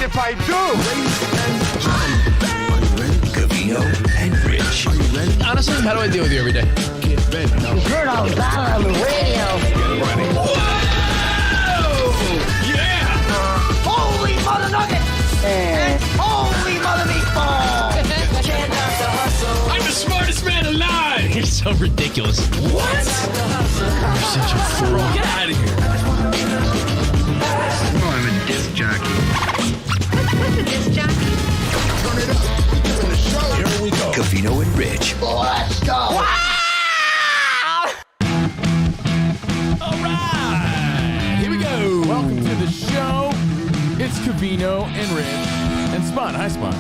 if I do. Covino and Rich. Are you ready? Honestly, how do I deal with you every day? Get ready. Turn on Dollar on the radio. Get ready. Whoa! Yeah! Holy mother nugget! And holy mother meatball! I'm the smartest man alive! You're so ridiculous. What? You're such a fool. Get out of here. Oh, I'm a disc jockey. What's a disc jockey? Turn it up. We're doing a show. Here we go. Covino and Rich. Let's go! All right. Here we go. Welcome to the show. It's Covino and Rich and Spawn. Hi, Spawn.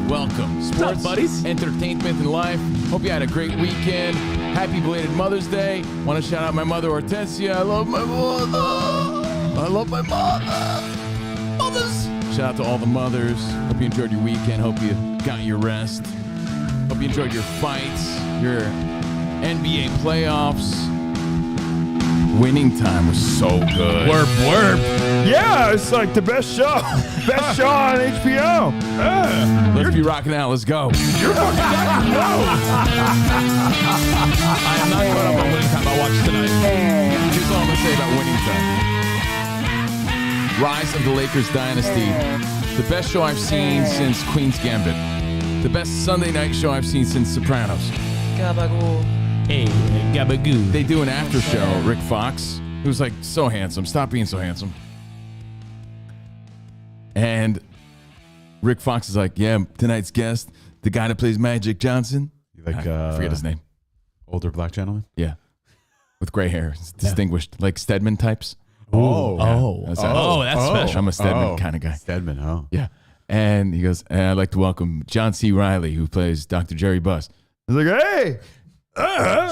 Welcome. Sports, up, buddies? entertainment, and life. Hope you had a great weekend. Happy belated Mother's Day. Want to shout out my mother, Hortensia. I love my mother. I love my mother. Mothers. Shout out to all the mothers. Hope you enjoyed your weekend. Hope you got your rest. Hope you enjoyed your fights, your NBA playoffs. Winning Time was so good. Worp, worp. Yeah, it's like the best show. Best show on HBO. Let's be rocking out. Let's go. You're fucking right. I am not caught up on Winning Time. I'll watch tonight. Here's all I'm going to say about Winning Time. Rise of the Lakers dynasty. The best show I've seen since Queen's Gambit. The best Sunday night show I've seen since Sopranos. Hey, gabagoo. They do an after show, Rick Fox, who's like so handsome. Stop being so handsome. And Rick Fox is like, yeah, tonight's guest, the guy that plays Magic Johnson. You like I forget his name. older black gentleman? Yeah. With gray hair. It's distinguished. Like Stedman types. Oh, That's special. I'm a Stedman kind of guy. Stedman, oh. Yeah. And he goes, and I'd like to welcome John C. Reilly, who plays Dr. Jerry Buss. I was like, hey,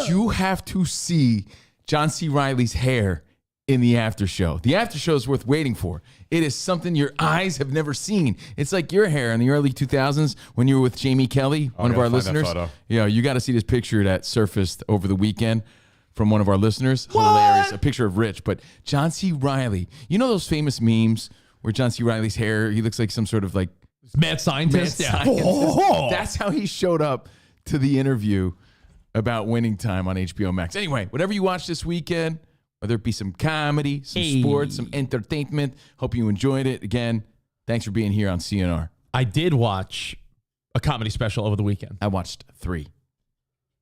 you have to see John C. Reilly's hair in the after show. The after show is worth waiting for. It is something your eyes have never seen. It's like your hair in the early 2000s when you were with Jamie Kelly, one of our listeners. Yeah, you got to see this picture that surfaced over the weekend from one of our listeners. Hilarious. A picture of Rich. But John C. Reilly, you know those famous memes where John C. Reilly's hair, he looks like some sort of like Mad scientist. mad Yeah. scientist. That's how he showed up to the interview about Winning Time on HBO Max. Anyway, whatever you watch this weekend, whether it be some comedy, some sports, some entertainment, hope you enjoyed it. Again, thanks for being here on CNR. I did watch a comedy special over the weekend. I watched 3,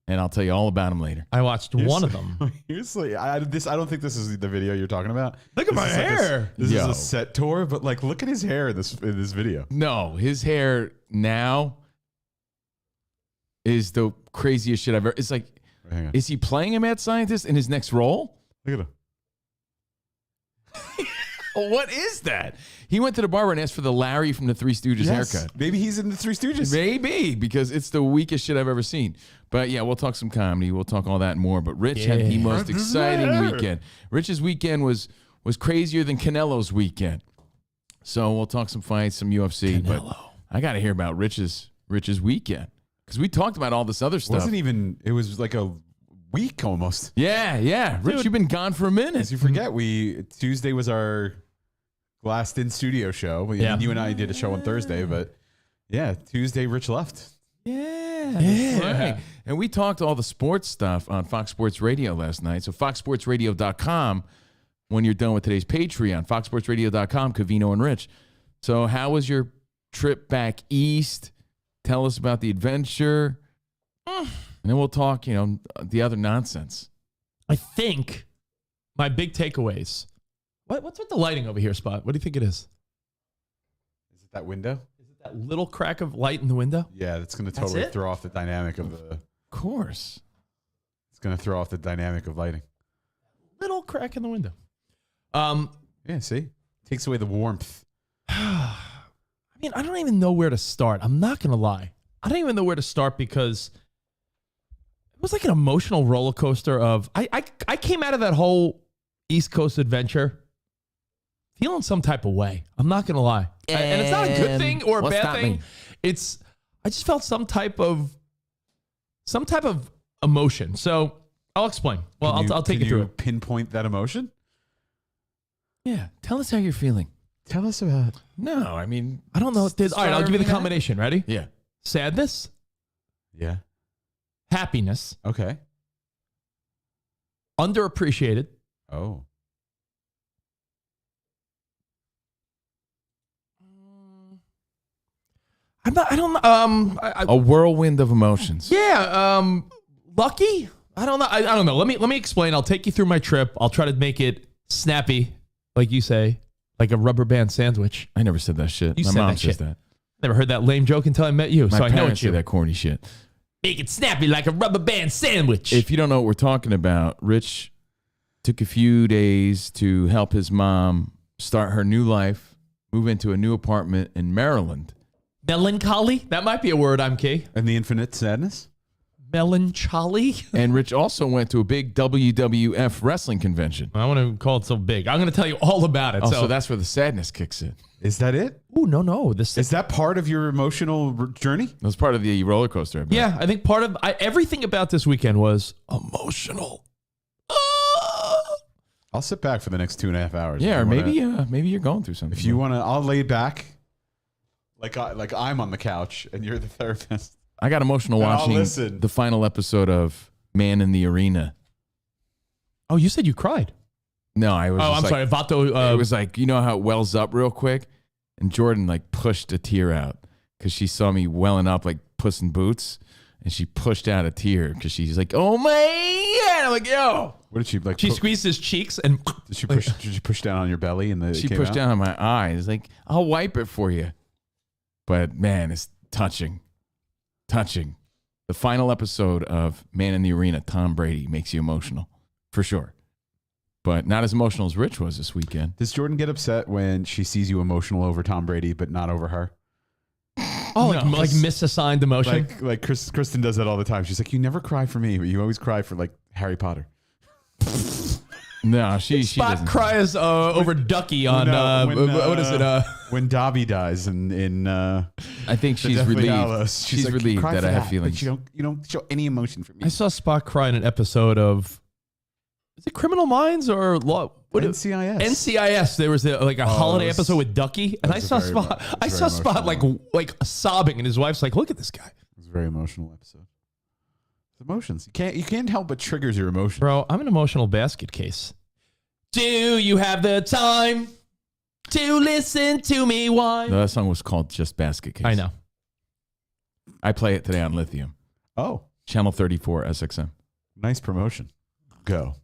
and I'll tell you all about them later. I watched one of them. Seriously, I don't think this is the video you're talking about. Look at my hair. This Yo. is a set tour, but like, look at his hair in this video. No, his hair now is the craziest shit I've ever. It's like, Hang on. is he playing a mad scientist in his next role? Look at him. What is that? He went to the barber and asked for the Larry from the Three Stooges haircut. Maybe he's in the Three Stooges. Maybe, because it's the weakest shit I've ever seen. But yeah, we'll talk some comedy. We'll talk all that and more. But Rich had the most exciting weekend. Rich's weekend was crazier than Canelo's weekend. So we'll talk some fights, some UFC. But I got to hear about Rich's weekend. Because we talked about all this other stuff. It was like a week almost. Yeah. Rich, you've been gone for a minute. As you forget, Tuesday was our last in studio show. You and I did a show on Thursday, but yeah, Tuesday Rich left. Yeah. Right. And we talked all the sports stuff on Fox Sports Radio last night. So foxsportsradio.com when you're done with today's Patreon. foxsportsradio.com, Covino and Rich. So how was your trip back east? Tell us about the adventure. And then we'll talk, the other nonsense. I think my big takeaways. What's with the lighting over here, Spot? What do you think it is? Is it that window? Is it that little crack of light in the window? Yeah, that's going to totally throw off the dynamic of the. Of course. It's going to throw off the dynamic of lighting. Little crack in the window. Yeah, see? Takes away the warmth. I mean, I don't even know where to start. I'm not going to lie. I don't even know where to start because it was like an emotional roller coaster of I came out of that whole East Coast adventure feeling some type of way. I'm not going to lie. And it's not a good thing or a bad thing. I just felt some type of emotion. So I'll explain. Well, I'll take you through it. Pinpoint that emotion? Yeah. Tell us how you're feeling. Tell us about. No, I mean, I don't know. All right, I'll give you the combination. Ready? yeah. Sadness, Yeah. happiness, Okay. underappreciated, Oh. I don't know. A whirlwind of emotions. Yeah. Lucky. I don't know. I don't know. Let me explain. I'll take you through my trip. I'll try to make it snappy, like you say, like a rubber band sandwich. I never said that shit. You My said mom that says shit. that. Never heard that lame joke until I met you, My so I know parents it's say you. that corny shit. Make it snappy like a rubber band sandwich. If you don't know what we're talking about, Rich took a few days to help his mom start her new life, move into a new apartment in Maryland. Melancholy? That might be a word, I'm key. And the infinite sadness? Melancholy? And Rich also went to a big WWF wrestling convention. I want to call it so big. I'm going to tell you all about it. Oh, so that's where the sadness kicks in. Is that it? Oh, no. Is that part of your emotional journey? That was part of the roller coaster. I bet. Yeah, I think part of everything about this weekend was emotional. I'll sit back for the next 2.5 hours. Yeah, If or you wanna- maybe you're going through something. If you want to, I'll lay back. Like I'm on the couch and you're the therapist. I got emotional And I'll watching listen. the final episode of Man in the Arena. Oh, you said you cried. No, I was. Oh, just I'm sorry. Vato. it was like, you know how it wells up real quick, and Jordan like pushed a tear out because she saw me welling up like Puss in Boots, and she pushed out a tear because she's like, "Oh my god!" I'm like, "Yo." What did she like? She squeezed his cheeks and Did she push down on your belly and She pushed down on my eyes. Like, I'll wipe it for you. But man, it's touching. The final episode of Man in the Arena, Tom Brady, makes you emotional, for sure. But not as emotional as Rich was this weekend. Does Jordan get upset when she sees you emotional over Tom Brady, but not over her? like misassigned emotion. Like Kristen does that all the time. She's like, you never cry for me, but you always cry for like Harry Potter. No, she Spot doesn't. cries over Ducky on what is it? When Dobby dies in I think the she's Deathly relieved. Hallows. She's like, relieved "Cry that for I have feelings. But you don't show any emotion for me. I saw Spot cry in an episode of. Is it Criminal Minds or Law? NCIS. NCIS. There was a holiday episode with Ducky, and I saw Spot. I saw Spot like sobbing, and his wife's like, "Look at this guy." It was a very emotional episode. It's emotions. You can't help but triggers your emotions. Bro, I'm an emotional basket case. Do you have the time to listen to me whine? No, that song was called Just Basket Case. I know. I play it today on Lithium. Oh, Channel 34 SXM. nice promotion. Go.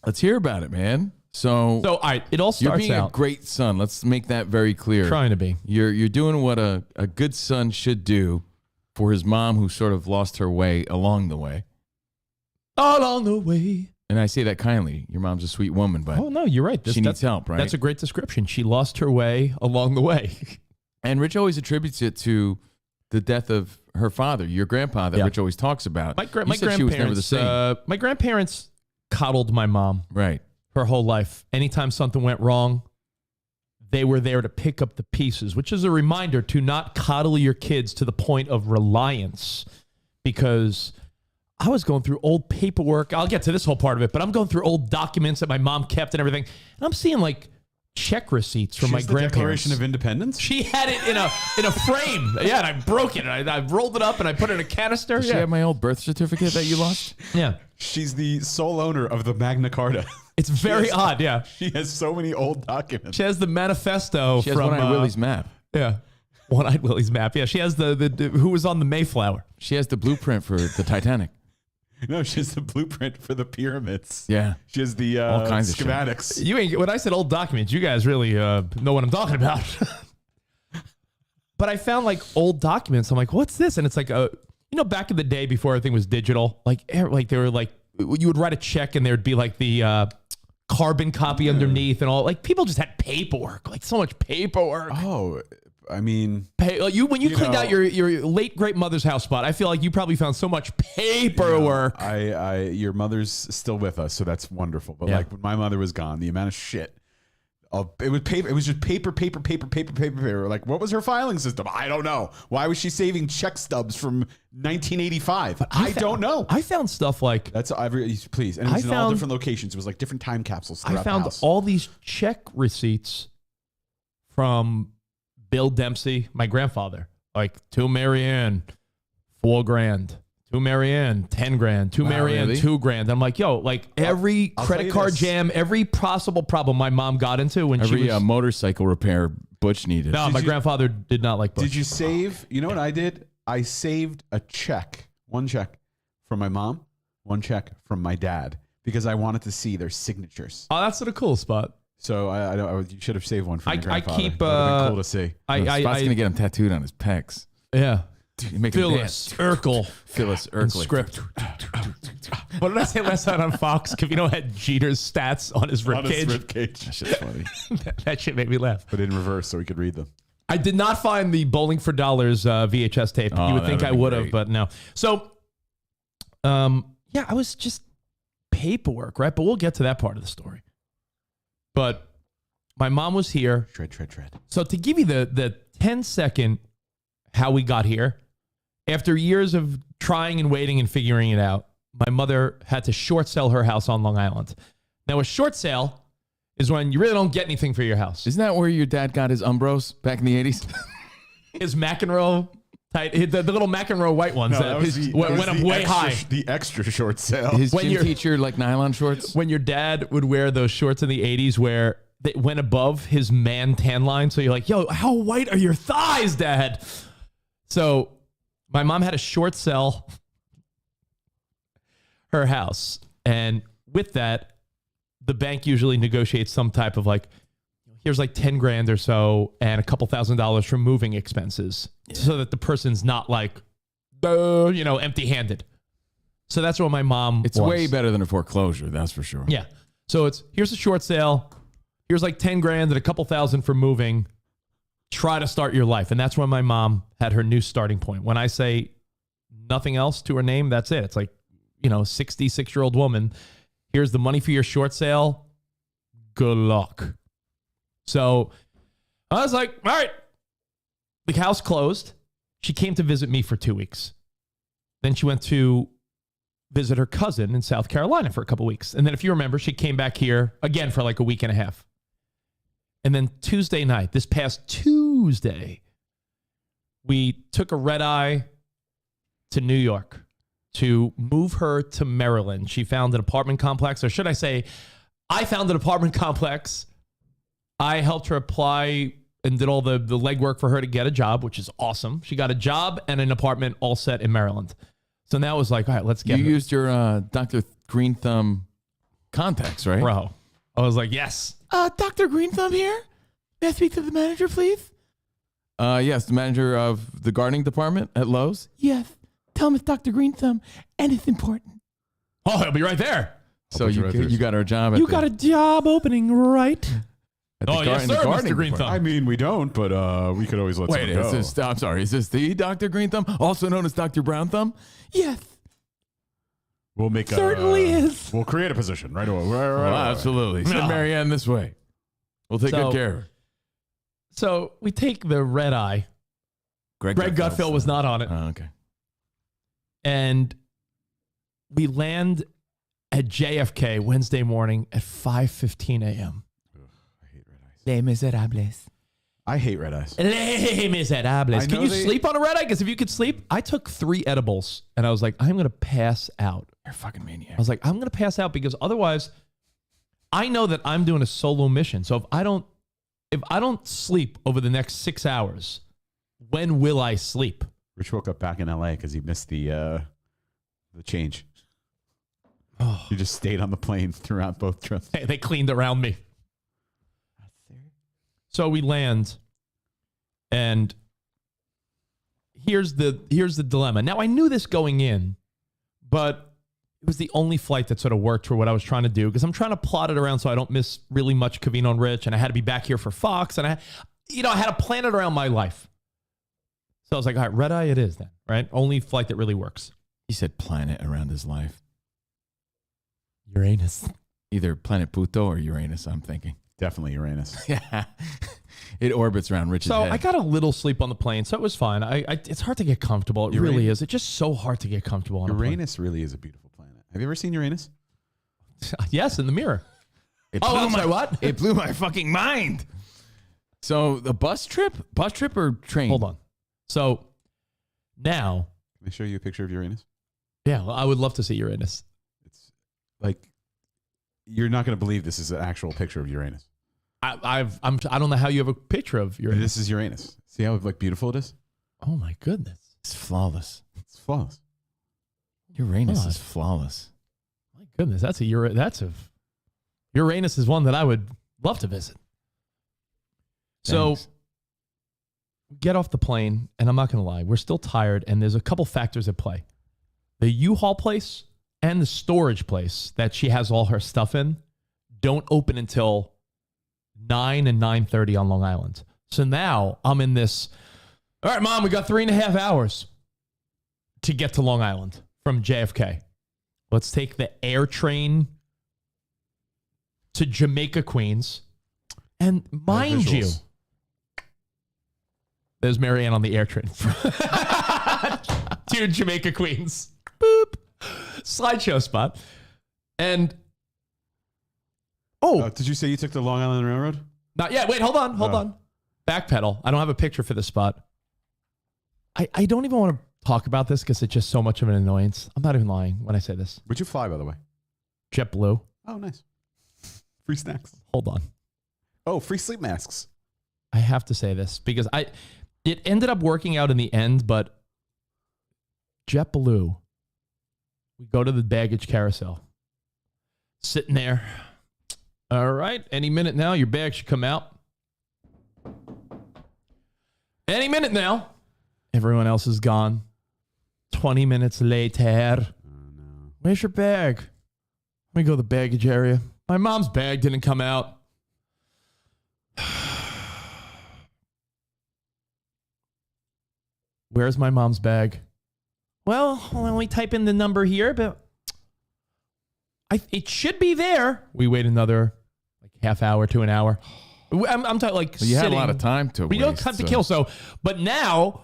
Let's hear about it, man. So all right, it all you're starts being out a great son. Let's make that very clear. trying to be. You're doing what a good son should do for his mom, who sort of lost her way along the way. Along the way. And I say that kindly. Your mom's a sweet woman, but Oh, no, you're right. she needs help, right? That's a great description. She lost her way along the way. And Rich always attributes it to the death of her father, your grandpa, that Yeah. Rich always talks about. My You said grandparents, she was never the same. my grandparents coddled my mom Right. her whole life. Anytime something went wrong, they were there to pick up the pieces, which is a reminder to not coddle your kids to the point of reliance, because I was going through old paperwork. I'll get to this whole part of it, but I'm going through old documents that my mom kept and everything. And I'm seeing like check receipts from my She's the grandparents. Declaration of Independence? She had it in a frame. Yeah, and I broke it. I rolled it up and I put it in a canister. Does she have my old birth certificate that you lost? Yeah. She's the sole owner of the Magna Carta. It's very odd, yeah. She has so many old documents. She has the manifesto She has from One-Eyed Willie's map. Yeah. One-Eyed Willie's map. Yeah, she has the who was on the Mayflower. She has the blueprint for the Titanic. No, she has the blueprint for the pyramids. Yeah. She has the All kinds of shit. schematics. You ain't when I said old documents, you guys really know what I'm talking about. But I found like old documents. I'm like, what's this? And it's like back in the day before everything was digital, like they were like you would write a check and there'd be like the carbon copy underneath and all. Like people just had paperwork, like so much paperwork. Oh, I mean, When you cleaned out your late great mother's house spot, I feel like you probably found so much paperwork. your mother's still with us, so that's wonderful. But Yeah. like when my mother was gone, the amount of shit. It was paper. It was just paper. Like, what was her filing system? I don't know. Why was she saving check stubs from 1985? I don't know. I found stuff like That's please. And it was in all different locations. It was like different time capsules throughout I found the house. all these check receipts from Bill Dempsey, my grandfather, like to Marianne, $4,000. To Marianne, $10,000. To Marianne, really? $2,000. I'm like, yo, like every I'll credit tell you card this. jam, every possible problem my mom got into when Every she was. motorcycle repair Butch needed. No, my you- grandfather did not like Bush. Did you save? You know what I did? I saved a check, one check from my mom, one check from my dad, because I wanted to see their signatures. Oh, that's at a cool spot. So you should have saved one for I my grandfather. keep, That would've been cool to see. Spot's gonna get him tattooed on his pecs. Yeah. Dude, make him Phyllis dance. Urkel. Phyllis in Urkel. script. What did I say last night on Fox? Covino had Jeter's stats on his On his ribcage. ribcage. That shit's funny. That shit made me laugh. But in reverse so we could read them. I did not find the Bowling for Dollars VHS tape. Oh, You would that think would've I been would have, great. but no. So, yeah, I was just paperwork, right? But we'll get to that part of the story. But my mom was here. Tread. So to give you the 10-second how we got here, after years of trying and waiting and figuring it out, my mother had to short sell her house on Long Island. Now, a short sale is when you really don't get anything for your house. Isn't that where your dad got his Umbros back in the 80s? His McEnroe, the little McEnroe white ones that went up way high. The extra short sale. His When gym you're- teacher, like nylon shorts? When your dad would wear those shorts in the 80s where they went above his man tan line. So you're like, yo, how white are your thighs, Dad? So my mom had a short sell her house. And with that, the bank usually negotiates some type of like, here's like $10,000 or so and a couple $1,000s for moving expenses so that the person's not like, empty handed. So that's what my mom It's was. way better than a foreclosure, that's for sure. Yeah. So here's a short sale. Here's like $10,000 and a couple thousand for moving. Try to start your life. And that's when my mom had her new starting point. When I say nothing else to her name, that's it. It's like, 66-year-old woman. Here's the money for your short sale. Good luck. So I was like, all right. The house closed. She came to visit me for 2 weeks. Then she went to visit her cousin in South Carolina for a couple weeks. And then if you remember, she came back here again for like a week and a half. And then Tuesday night, this past Tuesday, we took a red eye to New York to move her to Maryland. She found an apartment complex, or should I say, I found an apartment complex. I helped her apply and did all the legwork for her to get a job, which is awesome. She got a job and an apartment all set in Maryland. So now it was like, all right, let's get You her. used your Dr. Green Thumb contacts, right? Bro. I was like, yes. Dr. Green Thumb here? May I speak to the manager, please? Yes, the manager of the gardening department at Lowe's. Yes. Tell him it's Dr. Green Thumb, and it's important. Oh, he'll be right there. So put you you, right there. you got her a job at You the, got a job opening, right? at the Oh, yes, in the sir, gardening Mr. Green department. I mean, we don't, but we could always let Wait, someone is go. this, I'm sorry, is this the Dr. Green Thumb, also known as Dr. Brown Thumb? Yes. We'll make Certainly is. We'll create a position right away. Well, absolutely. Send No. Marianne this way. We'll take So- good care of her. So we take the red eye. Greg Gutfeld was not on it. Oh, okay. And we land at JFK Wednesday morning at 5:15 a.m. I hate red eyes. Les Miserables. I hate red eyes. Les Miserables. I Can know you they- sleep on a red eye? Because if you could sleep, I took 3 edibles and I was like, I'm going to pass out. You're a fucking maniac. I was like, I'm going to pass out because otherwise I know that I'm doing a solo mission. So if I don't sleep over the next 6 hours, when will I sleep? Rich woke up back in LA because he missed the change. Oh, He just stayed on the plane throughout both trips. they cleaned around me. So we land, and here's the dilemma. Now I knew this going in, but it was the only flight that sort of worked for what I was trying to do because I'm trying to plot it around so I don't miss really much Covino and Rich, and I had to be back here for Fox, and I had to plan it around my life. So I was like, all right, red eye it is then, right? Only flight that really works. He said planet around his life. Uranus. Either Planet Pluto or Uranus, I'm thinking. Definitely Uranus. Yeah. It orbits around Rich's So head. I got a little sleep on the plane, so it was fine. It's hard to get comfortable. It really is. It's just so hard to get comfortable on Uranus really is a beautiful planet. Have you ever seen Uranus? a plane. Yes, in the mirror. It Oh, blew I'm sorry, what? It blew my fucking mind. So the bus trip or train? Hold on. So now, Can I show you a picture of Uranus? yeah, well, I would love to see Uranus. It's like you're not going to believe this is an actual picture of Uranus. I don't know how you have a picture of Uranus. This is Uranus. See how like beautiful it is? Oh my goodness. It's flawless. It's flawless. Uranus God. is flawless. My goodness, Uranus is one that I would love to visit. So Thanks. get off the plane, and I'm not going to lie, we're still tired, and there's a couple factors at play. The U-Haul place and the storage place that she has all her stuff in don't open until 9 and 9:30 on Long Island. So now I'm in this, all right, Mom, we got 3.5 hours to get to Long Island from JFK. Let's take the air train to Jamaica, Queens. And mind you, Visuals. there's Marianne on the air train to Jamaica, Queens. Boop. Slideshow spot. And, Did you say you took the Long Island Railroad? not yet. Wait, hold on. Backpedal. I don't have a picture for this spot. I don't even want to talk about this because it's just so much of an annoyance. I'm not even lying when I say this. Would you fly, by the way? JetBlue. Oh, nice. Free snacks. Hold on. Oh, free sleep masks. I have to say this because it ended up working out in the end, but JetBlue, we go to the baggage carousel. Sitting there. All right, any minute now, your bag should come out. Any minute now. Everyone else is gone. 20 minutes later. Oh, no. Where's your bag? Let me go to the baggage area. My mom's bag didn't come out. Where's my mom's bag? Well, I'll only type in the number here, but it should be there. We wait another like half hour to an hour. I'm talking like Well, you had a sitting. lot of time to We waste. don't have to kill. So, but now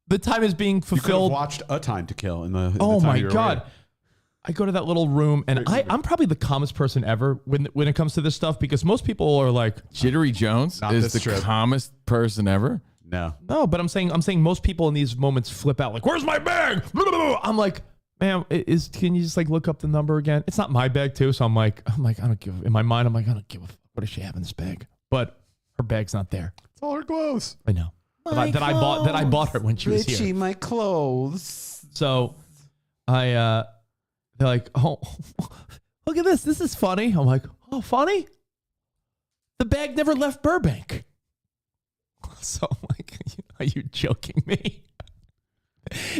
the time is being You could have fulfilled. watched A Time to Kill in the Oh time my you were God. away. I go to that little room and I'm probably the calmest person ever when it comes to this stuff because most people are like, Jittery Jones Not is this the trip. calmest person ever. No. no, but I'm saying most people in these moments flip out like, where's my bag? I'm like, man, can you just like look up the number again? It's not my bag too. So I'm like, I don't give, in my mind, I'm like, I don't give a fuck. What does she have in this bag? But her bag's not there. It's all her clothes. I know. That I bought her when she was here. my clothes. So they're like, oh, look at this. This is funny. I'm like, oh, funny? The bag never left Burbank. So I'm like, are you joking me?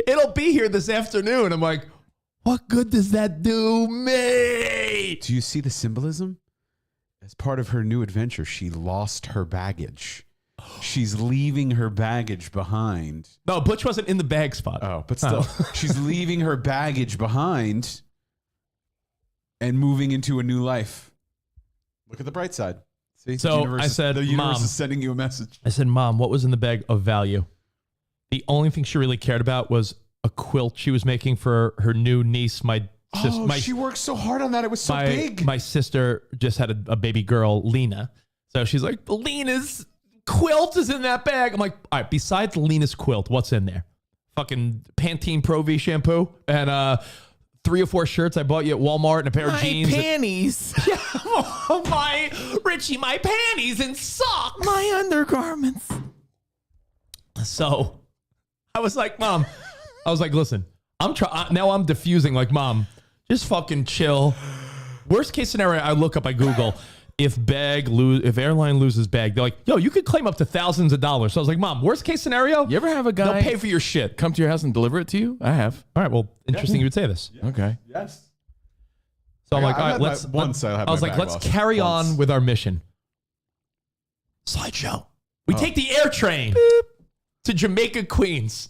It'll be here this afternoon. I'm like, what good does that do me? Do you see the symbolism? As part of her new adventure, she lost her baggage. She's leaving her baggage behind. No, Butch wasn't in the bag spot. Oh, but still, she's leaving her baggage behind and moving into a new life. Look at the bright side. See, So I said, the universe Mom. is sending you a message. I said, Mom, what was in the bag of value? The only thing she really cared about was a quilt she was making for her new niece, She worked so hard on that. It was so big. My sister just had a baby girl, Lena. So she's like, Lena's quilt is in that bag. I'm like, all right, besides Lena's quilt, what's in there? Fucking Pantene Pro V shampoo and 3 or 4 shirts I bought you at Walmart and a pair of jeans. panties. Oh, my Richie, my panties and socks. My undergarments. So I was like, Mom, listen, now I'm diffusing like, Mom, just fucking chill. Worst case scenario, I look up, I Google, if airline loses bag, they're like, yo, you could claim up to thousands of dollars. So I was like, Mom, worst case scenario, You ever have a guy they'll pay for your shit. come to your house and deliver it to you? I have. All right, well, interesting you would say this. Okay. Yes. So I'm I like, all right, had my- let's. once I had I was my like, bag let's lost. carry Once. on with our mission. Slideshow. We take the air train to Jamaica, Queens.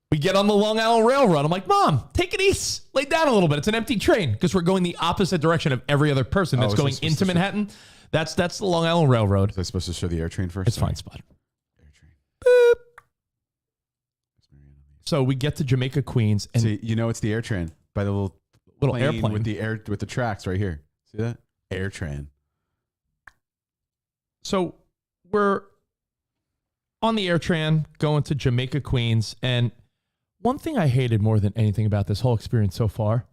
We get on the Long Island Railroad. I'm like, Mom, take it easy. Lay down a little bit. It's an empty train because we're going the opposite direction of every other person that's was I going supposed into to show- Manhattan. That's the Long Island Railroad. Was I supposed to show the air train first? It's fine, Spot. Air train. So we get to Jamaica, Queens, and See, you know it's the air train by the little plane airplane with the tracks right here. See that? Air train. So we're on the AirTran going to Jamaica, Queens. And one thing I hated more than anything about this whole experience so far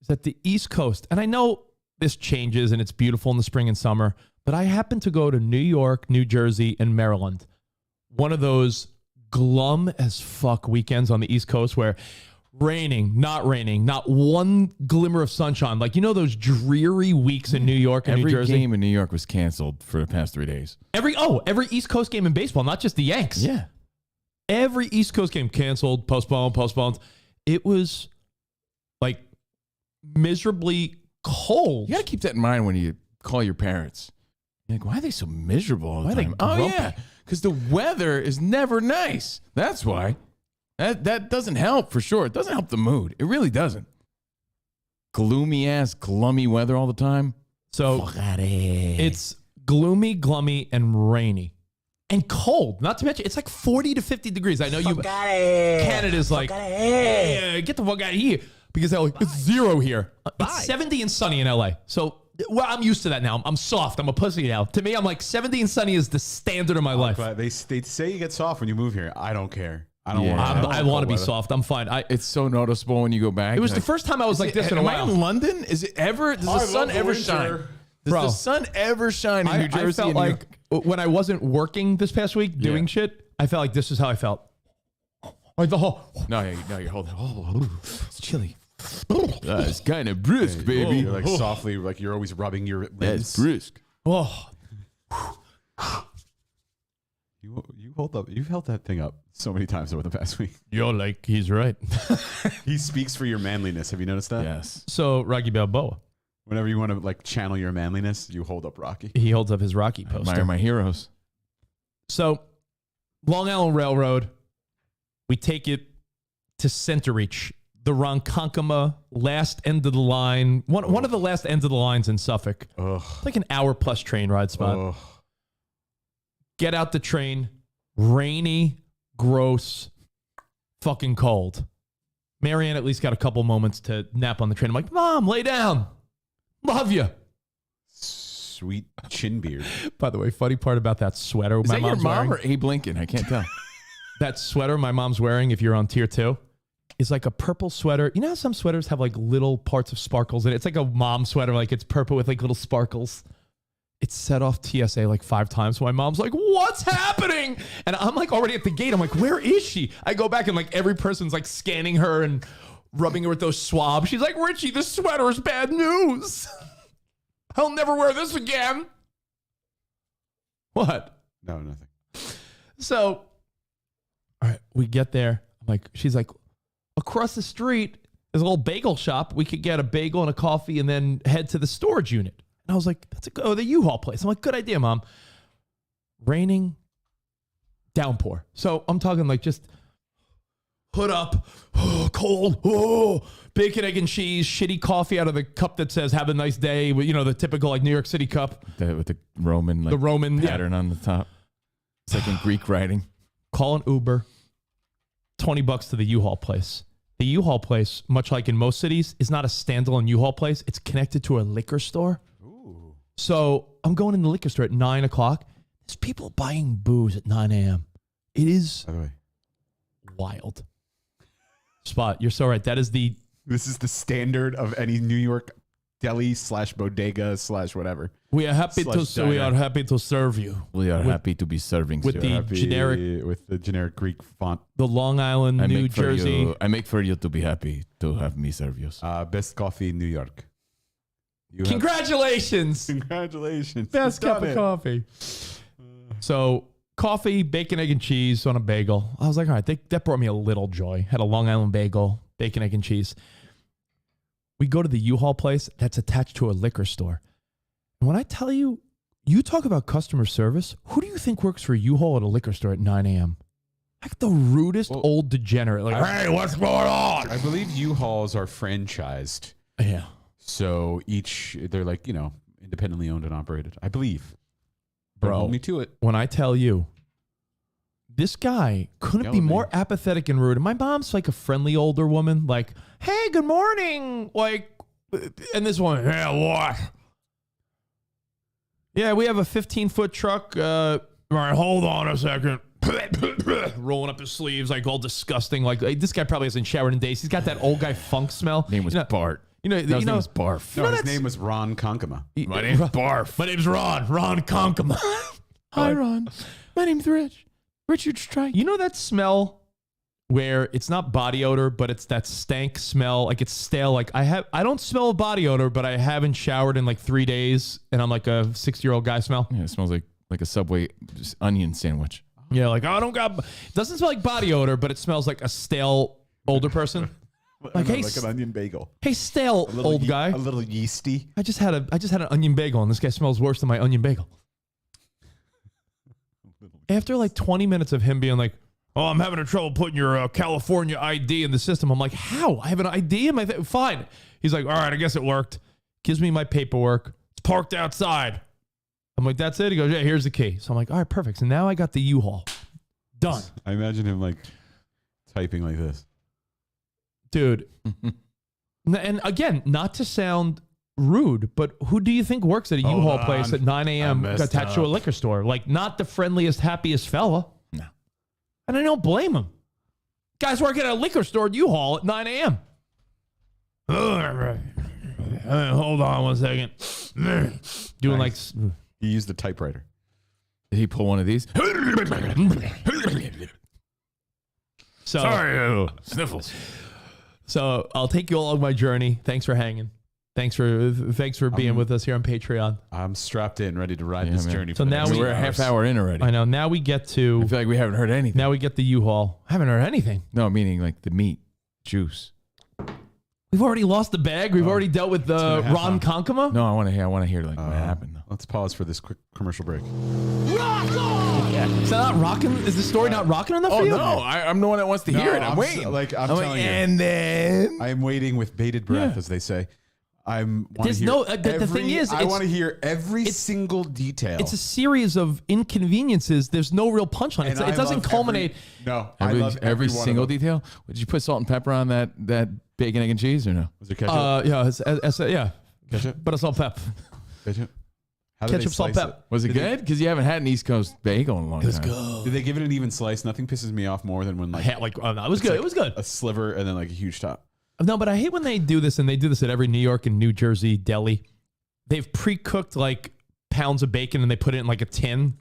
is that the East Coast, and I know this changes and it's beautiful in the spring and summer, but I happened to go to New York, New Jersey, and Maryland. One of those glum as fuck weekends on the East Coast where raining, not one glimmer of sunshine. Like, you know, those dreary weeks in New York and New Jersey? Every game in New York was canceled for the past 3 days. Every East Coast game in baseball, not just the Yanks. Yeah. Every East Coast game canceled, postponed. It was like miserably cold. You got to keep that in mind when you call your parents. You're like, why are they so miserable all the Why are they time? Oh, grumpy? yeah. Because the weather is never nice. That's why. That doesn't help for sure. It doesn't help the mood. It really doesn't. Glummy weather all the time. So it's gloomy, glummy, and rainy. And cold. Not to mention, it's like 40 to 50 degrees. I know Canada's like, hey, get the fuck out of here. Because they're like, it's 0 here. It's 70 and sunny in LA. So, well, I'm used to that now. I'm soft. I'm a pussy now. To me, I'm like 70 and sunny is the standard of my life. But they say you get soft when you move here. I don't care. I don't Yeah. want. I want to be soft. I'm fine. It's so noticeable when you go back. It was the first time I was like this in a Am I while. in London? Is it ever? Does the sun ever shine? Does Bro. the sun ever shine in New Jersey? I felt and New like when I wasn't working this past week doing shit, I felt like this is how I felt. Like the whole. No, you're holding. Oh, it's chilly. It's kind of brisk, baby. You're like softly, like you're always rubbing your limbs. That's brisk. Oh, You hold up. You've held that thing up so many times over the past week. you're like, he's right. He speaks for your manliness. Have you noticed that? Yes. So Rocky Balboa, Whenever you want to like channel your manliness, you hold up Rocky. he holds up his Rocky poster. Admire my heroes. So Long Island Railroad, we take it to Centereach, the Ronkonkoma last end of the line, one of the last ends of the lines in Suffolk. Ugh. It's like an hour plus train ride spot. Ugh. Get out the train, rainy, gross, fucking cold. Marianne at least got a couple moments to nap on the train. I'm like, Mom, lay down. Love you. Sweet chin beard. By the way, funny part about that sweater Is my that your mom's mom wearing, or Abe Lincoln? I can't tell. that sweater my mom's wearing if you're on tier 2 is like a purple sweater. You know how some sweaters have like little parts of sparkles in it? It's like a mom sweater, like it's purple with like little sparkles. It's set off TSA like 5 times. So my mom's like, what's happening? And I'm like already at the gate. I'm like, where is she? I go back and like every person's like scanning her and rubbing her with those swabs. She's like, Richie, this sweater is bad news. I'll never wear this again. What? No, nothing. So, all right, we get there. I'm like, she's like, across the street is a little bagel shop. We could get a bagel and a coffee and then head to the storage unit. And I was like, the U-Haul place. I'm like, good idea, Mom. Raining, downpour. So I'm talking like just hood up, cold, bacon, egg, and cheese, shitty coffee out of the cup that says "Have a nice day." You know, the typical like New York City cup. With the Roman, pattern on the top. It's like in Greek writing. Call an Uber. $20 to the U-Haul place. The U-Haul place, much like in most cities, is not a standalone U-Haul place. It's connected to a liquor store. Ooh. So I'm going in the liquor store at 9 o'clock. There's people buying booze at 9 a.m. It is By the way, wild. Spot, you're so right. That is the this is the standard of any New York deli / bodega / whatever. we are happy to serve you. We are happy to be serving with you. the Happy generic, with the generic Greek font. the Long Island, New Jersey. I make for you to be happy to have me serve you. Best coffee in New York. You have- Congratulations. Congratulations. Best You've cup done of it. coffee. So coffee, bacon, egg, and cheese on a bagel. I was like, all right, that brought me a little joy. Had a Long Island bagel, bacon, egg, and cheese. We go to the U-Haul place that's attached to a liquor store. And when I tell you, you talk about customer service, who do you think works for U-Haul at a liquor store at 9 a.m.? Like the rudest old degenerate. Like, hey, what's going on? I believe U-Hauls are franchised. Yeah. So they're like, independently owned and operated. I believe. Bro. Don't hold me to it. When I tell you, this guy couldn't be more apathetic and rude. And my mom's like a friendly older woman, like, hey, good morning. Like, and this one, yeah, what? Yeah, we have a 15-foot truck. All right, hold on a second. Rolling up his sleeves, like all disgusting. Like this guy probably hasn't showered in days. He's got that old guy funk smell. Name was Bart. You know, His name was Barf. No, his name was Ron Konkama. My name's Barf. My name's Ron Konkama. Hi, Ron. My name's Rich. Richard Strike. You know that smell where it's not body odor, but it's that stank smell, like it's stale. Like I don't smell body odor, but I haven't showered in like 3 days, and I'm like a 60-year-old guy smell. Yeah, it smells like a Subway just onion sandwich. Yeah, like I don't got. It doesn't smell like body odor, but it smells like a stale older person. Like hey, like an onion bagel. Hey, stale old guy. A little yeasty. I just had an onion bagel, and this guy smells worse than my onion bagel. After like 20 minutes of him being like, "Oh, I'm having trouble putting your California ID in the system," I'm like, "How? I have an ID in my fine." He's like, "All right, I guess it worked." Gives me my paperwork. It's parked outside. I'm like, "That's it?" He goes, "Yeah, here's the key." So I'm like, "All right, perfect." So now I got the U-Haul. Done. I imagine him like typing like this. Dude. And again, not to sound rude, but who do you think works at a U-Haul place at 9 a.m. attached to a liquor store? Like, not the friendliest, happiest fella. No. And I don't blame him. Guys work at a liquor store at U-Haul at 9 a.m. Hold on one second. Doing Nice. He used the typewriter. Did he pull one of these? So, Sorry, sniffles. So I'll take you along my journey. Thanks for hanging. Thanks for being with us here on Patreon. I'm strapped in, ready to ride this journey. So for the now next we- We're a half hour in already. I know. Now we get to. I feel like we haven't heard anything. Now we get the U-Haul. I haven't heard anything. No, meaning like the meat, juice. We've already lost the bag. We've already dealt with Ron Konkama. No, I want to hear like what happened though. Let's pause for this quick commercial break. Is that not rocking? Is the story not rocking enough Oh for you? no, I'm the one that wants to hear it. I'm waiting. I'm like, telling you. and then I'm waiting with bated breath, as they say. There's no. The thing is, I want to hear every single detail. It's a series of inconveniences. There's no real punchline. And It doesn't culminate. I love every one single of them. detail. Did you put salt and pepper on that bacon, egg, and cheese or no? Was there ketchup? Yeah. Ketchup? But it's all pep. Ketchup? How did they Ketchup, salt, slice pep. Was it good? Because you haven't had an East Coast bagel in a long time. it? Did they give it an even slice? Nothing pisses me off more than when No, it was it's good. like It was good. a sliver and then like a huge top. No, but I hate when they do this, and they do this at every New York and New Jersey deli. They've pre-cooked like pounds of bacon, and they put it in like a tin,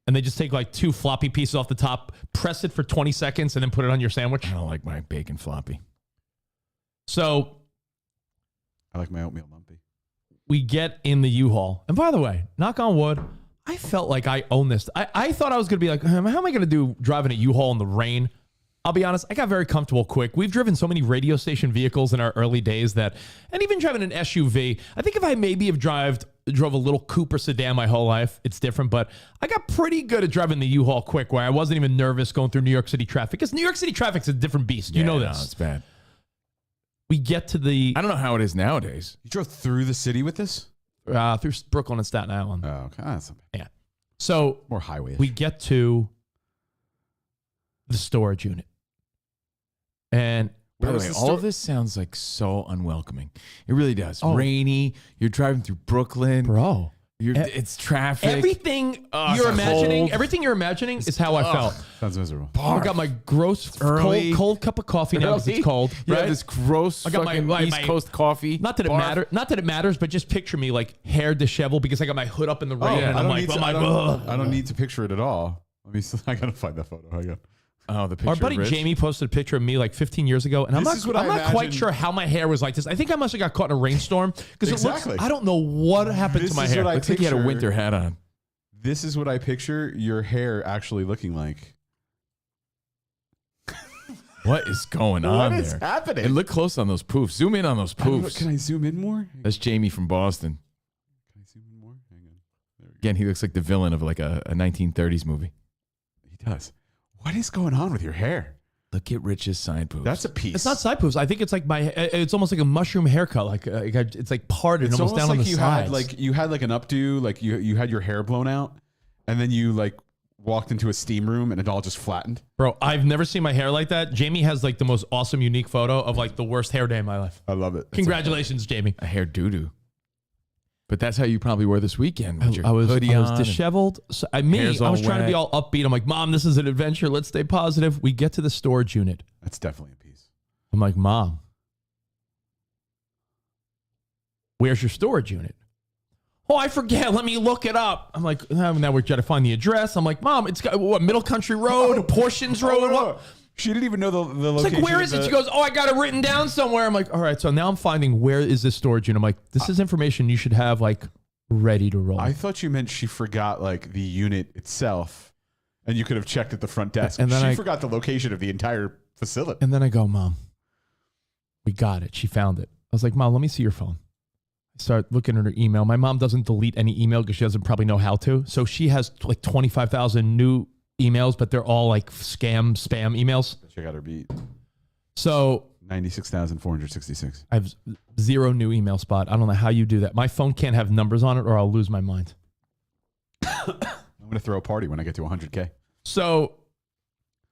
and they just take like 2 floppy pieces off the top, press it for 20 seconds, and then put it on your sandwich. I don't like my bacon floppy. So I like my oatmeal lumpy. we get in the U-Haul. And by the way, knock on wood, I felt like I own this. I thought I was going to be like, how am I going to do driving a U-Haul in the rain? I'll be honest, I got very comfortable quick. We've driven so many radio station vehicles in our early days that, and even driving an SUV, I think if I maybe have drove a little Cooper sedan my whole life, it's different, but I got pretty good at driving the U-Haul quick where I wasn't even nervous going through New York City traffic, because New York City traffic's a different beast. You know this. No, it's bad. We get to the, I don't know how it is nowadays. You drove through the city with this? through Brooklyn and Staten Island. Oh, okay. That's not bad. Yeah. So More highway. we get to the storage unit. And By the was way, the all sto- of this sounds like so unwelcoming. It really does. Oh. Rainy. You're driving through Brooklyn. bro, It's traffic. everything it's you're imagining, cold. everything you're imagining is how I felt. Sounds miserable. I got my gross Early. cold cup of coffee now because Early. it's cold. You Right? have this gross I got my- fucking my- East Coast coffee. Not that it Barf. Not that it matters, but just picture me like hair disheveled because I got my hood up in the rain, and I'm like, I don't need to picture it at all. Let me. I gotta find that photo. Hang on. Oh, the picture. Our buddy of Rich. Jamie posted a picture of me like 15 years ago, and I'm This is what I not quite imagine- sure how my hair was like this. I think I must have got caught in a rainstorm because Exactly. I don't know what happened This to my is hair. what I Looks like you had a picture- winter hat on. This is what I picture your hair actually looking like. What is going What on is there? happening? And look close on those poofs. Zoom in on those I don't know, poofs. can I zoom in more? That's Jamie from Boston. Can I zoom in more? Hang on. There we go. Again, he looks like the villain of like a 1930s movie. He does. What is going on with your hair? Look at Rich's side poofs. That's a piece. It's not side poofs. I think it's like it's almost like a mushroom haircut. It's like parted It's almost almost down on like the you sides. had like an updo, like you had your hair blown out, and then you like walked into a steam room and it all just flattened. Bro, I've never seen my hair like that. Jamie has like the most awesome, unique photo of like the worst hair day of my life. I love it. Congratulations, Jamie. a hair doo-doo. But that's how you probably were this weekend. With your I was hoodie on and disheveled. So I hair's all was trying to be wet. all upbeat. I'm like, Mom, this is an adventure. Let's stay positive. We get to the storage unit. That's definitely a piece. I'm like, Mom, where's your storage unit? Oh, I forget. Let me look it up. I'm like, now we're trying to find the address. I'm like, Mom, it's got what, Middle Country Road, Portions Road. What? She didn't even know the It's location. like, where is it? She goes, oh, I got it written down somewhere. I'm like, all right. So now I'm finding where is this storage unit. I'm like, this is information you should have like ready to roll. I thought you meant she forgot like the unit itself, and you could have checked at the front desk. And then she forgot the location of the entire facility. And then I go, Mom, we got it. She found it. I was like, Mom, let me see your phone. I start looking at her email. My mom doesn't delete any email because she doesn't probably know how to. So she has like 25,000 new emails, but they're all like spam emails. Check out her beat. So 96,466. I have 0 new email spot. I don't know how you do that. My phone can't have numbers on it or I'll lose my mind. I'm going to throw a party when I get to 100K. So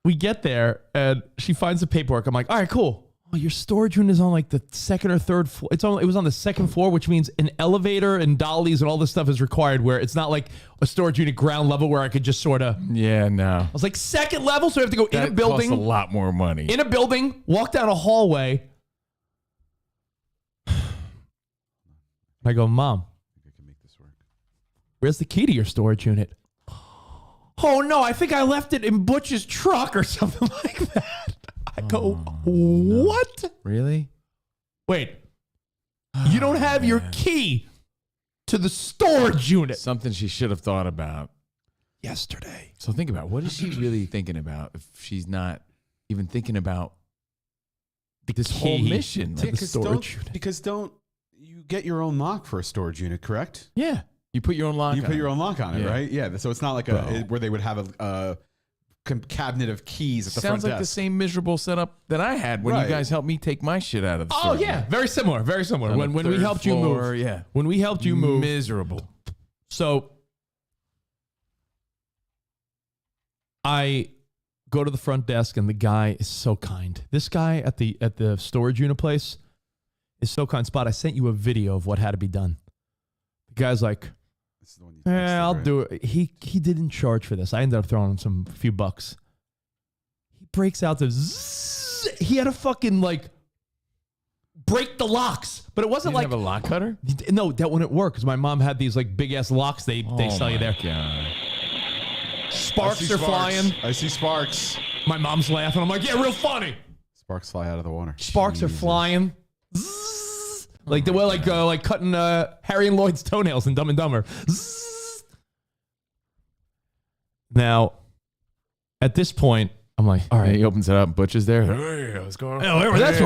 we get there and she finds the paperwork. I'm like, all right, cool. Oh, your storage unit is on like the 2nd or 3rd floor. It was on the 2nd floor, which means an elevator and dollies and all this stuff is required where it's not like a storage unit ground level where I could just sort of. Yeah, no. I was like, 2nd level, so we have to go in a That building. costs a lot more money. In a building, walk down a hallway. I go, Mom, I can make this work. where's the key to your storage unit? Oh, no, I think I left it in Butch's truck or something like that. I go, what? Really? Wait, you don't have your key to the storage unit. Something she should have thought about. Yesterday. So think about, what is she really thinking about if she's not even thinking about this whole key mission? to Like, the storage unit. Because don't you get your own lock for a storage unit, correct? yeah. You put your own lock You on put it. your own lock on it, Yeah. right? Yeah. So it's not like where they would have a cabinet of keys at the Sounds front like desk. the same miserable setup that I had when Right. you guys helped me take my shit out of the Oh, storage yeah. unit. Very similar. Very similar. On When the we third helped you floor, move. Yeah. When we helped you move. Miserable. So I go to the front desk and the guy is so kind. This guy at the storage unit place is so kind. Spot, I sent you a video of what had to be done. The guy's like, This is the one you texted, I'll right? do it. He didn't charge for this. I ended up throwing him a few bucks. He breaks out the zzz. He had to fucking like break the locks, but it You wasn't didn't like have a lock cutter? no, that wouldn't work because my mom had these like big ass locks they sell you there. God. Sparks I see are flying. I see sparks. My mom's laughing. I'm like, yeah, real funny. Sparks fly out of the water. Sparks are flying. Zzz. Like the way like cutting Harry and Lloyd's toenails in Dumb and Dumber. Zzz. Now, at this point, I'm like, all All right, right. he opens it up. Butch is there. Hey, what's going on? where you Hey,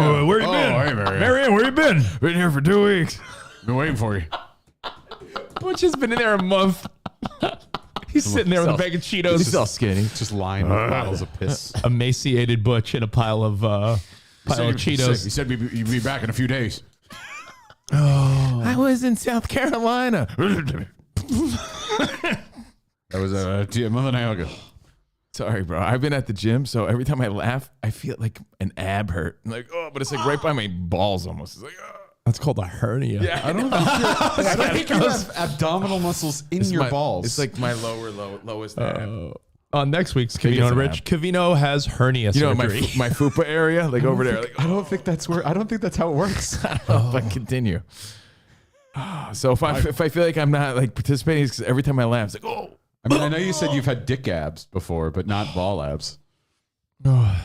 Marianne. Marianne, where you been? Been here for 2 weeks. Been waiting for you. Butch has been in there a month. He's sitting there with a bag of He's Cheetos. all skinny. Just lying with bottles of piss. Emaciated Butch in a pile of Cheetos. He said you'd be back in a few days. I was in South Carolina. That was a month and a half ago. Sorry, bro. I've been at the gym, so every time I laugh, I feel like an ab hurt. I'm like, oh, but it's like right by my balls almost. It's like, oh. That's called a hernia. Yeah, I don't think you have abdominal muscles in It's your my- balls. It's like my lowest ab. On next week's Think Covino it's and an Rich, Covino has hernia You know, surgery. my fupa area, like over there. Like, I don't think that's how it works. if I continue. So if I feel like I'm not like participating, it's because every time I laugh, it's like, oh. I mean, I know you said you've had dick abs before, but not ball abs.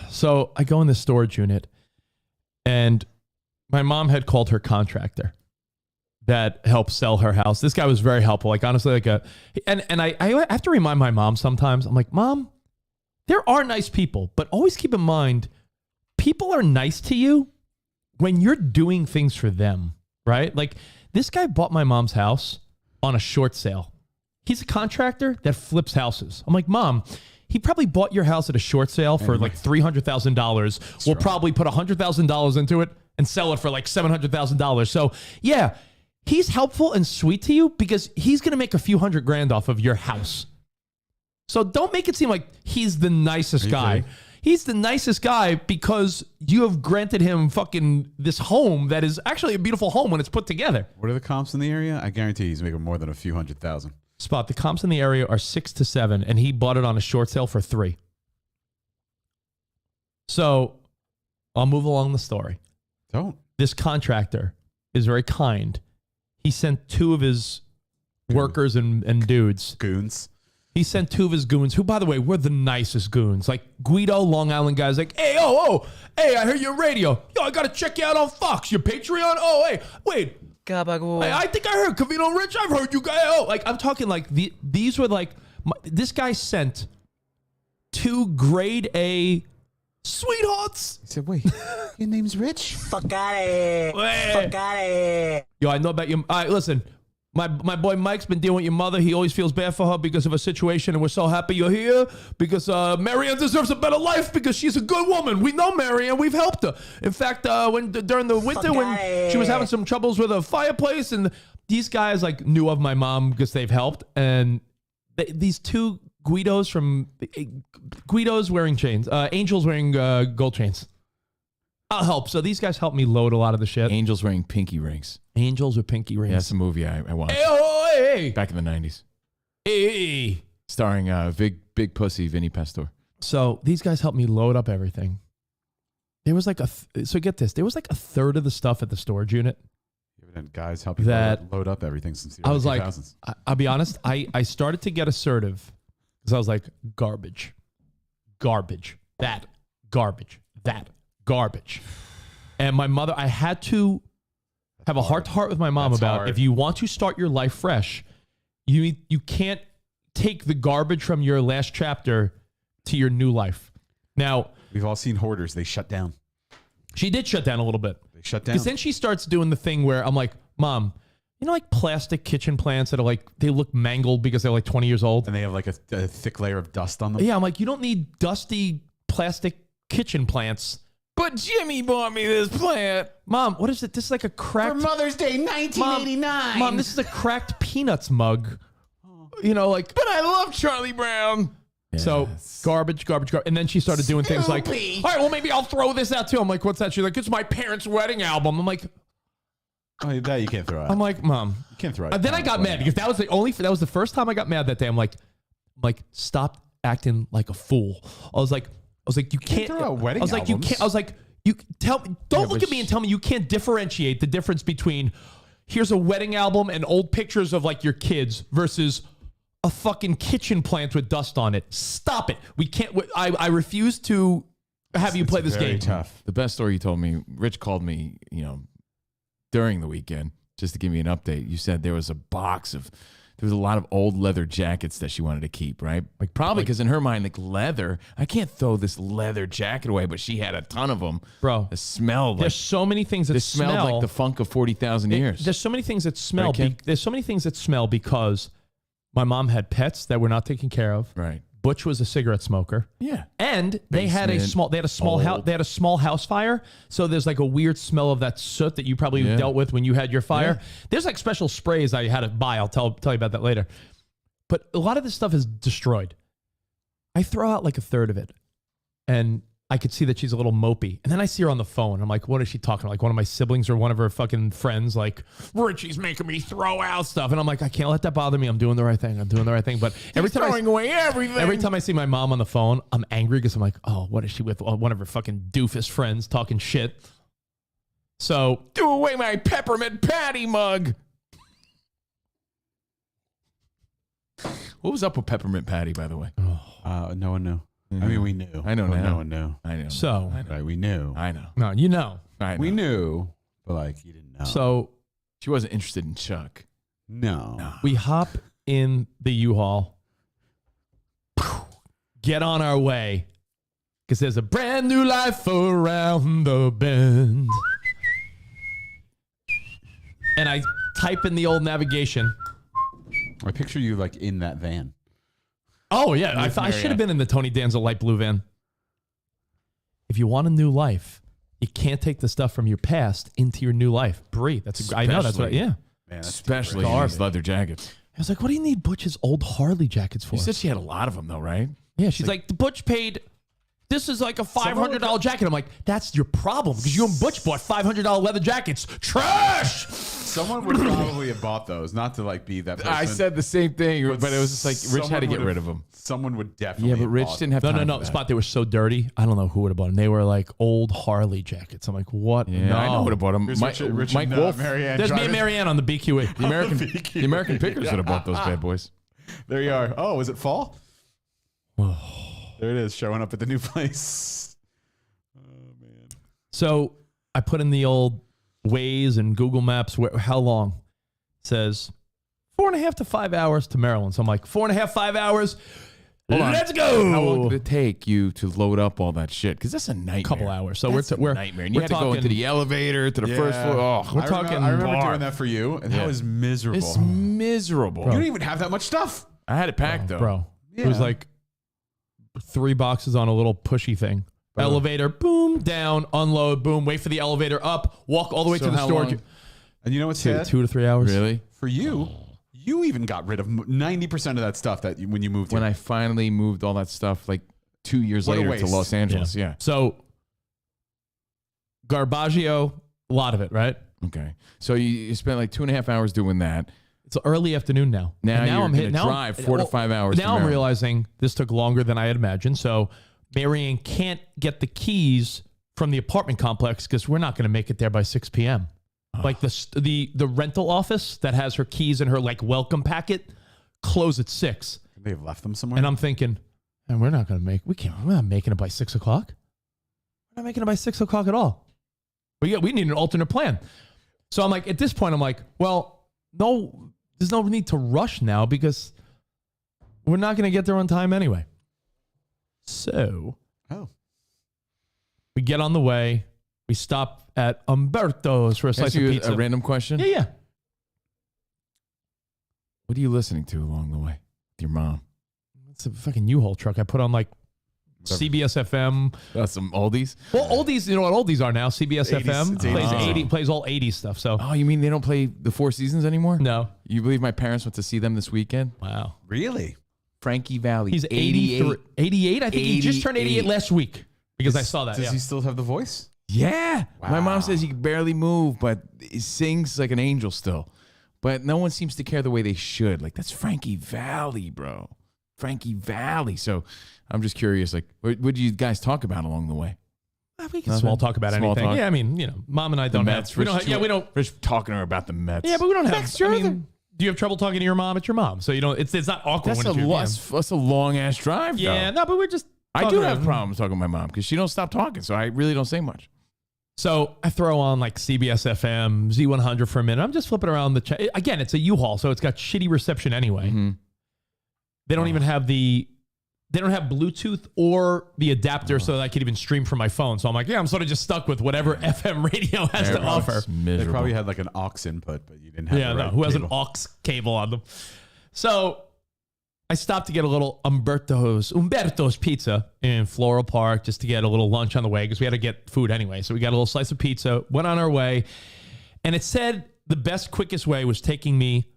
So I go in the storage unit, and my mom had called her contractor that helped sell her house. This guy was very helpful. Like honestly, and I have to remind my mom sometimes. I'm like, Mom, there are nice people, but always keep in mind, people are nice to you when you're doing things for them, right? Like this guy bought my mom's house on a short sale. He's a contractor that flips houses. I'm like, Mom, he probably bought your house at a short sale for like $300,000. We'll probably put $100,000 into it and sell it for like $700,000. So yeah, he's helpful and sweet to you because he's going to make a few $100,000 off of your house. So don't make it seem like he's the nicest guy. He's the nicest guy because you have granted him fucking this home that is actually a beautiful home when it's put together. What are the comps in the area? I guarantee he's making more than a few $100,000. Spot, the comps in the area are 6 to 7, and he bought it on a short sale for 3. So I'll move along the story. Don't. This contractor is very kind. He sent 2 of his workers and dudes. Goons. He sent 2 of his goons, who, by the way, were the nicest goons. Like Guido, Long Island guys, like, hey, hey, I heard your radio. Yo, I got to check you out on Fox. Your Patreon? Oh, hey, wait. Hey, I think I heard Covino Rich. I've heard you guys. Oh, like, I'm talking like these were like, this guy sent 2 grade A sweethearts. He said, wait, your name's Rich? Fuck out of here. Fuck out of here. Yo, I know about you. All right, listen. My boy Mike's been dealing with your mother. He always feels bad for her because of her situation, and we're so happy you're here because Marianne deserves a better life because she's a good woman. We know Marianne. We've helped her. In fact, during the winter when she was having some troubles with a fireplace, and these guys like knew of my mom because they've helped, and these 2 Guidos wearing chains, angels wearing gold chains. I'll help. So these guys helped me load a lot of the shit. Angels wearing pinky rings. Angels with pinky rings. Yeah, that's a movie I watched. Hey. Back in the 90s. Hey. Starring big pussy Vinny Pastor. So these guys helped me load up everything. There was like so get this. There was like a third of the stuff at the storage unit. Guys help you load up everything since the I was early like, 2000s. I'll be honest. I started to get assertive because I was like, garbage, that, garbage. And my mother, I had to have a heart-to-heart with my mom about if you want to start your life fresh, you can't take the garbage from your last chapter to your new life. Now, we've all seen hoarders. They shut down. She did shut down a little bit. They shut down. Because then she starts doing the thing where I'm like, Mom, you know, like plastic kitchen plants that are like, they look mangled because they're like 20 years old. And they have like a thick layer of dust on them. Yeah, I'm like, you don't need dusty plastic kitchen plants. But Jimmy bought me this plant. Mom, what is it? This is like a cracked... For Mother's Day 1989. Mom, this is a cracked Peanuts mug. You know, like... But I love Charlie Brown. Yes. So, garbage. And then she started doing things like, all right, well, maybe I'll throw this out too. I'm like, what's that? She's like, it's my parents' wedding album. I'm like... Oh, that you can't throw out. I'm like, Mom. You can't throw out. Then I got mad because that was the first time I got mad that day. I'm like, stop acting like a fool. I was like, you can't throw out wedding I was like, albums. you can't. I was like, don't look at me and tell me you can't differentiate the difference between here's a wedding album and old pictures of like your kids versus a fucking kitchen plant with dust on it. Stop it. We can't. I refuse to have you play this game. Tough. The best story you told me, Rich called me, during the weekend just to give me an update. You said there was a lot of old leather jackets that she wanted to keep, right? Like probably because in her mind, like leather, I can't throw this leather jacket away, but she had a ton of them. Bro, it smelled there's so many things that smelled like the funk of 40,000 years. There's so many things that smell. Right, There's so many things that smell because my mom had pets that were not taken care of. Right. Butch was a cigarette smoker. Yeah. And they had a small house fire. So there's like a weird smell of that soot that you probably dealt with when you had your fire. Yeah. There's like special sprays I had to buy. I'll tell you about that later. But a lot of this stuff is destroyed. I throw out like a third of it. And I could see that she's a little mopey. And then I see her on the phone. I'm like, what is she talking about? Like one of my siblings or one of her fucking friends, like, Richie's making me throw out stuff. And I'm like, I can't let that bother me. I'm doing the right thing. But every time every time I see my mom on the phone, I'm angry because I'm like, oh, what is she with? One of her fucking doofus friends talking shit. So do away my peppermint patty mug. What was up with peppermint patty, by the way? No one knew. I mean, we knew. I know now. No one knew. I know. So, right, we knew. I know. No, you know. I know. We knew, but like you didn't know. So she wasn't interested in Chuck. No. We hop in the U-Haul, get on our way, because there's a brand new life around the bend. And I type in the old navigation. I picture you like in that van. Oh, yeah. I should have been in the Tony Danza light blue van. If you want a new life, you can't take the stuff from your past into your new life. Brie, I know. That's what, yeah. Man, especially these leather jackets. I was like, what do you need Butch's old Harley jackets for? You said she had a lot of them, though, right? Yeah, she's like the Butch paid this is like a $500 jacket. I'm like, that's your problem because you and Butch bought $500 leather jackets. Trash. Someone would probably have bought those, not to like be that person. I said the same thing, but it was just like Rich had to get rid of them. Someone would definitely. Yeah, but Rich have didn't have time. No. for that. Spot, they were so dirty. I don't know who would have bought them. They were like old Harley jackets. I'm like, what? Yeah, no. I know would have bought them. Here's Mike Rich Mike and, Wolf. Marianne There's me driving. and Marianne on the BQE. The American Pickers would have bought those bad boys. There you are. Oh, is it fall? There it is, showing up at the new place. Oh man. So I put in the old Waze and Google Maps. How long? It says 4.5 to 5 hours to Maryland. So I'm like, 4.5, 5 hours. Hold on. Let's go. How long did it take you to load up all that shit? Because that's a nightmare. Couple hours. So That's we're a nightmare. And we're you had to go into the elevator to the first floor. Oh, We're talking I remember bar. doing that for you, and Yeah. that was miserable. it's miserable. You don't even have that much stuff. I had it packed though. Bro. It was Yeah. like 3 boxes on a little pushy thing. Elevator, boom, down, unload, boom, wait for the elevator up, walk all the way So to the how storage. long? And you know what's sad? 2 to 3 hours. Really? For you, you even got rid of 90% of that stuff that when you moved When here. I finally moved all that stuff like 2 years What a later to waste. Los Angeles. Yeah. So Garbaggio, a lot of it, right? Okay. So you spent like 2.5 hours doing that. It's early afternoon now. Now And you're I'm gonna hitting. Now drive 4 to 5 hours to Now I'm Maryland. realizing this took longer than I had imagined. So Marianne can't get the keys from the apartment complex because we're not going to make it there by 6 p.m. Like the rental office that has her keys in her like welcome packet close at 6. They have left them somewhere. And I'm thinking, and we're not making it by 6 o'clock. We're not making it by 6 o'clock at all. We need an alternate plan. So I'm like, at this point, I'm like, well, no, there's no need to rush now because we're not going to get there on time anyway. So we get on the way. We stop at Umberto's for a Can I slice ask of you pizza. a random question? Yeah. What are you listening to along the way with your mom? It's a fucking U-Haul truck. I put on like CBS FM. Some oldies? Well, oldies, you know what oldies are now? CBS 80s, FM it's 80s. plays all 80s stuff. So Oh, you mean they don't play the Four Seasons anymore? no. You believe my parents went to see them this weekend? Wow. Really? Frankie Valli. He's 83. 88? I think he just turned 88 88 last week because I saw that. Does Yeah. he still have the voice? Yeah. My Wow. mom says he can barely move, but he sings like an angel still. But no one seems to care the way they should. Like, that's Frankie Valli, bro. Frankie Valli. So I'm just curious, like, what did you guys talk about along the way? We can Nothing? small talk about Small anything. talk? Yeah, I mean, you know, mom and I don't Mets. have. We don't have, yeah, we don't. Rich talking to her about the Mets. Yeah, but we don't have. Next I year, mean, do you have trouble talking to your mom? It's your mom, so you don't. It's not awkward. that's when that's a long ass drive. Yeah, though. no, but we're just. I talking do to have her. problems talking to my mom because she don't stop talking, so I really don't say much. So I throw on like CBS FM, Z100 for a minute. I'm just flipping around the. Again, it's a U-Haul, so it's got shitty reception anyway. Mm-hmm. They don't even have the. They don't have Bluetooth or the adapter so that I could even stream from my phone. So I'm like, yeah, I'm sort of just stuck with whatever FM radio has to offer. It's They miserable. probably had like an aux input, but you didn't have Yeah, the no, right who has an cable. aux cable on them? So I stopped to get a little Umberto's pizza in Floral Park just to get a little lunch on the way because we had to get food anyway. So we got a little slice of pizza, went on our way, and it said the best, quickest way was taking me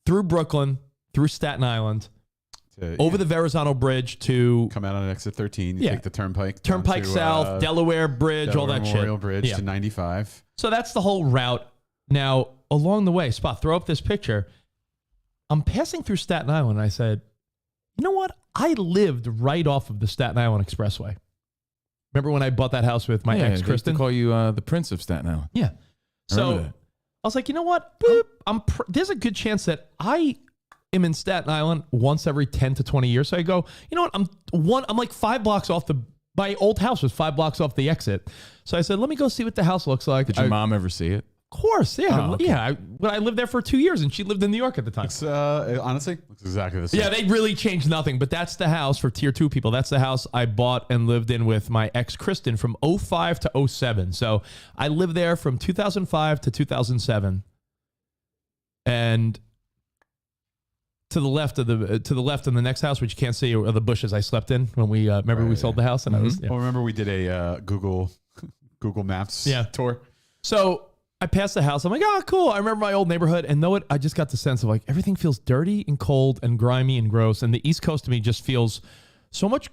through Brooklyn, through Staten Island, over the Verrazano Bridge to Come out on exit 13. You Yeah. take the turnpike. down Turnpike to, South, Delaware Bridge, all Delaware that Memorial shit. Bridge Yeah. to 95. So that's the whole route. Now, along the way, Spot, throw up this picture. I'm passing through Staten Island, and I said, you know what? I lived right off of the Staten Island Expressway. Remember when I bought that house with my Yeah, ex, they Kristen? call you the Prince of Staten Island. Yeah. I remember So that. I was like, you know what? Boop. There's a good chance that I am in Staten Island once every 10 to 20 years. So I go, you know what? I'm like 5 blocks off my old house was 5 blocks off the exit. So I said, let me go see what the house looks like. Did your mom ever see it? Of course, yeah. Oh, okay. Yeah. I lived there for 2 years and she lived in New York at the time. It's, honestly, looks exactly the same. Yeah, they really changed nothing, but that's the house for tier 2 people. That's the house I bought and lived in with my ex Kristen from 05 to 07. So I lived there from 2005 to 2007. And to the left of the next house, which you can't see, are the bushes I slept in when we remember we sold the house and I was Well, remember we did a Google Maps tour? So I passed the house. I'm like, oh, cool. I remember my old neighborhood. And know what? I just got the sense of like everything feels dirty and cold and grimy and gross. And the East Coast to me just feels so much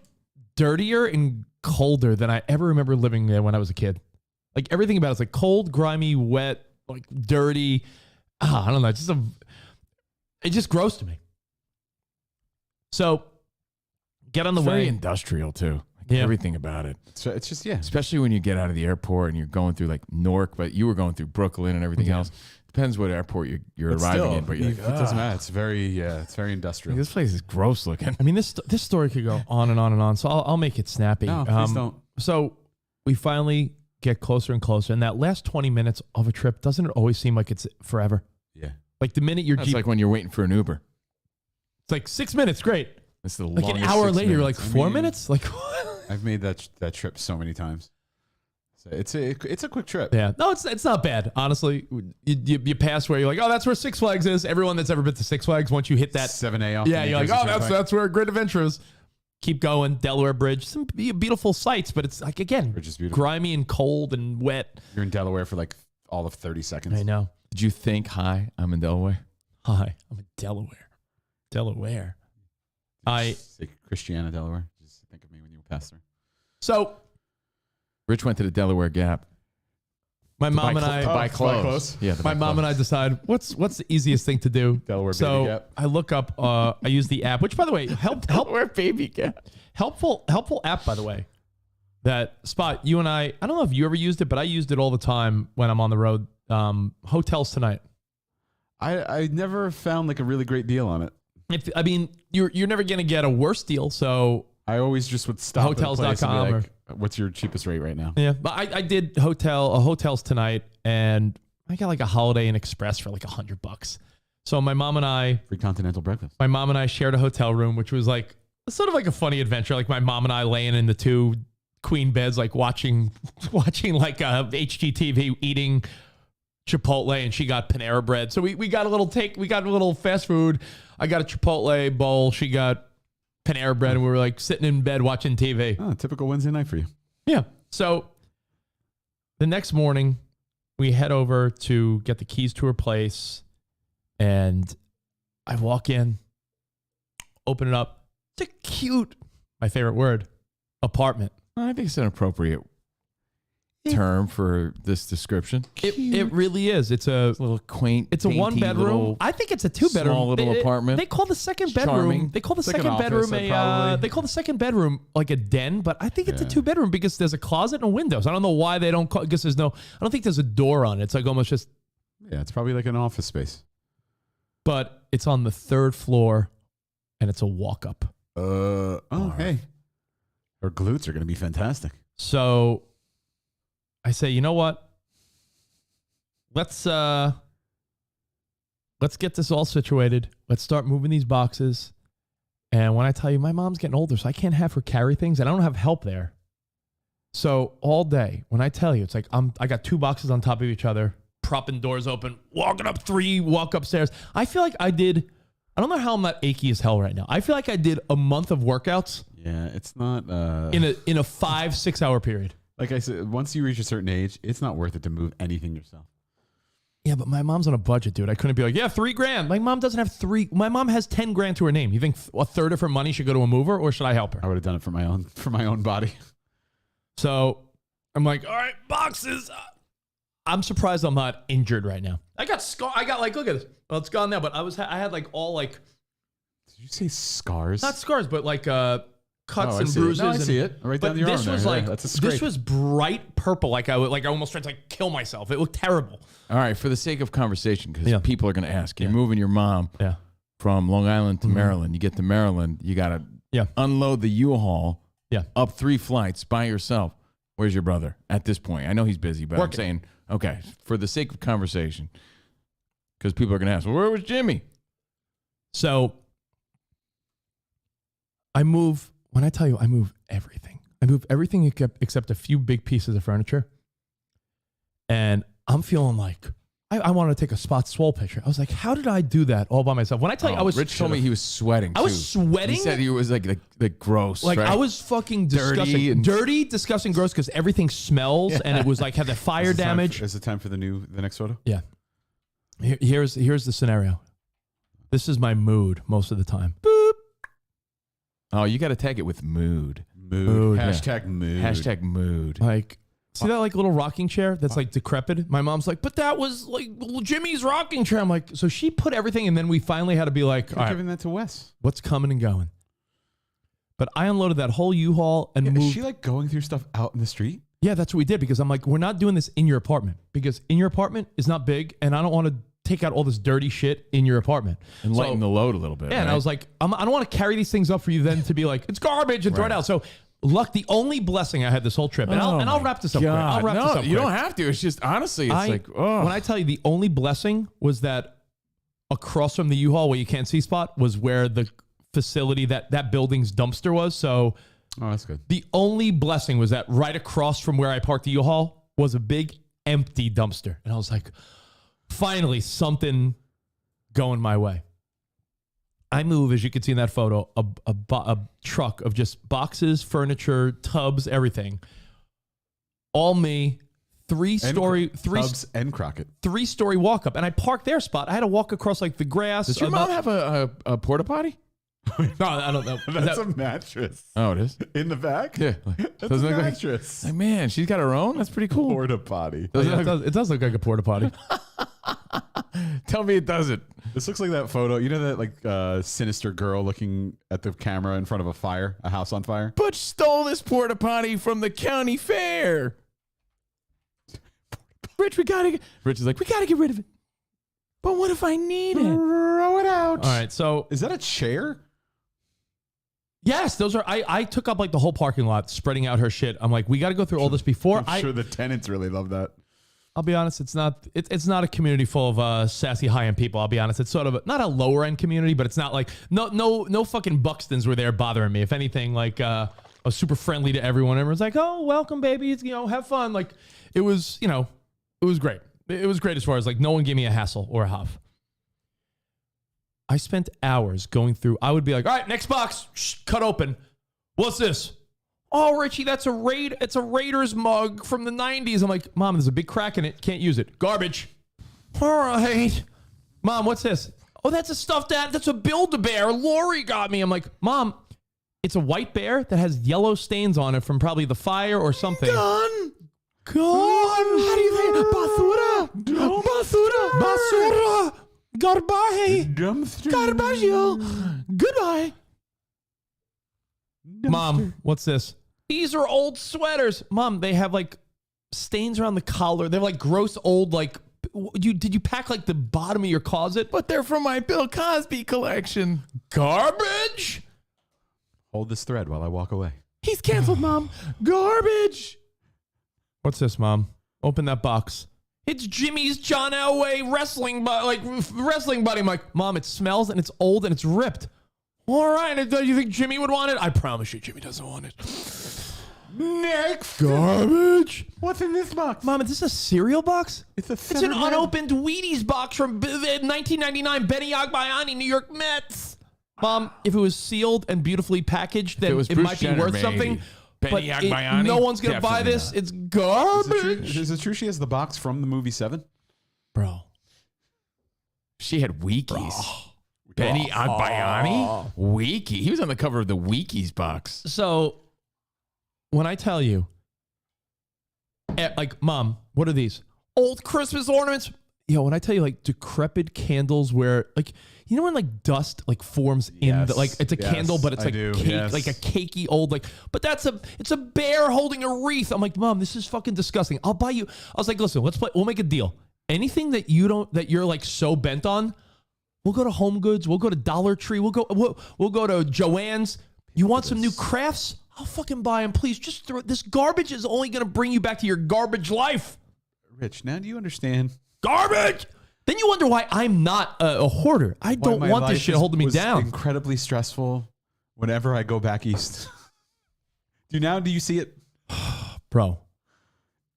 dirtier and colder than I ever remember living there when I was a kid. Like everything about it's like cold, grimy, wet, like dirty. I don't know. It's just gross to me. So get on the Very way. industrial too. Like Yeah. Everything about it. So it's just, yeah. Especially when you get out of the airport and you're going through like Newark, but you were going through Brooklyn and everything else. Depends what airport you're But arriving still, in. But you're it like, doesn't "Ah." matter. It's very industrial. This place is gross looking. I mean, this story could go on and on and on. So I'll make it snappy. No, please don't. So we finally get closer and closer. And that last 20 minutes of a trip, doesn't it always seem like it's forever? Yeah. Like the minute your It's Jeep, like when you're waiting for an Uber. it's like 6 minutes, great. It's the Like longest an hour 6 later, you're like minutes. 4 minutes? Like what? I've made that trip so many times. So it's a quick trip. Yeah. No, it's not bad. Honestly, you pass where you're like, oh, that's where Six Flags is. Everyone that's ever been to Six Flags, once you hit that, 7A off. yeah, the you're like, New Jersey oh, Turnpike. that's where Great Adventure is. Keep going. Delaware Bridge. Some beautiful sights, but it's like, again, Bridge is beautiful. grimy and cold and wet. You're in Delaware for like all of 30 seconds. I know. Did you think, hi, I'm in Delaware? Hi, I'm in Delaware. Delaware. Say Christiana, Delaware. Just think of me when you pass through. So Rich went to the Delaware Gap. my mom and to I, buy buy clothes. clothes. Yeah, to my buy mom and I clothes. decide what's the easiest thing to do. Delaware Baby So Gap. I look up. I use the app, which by the way, Delaware Baby Gap. helpful app by the way. That Spot, you and I don't know if you ever used it, but I used it all the time when I'm on the road. Hotels Tonight. I never found like a really great deal on it. I mean, you're never gonna get a worse deal. So I always just would stop at a place and be Hotels.com like, what's your cheapest rate right now? yeah, but I did Hotels Tonight, and I got like a Holiday Inn Express for like $100. So my mom and I Free continental breakfast. shared a hotel room, which was like sort of like a funny adventure. Like my mom and I laying in the two queen beds, like watching like HGTV, eating Chipotle, and she got Panera bread. So we got a little fast food. I got a Chipotle bowl. She got Panera bread, and we were like sitting in bed watching TV. Oh, typical Wednesday night for you. Yeah. So the next morning, we head over to get the keys to her place, and I walk in, open it up. It's a cute, my favorite word, apartment. I think it's an appropriate term for this description. It really is. It's a little quaint. It's a dainty 1 bedroom. little I think it's a 2 bedroom. small little apartment. They call the second It's bedroom. charming. They call the It's like an second bedroom office, probably. they call the second bedroom like a den, but I think it's a Yeah. 2 bedroom because there's a closet and windows. I don't know why they don't call because there's no. I don't think there's a door on it. It's like almost just. Yeah, it's probably like an office space. But it's on the 3rd floor, and it's a walk up. Hey. Her glutes are going to be fantastic. So I say, you know what? Let's get this all situated. Let's start moving these boxes. And when I tell you, my mom's getting older, so I can't have her carry things, and I don't have help there. So all day, when I tell you, it's like I got 2 boxes on top of each other, propping doors open, walking up 3, walk upstairs. I feel like I don't know how I'm not achy as hell right now. I feel like I did a month of workouts Yeah, it's not in a 5-6 hour period. like I said, once you reach a certain age, it's not worth it to move anything yourself. Yeah, but my mom's on a budget, dude. I couldn't be like, yeah, $3,000. My mom doesn't have 3. My mom has 10 grand to her name. You think a third of her money should go to a mover, or should I help her? I would have done it for my own body. So I'm like, all right, boxes. I'm surprised I'm not injured right now. I got like, look at this. Well, it's gone now, but I had like all like, Did you say scars? not scars, but like cuts I and see it. bruises. No, I and- see it. Right but down your arm this there. was Yeah, like, that's a scrape. this was bright purple. Like I almost tried to like kill myself. It looked terrible. All right, for the sake of conversation, because Yeah. people are going to ask, you're Yeah. moving your mom Yeah. from Long Island to Maryland. You get to Maryland, you got to Yeah. unload the U-Haul Yeah. up 3 flights by yourself. Where's your brother at this point? I know he's busy, but Working. I'm saying, okay, for the sake of conversation, because people are going to ask, well, where was Jimmy? So when I tell you, I move everything. I move everything except a few big pieces of furniture. And I'm feeling like, I wanted to take a Spot Swole picture. I was like, how did I do that all by myself? When I tell you, I was Rich told me he was sweating. I was too. sweating? He said he was like gross. like right? I was fucking Dirty disgusting. and- Dirty, disgusting, gross because everything smells and it was like had the fire damage. Is it time for the next photo? Yeah. Here's the scenario. This is my mood most of the time. Boop. Oh, you got to tag it with mood. Mood. Yeah. Hashtag mood. Hashtag mood. Like, see that like little rocking chair that's like decrepit? My mom's like, but that was like Jimmy's rocking chair. I'm like, so she put everything, and then we finally had to be like, all I'm right, giving that to Wes. what's coming and going? But I unloaded that whole U-Haul and Is moved. she like going through stuff out in the street? Yeah, that's what we did because I'm like, we're not doing this in your apartment because in your apartment is not big, and I don't want to take out all this dirty shit in your apartment And lighten the load a little bit. Yeah, and right? I was like, I don't want to carry these things up for you then to be like, it's garbage and throw it Right. out. So, the only blessing I had this whole trip, and I'll wrap this up quick. I'll wrap this up you quick. don't have to. It's just, honestly, it's When I tell you the only blessing was that across from the U-Haul where you can't see spot was where the facility that building's dumpster was. So Oh, that's good. the only blessing was that right across from where I parked the U-Haul was a big empty dumpster. And I was like, finally, something going my way. I move, as you can see in that photo, a truck of just boxes, furniture, tubs, everything. All me, Tubbs and Crockett. 3-story walk up. And I parked their spot. I had to walk across like the grass. Does your mom have a porta potty? No, I don't know. That's a mattress. Oh, it is? In the back? Yeah. That's a Doesn't it look like, mattress. like, man, she's got her own? That's pretty cool. Porta potty. it does look like a porta potty. Tell me it doesn't. This looks like that photo. You know that like sinister girl looking at the camera in front of a house on fire? Butch stole this porta potty from the county fair. Rich is like, we gotta get rid of it. But what if I need it? Throw it out. All right, so Is that a chair? yes, those are. I took up like the whole parking lot, spreading out her shit. I'm like, we got to go through all this before. I'm sure the tenants really love that. I'll be honest, it's not. It's not a community full of sassy high end people. I'll be honest, it's sort of not a lower end community, but it's not like no fucking Buxtons were there bothering me. If anything, like I was super friendly to everyone. Everyone's like, oh, welcome, baby. It's, have fun. Like it was, it was great. It was great as far as like no one gave me a hassle or a huff. I spent hours going through. I would be like, all right, next box, cut open. What's this? Oh, Richie, that's it's a Raiders mug from the 90s. I'm like, Mom, there's a big crack in it. Can't use it. Garbage. All right. Mom, what's this? Oh, that's a stuffed that's a Build-A-Bear. Lori got me. I'm like, Mom, it's a white bear that has yellow stains on it from probably the fire or something. Gone. How do you think? Basura. Basura. Garbage. Garbage. Goodbye. Mom, what's this? These are old sweaters. Mom, they have like stains around the collar. They're like gross old, like, did you pack like the bottom of your closet? But they're from my Bill Cosby collection. Garbage? Hold this thread while I walk away. He's canceled, Mom. Garbage. What's this, Mom? Open that box. It's Jimmy's John Elway wrestling buddy. I'm like, Mom, it smells and it's old and it's ripped. All right, do you think Jimmy would want it? I promise you, Jimmy doesn't want it. Next. Garbage. What's in this box? Mom, is this a cereal box? It's an unopened Wheaties box from 1999 Benny Agbayani, New York Mets. Mom, if it was sealed and beautifully packaged, then it might be worth something. Benny Agbayani? No one's going to buy this. It's garbage. Is it true she has the box from the movie 7? Bro. She had Weekies. Benny Agbayani? Weekie. He was on the cover of the Weekies box. So, when I tell you, like, Mom, what are these? Old Christmas ornaments. When I tell you, like, decrepit candles where, like, you know when, like, dust, like, forms in the, like, it's a candle, but it's, like, cake, like a cakey old, like, but it's a bear holding a wreath. I'm like, Mom, this is fucking disgusting. I'll buy you. I was like, listen, we'll make a deal. Anything that you're, like, so bent on, we'll go to Home Goods. We'll go to Dollar Tree. We'll go to Joann's. You want some new crafts? I'll fucking buy them. Please, just throw this garbage is only going to bring you back to your garbage life. Rich, now do you understand? Garbage. Then you wonder why I'm not a hoarder. I don't want this shit holding me down. Incredibly stressful whenever I go back east. Do you see it? Bro.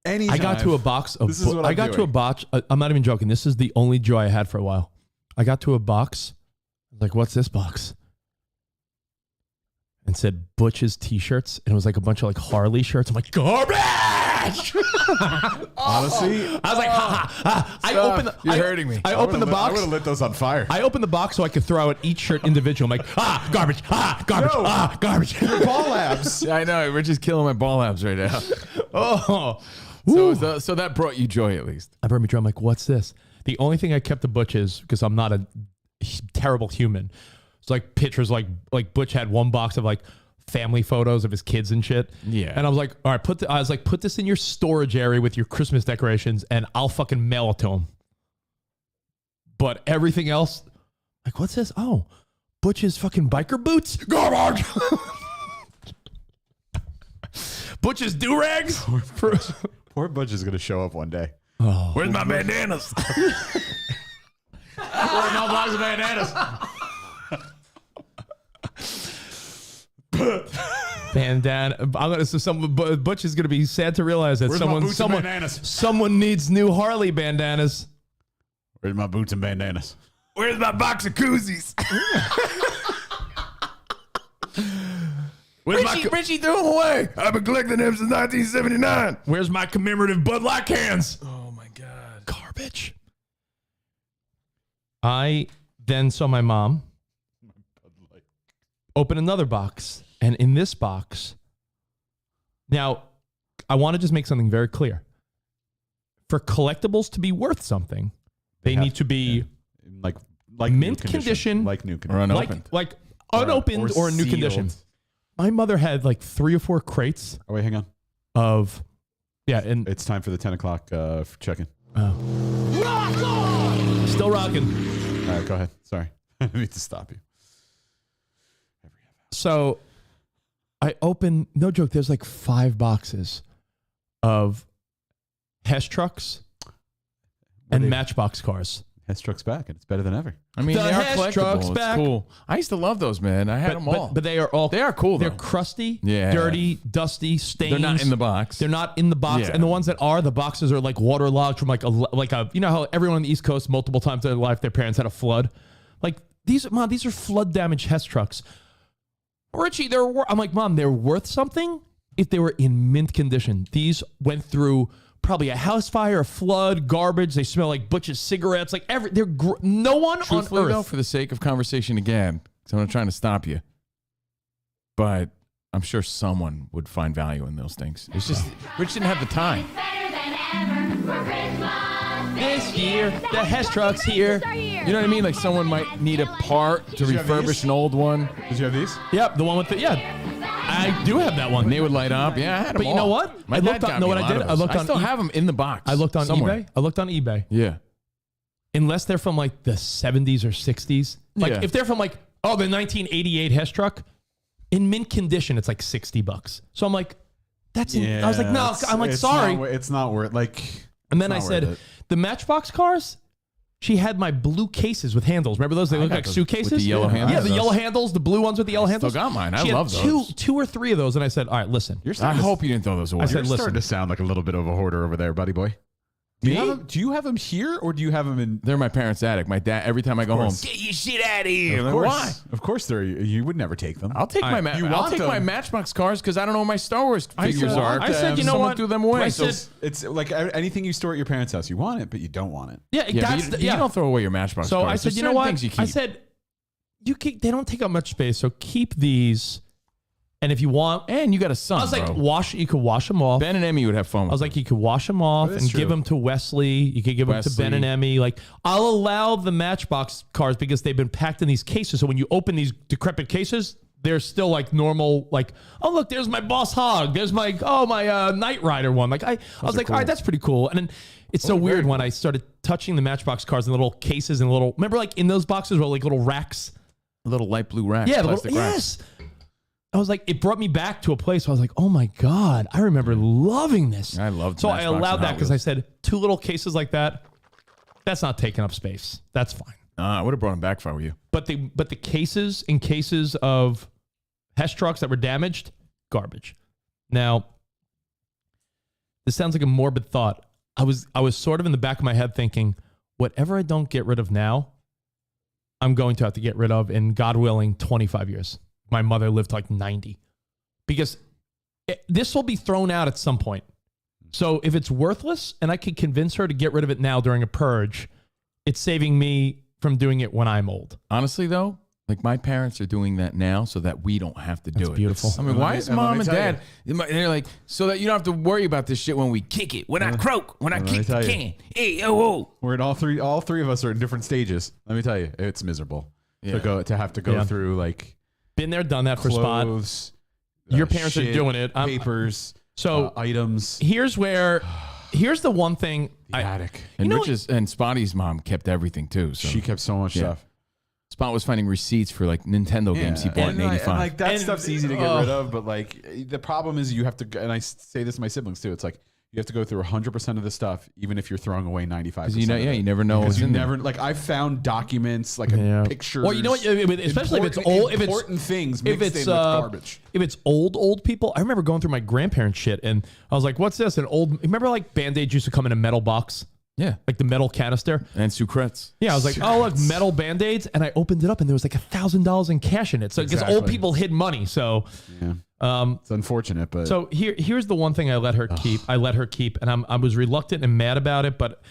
Anytime. I got to a box of This is what I I'm got to doing. a box. I'm not even joking. This is the only joy I had for a while. I got to a box. Like, what's this box? And said Butch's t-shirts. And it was like a bunch of like Harley shirts. I'm like, garbage! trash. Honestly, I was like, ha ha. ha. You're hurting me. I opened the I box. would have lit those on fire. I opened the box so I could throw out each shirt individual. I'm like, garbage, garbage, No. garbage. Ball abs. I know. We're just killing my ball abs right now. Oh. So that brought you joy at least. I brought me joy. I'm like, what's this? The only thing I kept the Butch is because I'm not a terrible human. It's like pictures like Butch had one box of like family photos of his kids and shit. Yeah. And I was like, all right, put this in your storage area with your Christmas decorations and I'll fucking mail it to him. But everything else, like, what's this? Oh, Butch's fucking biker boots? Garbage. Butch's do-rags? Poor Butch is going to show up one day. Oh. Where's my bandanas? Where's my box of bandanas? Bandana. Butch is gonna be sad to realize that Where's my boots and bandanas? someone needs new Harley bandanas. Where's my boots and bandanas? Where's my box of koozies? Richie threw them away. I've been collecting them since 1979. Where's my commemorative Bud Light cans? Oh my God. Garbage. I then saw my mom open another box, and in this box, now I want to just make something very clear. For collectibles to be worth something, they need to be Like mint new condition, like new Or condition. unopened. like unopened or in new sealed. condition. My mother had like 3 or 4 crates Oh wait, hang on. of, and It's time for the 10 o'clock check-in. still rocking. All right, go ahead. Sorry, I need to stop you. So I open, no joke, there's like 5 boxes of Hess trucks and Matchbox cars. Hess truck's back, and it's better than ever. I mean, The they are Hess collectible. truck's It's back. cool. I used to love those, man. I had them all. But they are cool, They're though. crusty, Yeah. dirty, dusty, stains. They're not in the box. They're not in the box. Yeah. And the ones that are, the boxes are like waterlogged from like a you know how everyone on the East Coast multiple times in their life their parents had a flood? Like these are flood damaged Hess trucks. Richie, I'm like, Mom, they're worth something if they were in mint condition. These went through probably a house fire, a flood, garbage. They smell like Butch's cigarettes. Like no one Truthfully, on earth. though, for the sake of conversation again, because I'm not trying to stop you, but I'm sure someone would find value in those things. It's just Rich didn't have the time. This year, the Hess truck's here. You know what I mean? Like someone might need a part to you have refurbish these? an old one, Did you have these? Yep, the one with the I do have that one. and they would light up. Yeah, I had them But you all. know what? My I dad looked on- got know me what a I lot did? of I those. looked I on still have them in the box. I looked on somewhere. eBay. Yeah. Unless they're from like the 70s or 60s. Like Yeah. if they're from like, the 1988 Hess truck, in mint condition, it's like $60. So I'm like, I was like, no, I'm like, sorry. It's not worth And then I it's not said, worth it. the Matchbox cars, she had my blue cases with handles. Remember those? They look got like those suitcases. with the yellow handles. Yeah, the yellow handles, the blue ones with the yellow handles. got mine. I She had love those. Two or three of those. And I said, all right, listen. I hope you didn't throw those away. I said, You're listen. starting to sound like a little bit of a hoarder over there, buddy boy. Do you have them here, or do you have them in? They're my parents' attic. My dad, every time I go home, course. get your shit out of here. Of Like, course, why? of course, they're. You would never take them. I'll take All right, my you I'll want take them. my Matchbox cars because I don't know where my Star Wars figures are. I said, you know Someone what? threw them away. I So said- It's like anything you store at your parents' house. You want it, but you don't want it. Yeah, yeah, that's but the, you don't throw away your Matchbox So cars. I said, There's you know certain what? things you keep. I said, they don't take up much space, so keep these. And if you want, and you got a son, I was like, bro. you could wash them off. Ben and Emmy would have fun with I was like, you could wash them off That's and true. give them to Wesley. You could give them to Ben Wesley. and Emmy. Like, I'll allow the Matchbox cars because they've been packed in these cases. So when you open these decrepit cases, they're still like normal. Like, oh look, there's my Boss Hog. There's my Knight Rider one. Like I was like, all right, that's pretty cool. And then it's so weird when I started touching the Matchbox cars in the little cases and little. Remember, like in those boxes were like little racks. a little light blue rack. Yeah, plastic rack. yes. I was like, it brought me back to a place where I was like, oh my God, I remember loving this. I loved So I Matchbox allowed and that Hot because I Wheels. said 2 little cases like that, that's not taking up space. That's fine. I would have brought them back if I were you. But the cases in cases of Hess trucks that were damaged, garbage. Now, this sounds like a morbid thought. I was sort of in the back of my head thinking, whatever I don't get rid of now, I'm going to have to get rid of in, God willing, 25 years. My mother lived to like 90. Because this will be thrown out at some point. So if it's worthless and I can convince her to get rid of it now during a purge, it's saving me from doing it when I'm old. Honestly, though, like my parents are doing that now so that we don't have to do it. Beautiful. I mean, why is mom and dad? They're like, so that you don't have to worry about this shit when we kick it, when I croak, when I kick the can. Hey, oh. We're in all three of us are in different stages. Let me tell you, it's miserable to have to go through like been there, done that for clothes, Spot. Your parents are doing it. Papers, items. Here's the one thing. Attic. And and Spotty's mom kept everything too. So she kept so much stuff. Spot was finding receipts for like Nintendo games he bought in '85. And like that stuff's easy to get rid of, but like the problem is you have to. And I say this to my siblings too. It's like you have to go through 100% of the stuff, even if you're throwing away 95%. You never know what's in there. Like I found documents, like pictures. Well, you know what? Especially if it's old, important things mixed in with garbage. If it's old people, I remember going through my grandparents' shit, and I was like, "What's this?" An old. Remember, like Band-Aids used to come in a metal box. Yeah. Like the metal canister. And Sucrets. Yeah, I was like, oh, look, metal Band-Aids. And I opened it up and there was like $1,000 in cash in it. So I guess old people hid money. So it's unfortunate, but so here's the one thing I let her keep. I let her keep, and I was reluctant and mad about it. But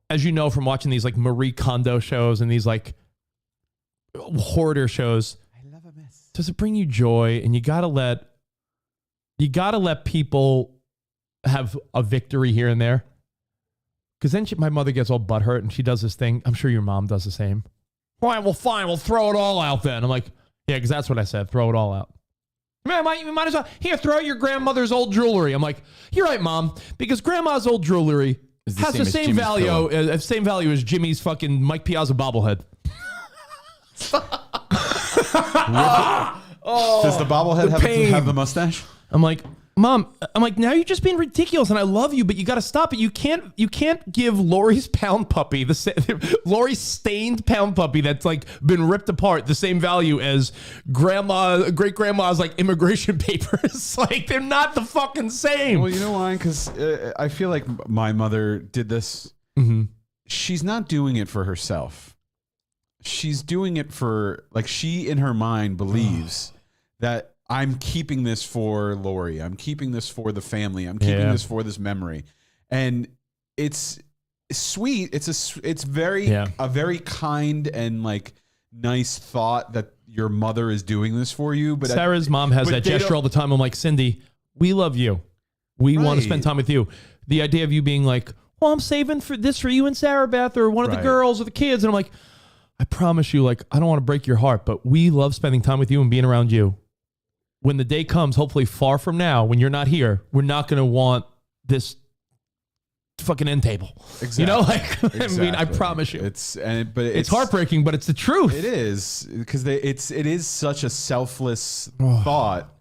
as you know from watching these like Marie Kondo shows and these like hoarder shows, I love a mess. Does it bring you joy? And you gotta let people have a victory here and there. Because then my mother gets all butthurt and she does this thing. I'm sure your mom does the same. All right, well, fine. We'll throw it all out then. I'm like, yeah, because that's what I said. Throw it all out. Man, you might as well. Here, throw out your grandmother's old jewelry. I'm like, you're right, Mom. Because grandma's old jewelry has the same value as Jimmy's fucking Mike Piazza bobblehead. Does the bobblehead have the mustache? I'm like, Mom, now you're just being ridiculous, and I love you, but you got to stop it. You can't give Lori's pound puppy Lori's stained pound puppy that's like been ripped apart the same value as great grandma's like immigration papers. Like they're not the fucking same. Well, you know why? Because I feel like my mother did this. Mm-hmm. She's not doing it for herself. She's doing it for like she in her mind believes that. I'm keeping this for Lori. I'm keeping this for the family. I'm keeping this for this memory. And it's sweet. It's very a very kind and like nice thought that your mother is doing this for you. But Sarah's mom has that gesture all the time. I'm like, Cindy, we love you. We want to spend time with you. The idea of you being like, well, I'm saving for you and Sarah Beth or one of the girls or the kids. And I'm like, I promise you, like, I don't want to break your heart, but we love spending time with you and being around you. When the day comes, hopefully far from now, when you're not here, we're not going to want this fucking end table. Exactly. You know, like I mean, I promise you, it's heartbreaking, but it's the truth. It is because it is such a selfless thought,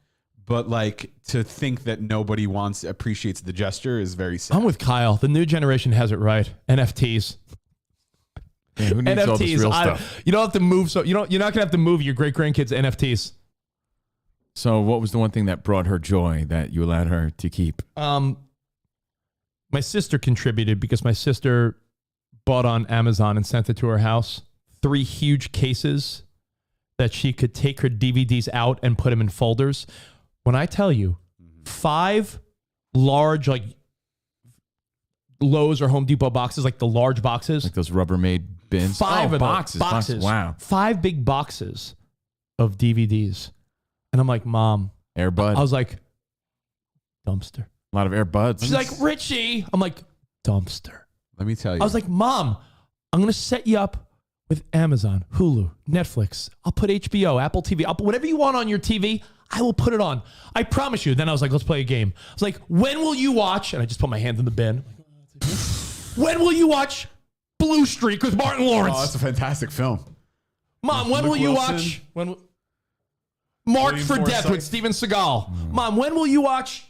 but like to think that nobody appreciates the gesture is very sad. I'm with Kyle. The new generation has it right. NFTs. Yeah, who needs all this real stuff? You don't have to move. So you're not going to have to move your great grandkids NFTs. So what was the one thing that brought her joy that you allowed her to keep? My sister contributed because my sister bought on Amazon and sent it to her house 3 huge cases that she could take her DVDs out and put them in folders. When I tell you 5 large like Lowe's or Home Depot boxes, like the large boxes. Like those Rubbermaid bins? 5 of boxes. Wow. 5 big boxes of DVDs. And I'm like, Mom. Air Bud. I was like, dumpster. A lot of Air Buds. She's like, Richie. I'm like, dumpster. Let me tell you. I was like, Mom, I'm going to set you up with Amazon, Hulu, Netflix. I'll put HBO, Apple TV. I'll put whatever you want on your TV. I will put it on. I promise you. Then I was like, let's play a game. I was like, when will you watch? And I just put my hand in the bin. When will you watch Blue Streak with Martin Lawrence? Oh, that's a fantastic film. Mom, when will you watch? Marked for Death with Steven Seagal. Mom, when will you watch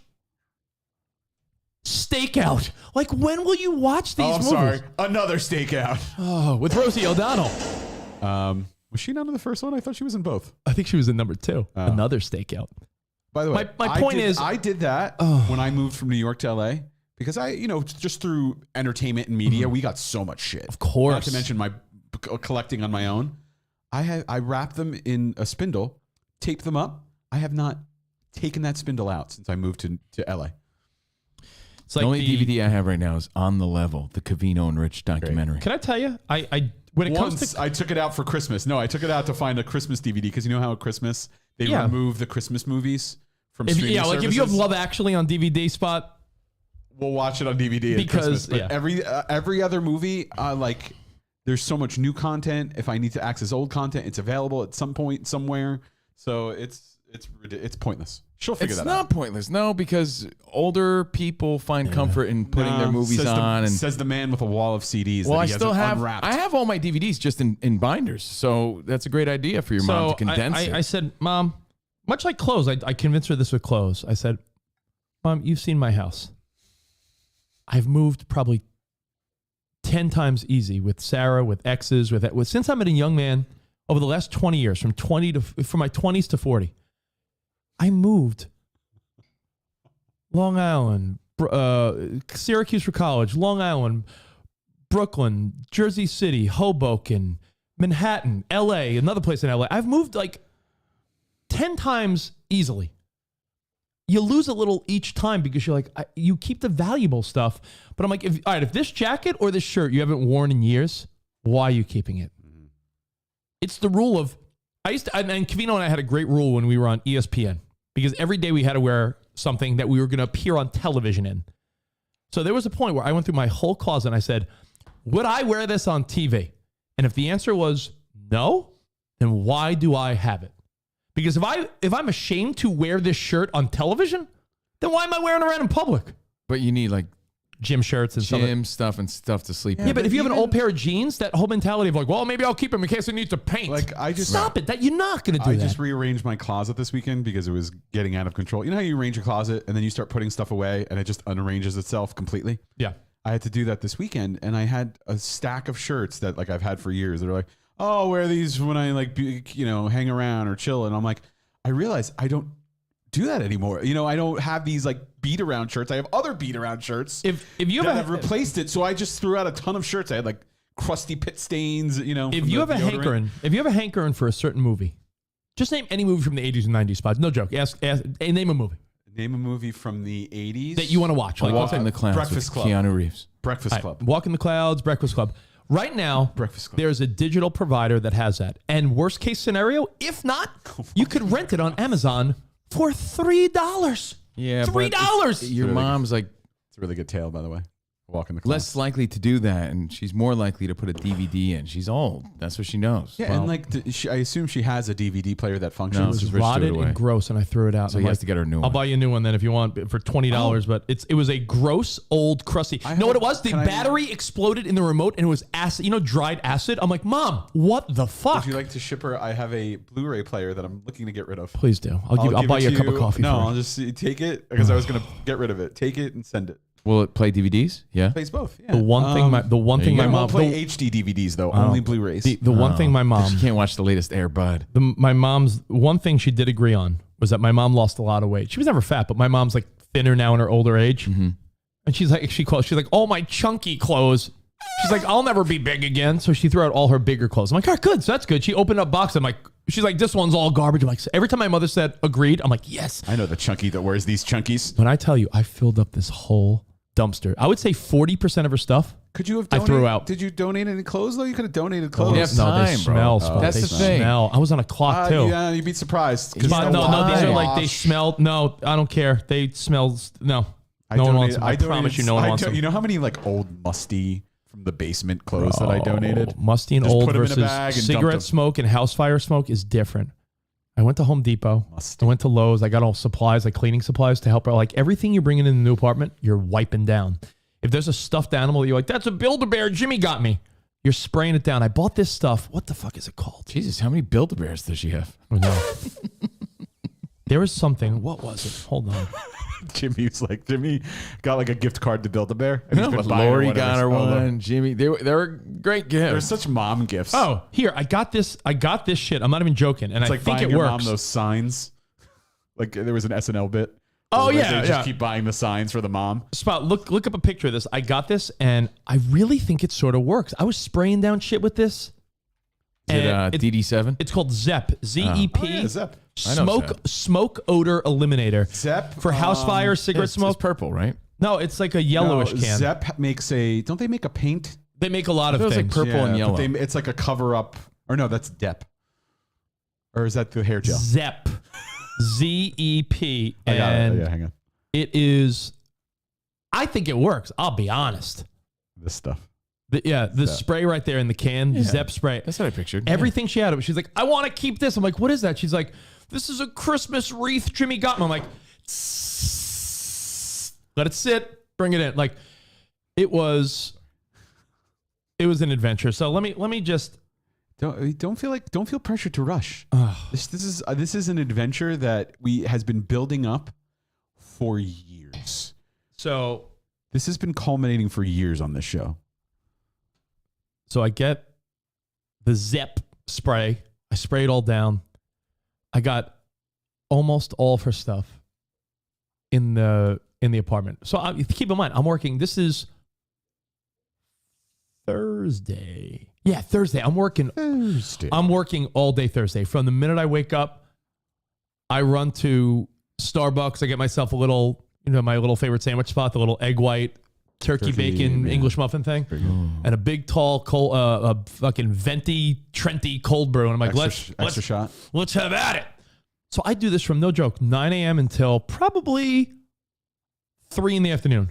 Stakeout? Like, when will you watch these movies? Sorry. Another Stakeout. Oh, with Rosie O'Donnell. Was she not in the first one? I thought she was in both. I think she was in number 2. Another Stakeout. By the way, my point is... I did that when I moved from New York to LA because just through entertainment and media, we got so much shit. Of course. Not to mention my collecting on my own. I wrapped them in a spindle, taped them up. I have not taken that spindle out since I moved to LA. It's like the only DVD I have right now is On the Level, the Covino and Rich documentary. Can I tell you? I when it comes Once to I took it out for Christmas. No, I took it out to find a Christmas DVD because you know how at Christmas they remove the Christmas movies from streaming services? if you have Love Actually on DVD, Spot, we'll watch it on DVD because at Christmas. But every other movie, like there's so much new content. If I need to access old content, it's available at some point somewhere. So it's pointless. She'll figure that out. It's not pointless, no, because older people find comfort in putting their movies on. And says the man with a wall of CDs. well, that I he still hasn't have. unwrapped. I have all my DVDs just in binders, so that's a great idea for your mom to condense it. I said, Mom, much like clothes, I convinced her this with clothes. I said, Mom, you've seen my house. I've moved probably 10 times easy with Sarah, with exes, with since I'm a young man over the last 20 years, from my 20s to 40. I moved Long Island, Syracuse for college, Long Island, Brooklyn, Jersey City, Hoboken, Manhattan, LA, another place in LA. I've moved like 10 times easily. You lose a little each time because you're like, you keep the valuable stuff. But I'm like, if this jacket or this shirt you haven't worn in years, why are you keeping it? It's the rule of, and Covino and I had a great rule when we were on ESPN because every day we had to wear something that we were going to appear on television in. So there was a point where I went through my whole closet and I said, would I wear this on TV? And if the answer was no, then why do I have it? Because if I'm ashamed to wear this shirt on television, then why am I wearing it around in public? But you need like gym shirts and gym stuff and stuff to sleep in. Yeah, but if you have an old pair of jeans, that whole mentality of like, well, maybe I'll keep them in case I need to paint. Like I just stop it. That you're not going to do that. I just rearranged my closet this weekend because it was getting out of control. You know how you arrange your closet and then you start putting stuff away and it just unarranges itself completely? Yeah. I had to do that this weekend and I had a stack of shirts that like I've had for years. They're like, oh, I'll wear these when I like, hang around or chill. And I'm like, I realize I don't do that anymore. You know, I don't have these like beat around shirts. I have other beat around shirts. If you have replaced it, so I just threw out a ton of shirts. I had like crusty pit stains. You know, if you have a hankering for a certain movie, just name any movie from the 80s and 90s. Spots. No joke. Ask name a movie. Name a movie from the 80s that you want to watch. Like Walk in the Clouds. Breakfast Club. Keanu Reeves. Breakfast Club. Walk in the Clouds. Breakfast Club. Right now, there's a digital provider that has that. And worst case scenario, if not, you could rent it on Amazon for $3. Yeah, $3. Your mom's like, it's a really good tale, by the way. Walk in the Clouds. Less likely to do that, and she's more likely to put a DVD in. She's old. That's what she knows. Yeah, and like I assume she has a DVD player that functions. It was rotted and gross, and I threw it out. So he has to get her a new one. I'll buy you a new one then if you want for $20. But it was a gross, old, crusty. You know what it was? The battery exploded in the remote, and it was acid. You know, dried acid. I'm like, Mom, what the fuck? Would you like to ship her? I have a Blu-ray player that I'm looking to get rid of. Please do. I'll buy you a cup of coffee. No, for I'll just take it because I was going to get rid of it. Take it and send it. Will it play DVDs? Yeah. It plays both. Yeah. The one thing my mom won't play HD DVDs though. Only Blu-rays. The one thing my mom, you can't watch the latest Air Bud. My mom's one thing she did agree on was that my mom lost a lot of weight. She was never fat, but my mom's like thinner now in her older age. Mm-hmm. And she's like, oh, my chunky clothes. She's like, I'll never be big again. So she threw out all her bigger clothes. I'm like, all right, good. So that's good. She opened up a box. I'm like, she's like, this one's all garbage. I'm like, every time my mother said agreed, I'm like, yes. I know the chunky that wears these chunkies. When I tell you, I filled up this whole dumpster. I would say 40% of her stuff. Could you have I threw out. Did you donate any clothes though? You could have donated clothes. You have time, they smell. bro. That's they the thing. Smell. I was on a clock too. Yeah, you'd be surprised. No, these are like they smell. No, I don't care. They smell. No, no one wants them. I promise you, no one wants them. You know how many like old musty from the basement clothes that I donated? Musty and Just old put 'em in a versus bag and cigarette dumped 'em. smoke and house fire smoke is different. I went to Home Depot. I went to Lowe's. I got all supplies, like cleaning supplies to help her. Like everything you're bringing in the new apartment, you're wiping down. If there's a stuffed animal, you're like, that's a Build-A-Bear. Jimmy got me. You're spraying it down. I bought this stuff. What the fuck is it called? Jesus, how many Build-A-Bears does she have? Oh, no. There was something. What was it? Hold on. Jimmy got like a gift card to Build-A-Bear. No, but Lori got her one. Jimmy, they were great gifts. They're such mom gifts. Oh, here, I got this shit. I'm not even joking. And it's I like think buying it your works. mom those signs. Like there was an SNL bit. Oh, They yeah. just keep buying the signs for the mom. Spot, look up a picture of this. I got this, and I really think it sort of works. I was spraying down shit with this. Is it DD7? It's called ZEP. Z-E-P. Oh, yeah, ZEP. I know ZEP. Smoke odor eliminator. ZEP For house fire, cigarette It's smoke. purple, right? No, it's like a yellowish can. Zepp makes a. Don't they make a paint? They make a lot of It was like things. purple and yellow. But it's like a cover up. Or no, that's Dep. Or is that the hair gel? Zepp. Z-E-P. I got it. And Yeah, hang on. it is, I think it works. I'll be honest. This stuff. The spray right there in the can, Zepp spray. That's what I pictured. Everything she had, she's like, I want to keep this. I'm like, what is that? She's like, this is a Christmas wreath Jimmy got me. I'm like, let it sit, bring it in. Like, it was an adventure. So let me just Don't feel pressure to rush. This is an adventure that has been building up for years. so This has been culminating for years on this show. So I get the Zepp spray. I spray it all down. I got almost all of her stuff in the apartment. So keep in mind, I'm working. This is Thursday. Yeah, Thursday. I'm working all day Thursday. From the minute I wake up, I run to Starbucks. I get myself a little, my little favorite sandwich spot, the little egg white turkey bacon English muffin thing, and a big tall cold, fucking venti Trenti cold brew. And I'm like, extra shot. Let's have at it. So I do this from, no joke, 9 a.m. until probably 3 in the afternoon.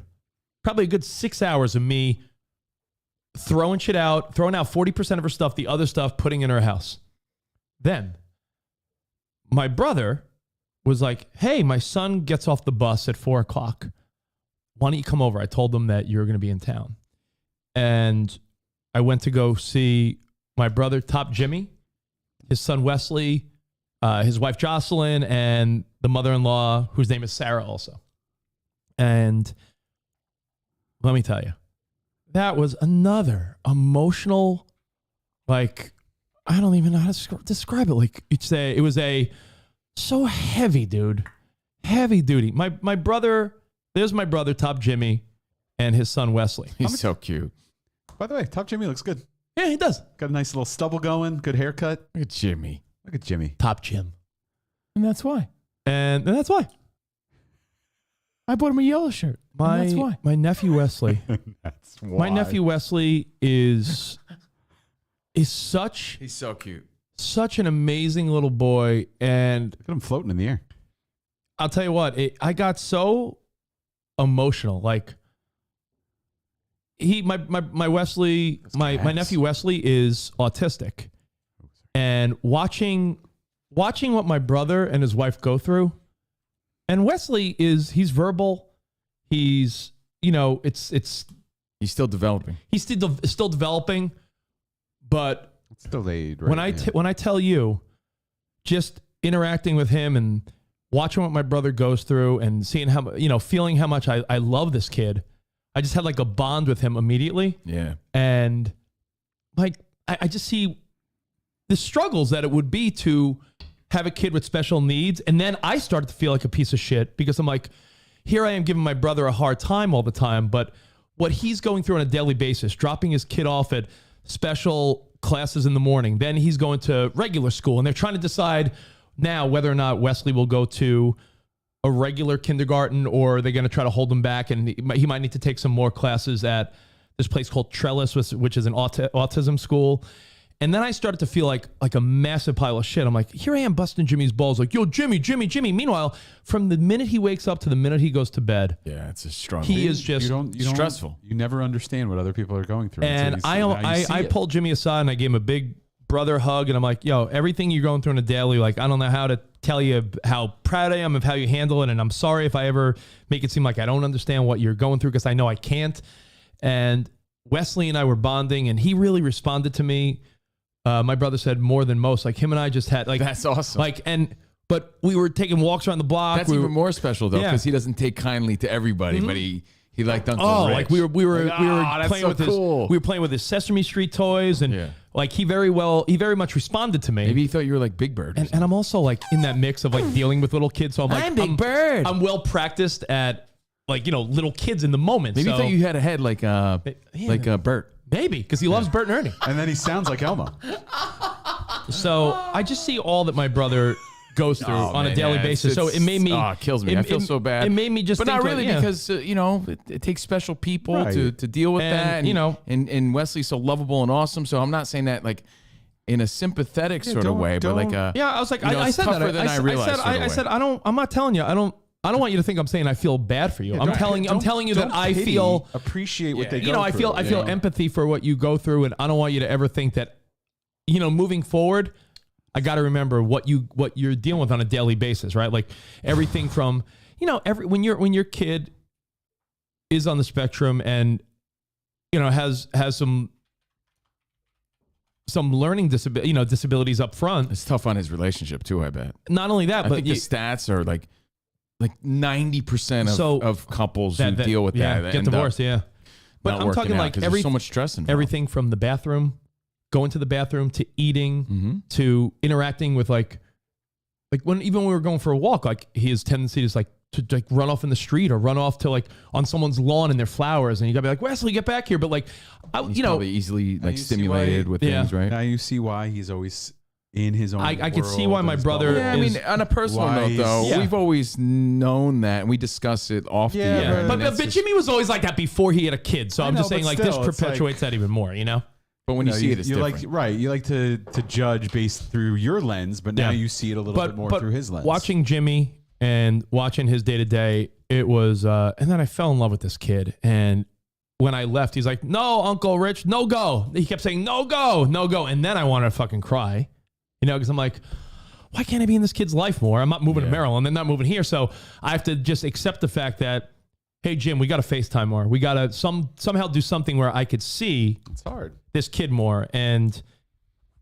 Probably a good 6 hours of me throwing out 40% of her stuff, the other stuff putting in her house. Then my brother was like, hey, my son gets off the bus at 4 o'clock. Why don't you come over? I told them that you're going to be in town. And I went to go see my brother, Top Jimmy, his son Wesley, his wife Jocelyn, and the mother-in-law, whose name is Sarah also. And let me tell you, that was another emotional, like, I don't even know how to describe it. Like, it was so heavy, dude. Heavy duty. My brother... There's my brother, Top Jimmy, and his son, Wesley. He's so cute. By the way, Top Jimmy looks good. Yeah, he does. Got a nice little stubble going. Good haircut. Look at Jimmy. Look at Jimmy. Top Jim. And that's why. And that's why. I bought him a yellow shirt. That's why. My nephew, Wesley. That's why. My nephew, Wesley, is such... He's so cute. Such an amazing little boy. And Look at him floating in the air. I'll tell you what, I got so... emotional, like my Wesley, my nephew Wesley is autistic, and watching what my brother and his wife go through, and he's verbal, he's he's still developing. He's still developing, but It's delayed. Right? when I tell you, just interacting with him and watching what my brother goes through and seeing how, feeling how much I love this kid, I just had like a bond with him immediately. Yeah. And like, I just see the struggles that it would be to have a kid with special needs. And then I started to feel like a piece of shit because I'm like, here I am giving my brother a hard time all the time. But what he's going through on a daily basis, dropping his kid off at special classes in the morning, then he's going to regular school, and they're trying to decide now whether or not Wesley will go to a regular kindergarten or they're going to try to hold him back, and he might need to take some more classes at this place called Trellis, which is an autism school. And then I started to feel like a massive pile of shit. I'm like, here I am busting Jimmy's balls, like, yo, Jimmy. Meanwhile, from the minute he wakes up to the minute he goes to bed, yeah, it's a strong. He is just stressful. You never understand what other people are going through. And I pulled Jimmy aside and I gave him a big brother hug, and I'm like, yo, everything you're going through on a daily, like, I don't know how to tell you how proud I am of how you handle it, and I'm sorry if I ever make it seem like I don't understand what you're going through, because I know I can't. And Wesley and I were bonding, and he really responded to me. My brother said more than most. Like, him and I just had like, that's awesome. Like, but we were taking walks around the block. That's even more special though, because he doesn't take kindly to everybody, but he liked Uncle Rich. Like we were playing with cool. we were playing with his Sesame Street toys, and like he very much responded to me. Maybe he thought you were like Big Bird. And I'm also like in that mix of like dealing with little kids. So I'm like, I'm Big Bird. I'm well practiced at like, little kids in the moment. Maybe so, he thought you had a head like Bert. Maybe because he loves Bert and Ernie. And then he sounds like Elmo. So I just see all that my brother goes through on a man, daily yeah, basis. So it made me. it kills me. I feel so bad. It made me just. But think not really, yeah. because it takes special people Right. to deal with And, that. And Wesley's so lovable and awesome. So I'm not saying that like in a sympathetic sort of way, but like a Yeah, I was like, you know, I it's said that. tougher than I realized sort of I way. said, I'm not telling you. I don't want you to think I'm saying I feel bad for you. I'm telling you that I feel. appreciate what they go You know, I through. feel empathy for what you go through, and I don't want you to ever think that, you know, moving forward, I got to remember what you're dealing with on a daily basis, right? Like everything from, you know, when your kid is on the spectrum and, you know, has some learning disabilities up front. it's tough on his relationship too, I bet. Not only that, I but think the stats are like 90% of couples who deal with that get end up divorced, yeah. But not I'm working talking out like 'cause there's so much stress involved. everything from the bathroom, going to the bathroom, to eating, to interacting with like when we were going for a walk, like his tendency is like to like run off in the street or run off to like on someone's lawn and their flowers, and you gotta be like, Wesley, get back here. But like, He's probably easily like you see stimulated why- with Yeah. things, right? Now you see why he's always in his own. I could see world why my and his brother- bubble. Yeah, I mean, on a personal Why note, he's- though, Yeah. we've always known that, and we discuss it often. Yeah, and but that's just- Jimmy was always like that before he had a kid. So I I'm just know, saying but like this still, it's perpetuates that even more, you know? but when you see it, it's you different. like right. You like to judge based through your lens, but now Yeah. you see it a little bit more through his lens. Watching Jimmy and watching his day to day, it was, and then I fell in love with this kid. And when I left, he's like, "No, Uncle Rich, no go." He kept saying, "No go, no go," and then I wanted to fucking cry, you know, because I'm like, why can't I be in this kid's life more? I'm not moving to Maryland, they're not moving here, so I have to just accept the fact that, hey Jim, we got to FaceTime more. We got to somehow do something where I could see it's hard. this kid more. And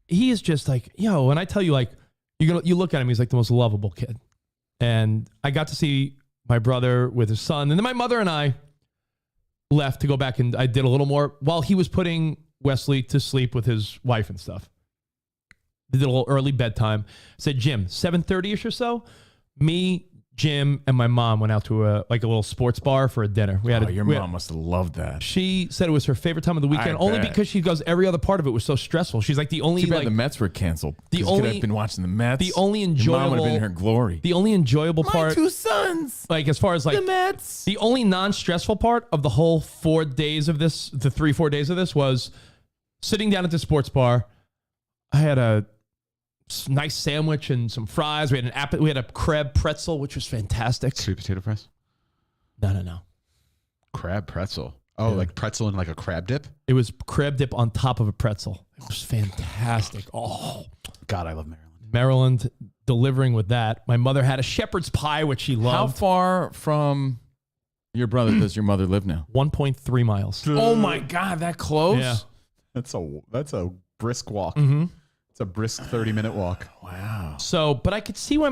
he is just like, yo, and I tell you, like, you look at him, he's like the most lovable kid. And I got to see my brother with his son, and then my mother and I left to go back, and I did a little more while he was putting Wesley to sleep with his wife and stuff. They did a little early bedtime. I said, Jim, 7:30ish or so, me, Jim, and my mom went out to a little sports bar for a dinner. We had your mom must have loved that. She said it was her favorite time of the weekend, I only bet. because she goes every other part of it was so stressful. She's like the only Too bad like the Mets were canceled. the The only- could have been watching the Mets. the only Your mom would enjoyable have been in her glory. the only enjoyable part, sons. like as far as like The Mets. the only non-stressful part of the whole 4 days of this, the 3-4 days of this, was sitting down at the sports bar. I had a nice sandwich and some fries. We had a crab pretzel, which was fantastic. Sweet potato fries, No. crab pretzel. Oh, like pretzel and like a crab dip. It was crab dip on top of a pretzel. It was fantastic. Oh, God, I love Maryland. Maryland delivering with that. My mother had a shepherd's pie, which she How loved. far from your brother does your mother live now? 1.3 miles. Oh my God, that close? Yeah. That's a brisk walk. Mm-hmm. It's a brisk 30-minute walk. Wow. So, but I could see why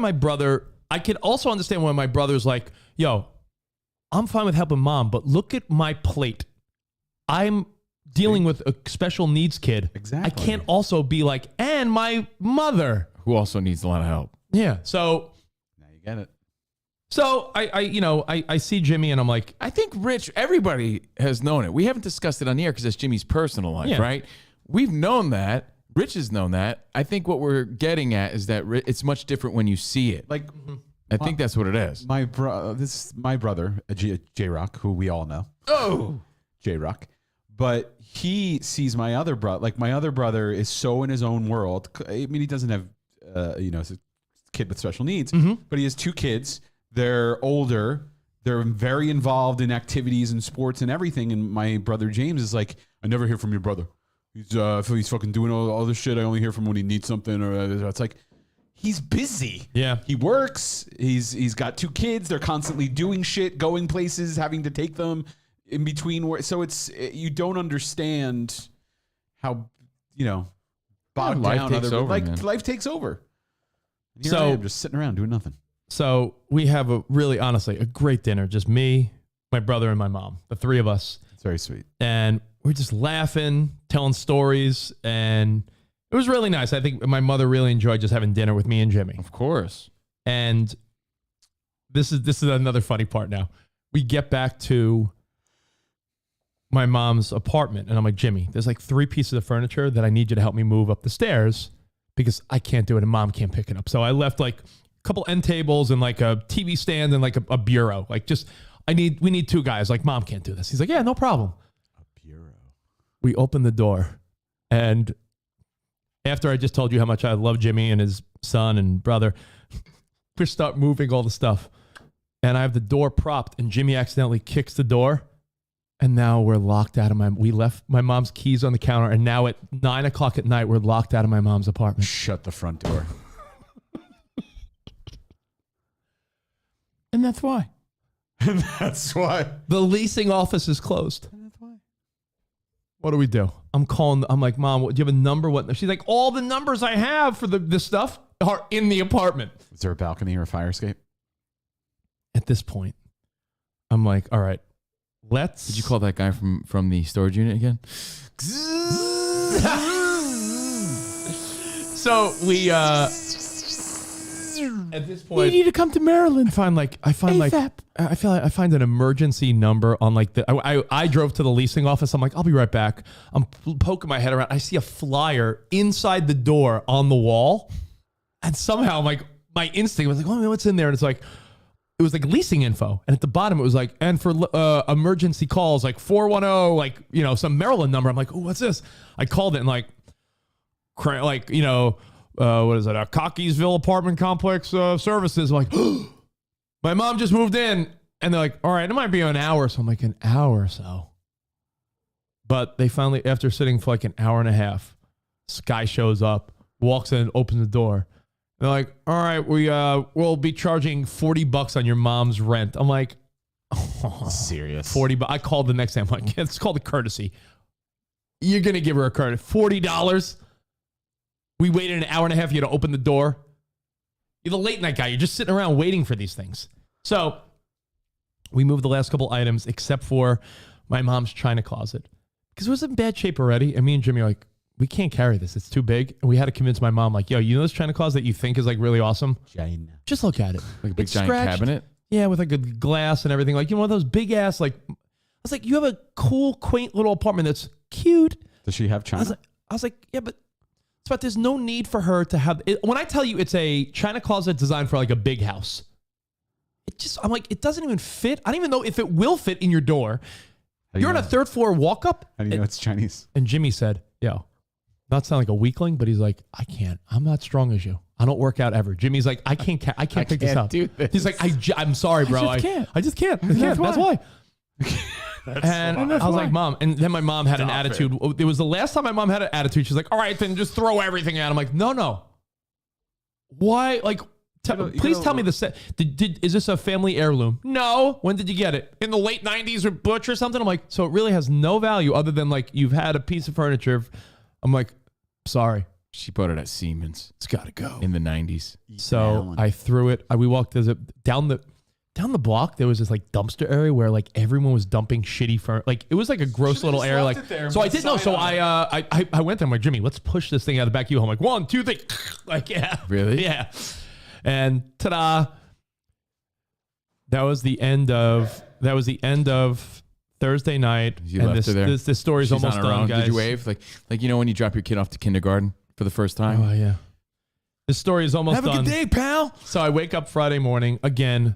I could also understand why my brother's like, yo, I'm fine with helping mom, but look at my plate. I'm dealing with a special needs kid. Exactly. I can't also be like, and my mother. Who also needs a lot of help. Yeah. So Now you get it. I see Jimmy and I'm like, I think Rich, everybody has known it. We haven't discussed it on the air because it's Jimmy's personal life, Yeah. right? We've known that. Rich has known that. I think what we're getting at is that it's much different when you see it. Like I think that's what it is. this is my brother, J Rock, who we all know. Oh. J Rock. But he sees my other brother. Like my other brother is so in his own world. I mean, he doesn't have, he's a kid with special needs, but he has 2 kids. They're older. They're very involved in activities and sports and everything. And my brother James is like, I never hear from your brother. He's fucking doing all this shit. I only hear from when he needs something. Or it's like, he's busy. Yeah. He works. He's got 2 kids. They're constantly doing shit, going places, having to take them in between work. So you don't understand how, bogged life down takes over, man. life takes over. And here So- I am just sitting around doing nothing. so we have honestly, a great dinner. Just me, my brother, and my mom, the 3 of us. It's very sweet. And we're just laughing, telling stories, and it was really nice. I think my mother really enjoyed just having dinner with me and Jimmy. Of course. And this is another funny part now. We get back to my mom's apartment, and I'm like, Jimmy, there's like 3 pieces of furniture that I need you to help me move up the stairs because I can't do it and mom can't pick it up. So I left like couple end tables and like a TV stand and like a bureau. Like just, we need 2 guys. Like, Mom can't do this. He's like, yeah, no problem. A bureau. We open the door, and after I just told you how much I love Jimmy and his son and brother, we start moving all the stuff. And I have the door propped, and Jimmy accidentally kicks the door. And now we're locked out of we left my mom's keys on the counter. And now at 9 o'clock at night, we're locked out of my mom's apartment. Shut the front door. And that's why. And that's why. The leasing office is closed. And that's why. What do we do? I'm calling. I'm like, Mom, do you have a number? What? She's like, all the numbers I have for this stuff are in the apartment. Is there a balcony or a fire escape? At this point, I'm like, all right, let's. Did you call that guy from the storage unit again? So we at this point, you need to come to Maryland. I find an emergency number on like I drove to the leasing office. I'm like, I'll be right back. I'm poking my head around. I see a flyer inside the door on the wall, and somehow I'm like, my instinct was like, oh, what's in there? And it's like, it was like leasing info, and at the bottom it was like, and for emergency calls, like 410, like, you know, some Maryland number. I'm like, oh, what's this? I called it and like, you know, what is it? A Cockeysville apartment complex services. I'm like, my mom just moved in, and they're like, all right, it might be an hour. So I'm like, an hour or so. But they finally, after sitting for like an hour and a half, this guy shows up, walks in, opens the door. They're like, all right, we'll be charging $40 on your mom's rent. I'm like, oh, serious. 40 bucks. I called the next day. I'm like, it's called a courtesy. You're going to give her a courtesy. $40? We waited an hour and a half for you to open the door. You're the late night guy. You're just sitting around waiting for these things. So we moved the last couple items except for my mom's china closet because it was in bad shape already. And me and Jimmy are like, we can't carry this. It's too big. And we had to convince my mom, like, yo, you know this china closet that you think is like really awesome? China. Just look at it. Like a big It's giant scratched. cabinet? Yeah, with like a glass and everything. Like, you know, one of those big ass, like, I was like, you have a cool, quaint little apartment that's cute. Does she have I China? was like, yeah, but there's no need for her to have it. When I tell you it's a china closet designed for like a big house, I'm like, it doesn't even fit. I don't even know if it will fit in your door. You're on a 3rd floor walk up. How do you know it's Chinese? And Jimmy said, yo, not sound like a weakling, but he's like, I can't. I'm not strong as you. I don't work out ever. Jimmy's like, I can't pick this up. He's like, I'm sorry, bro. I just can't. That's why. And I was like, Mom. And then my mom had an attitude. It was the last time my mom had an attitude. She's like, all right, then just throw everything out. I'm like, no. Why? Like, please tell me this. Is this a family heirloom? No. When did you get it? In the late 90s or Butch or something? I'm like, so it really has no value other than like you've had a piece of furniture. I'm like, sorry. She bought it at Siemens. It's got to go. In the 90s. So I threw it. We walked down the block. There was this like dumpster area where like everyone was dumping shitty furniture. Like it was like a gross little area. Like so I didn't know. So I went there. I'm like, Jimmy, let's push this thing out of the back of you. I'm like, 1, 2, 3. Like, yeah. Really? Yeah. And ta-da. That was the end of Thursday night. You and left her there. This story's She's almost on her done, own. guys. Did you wave? Like you know when you drop your kid off to kindergarten for the first time? Oh, yeah. This story is almost done. Have a good day, pal. So I wake up Friday morning, again,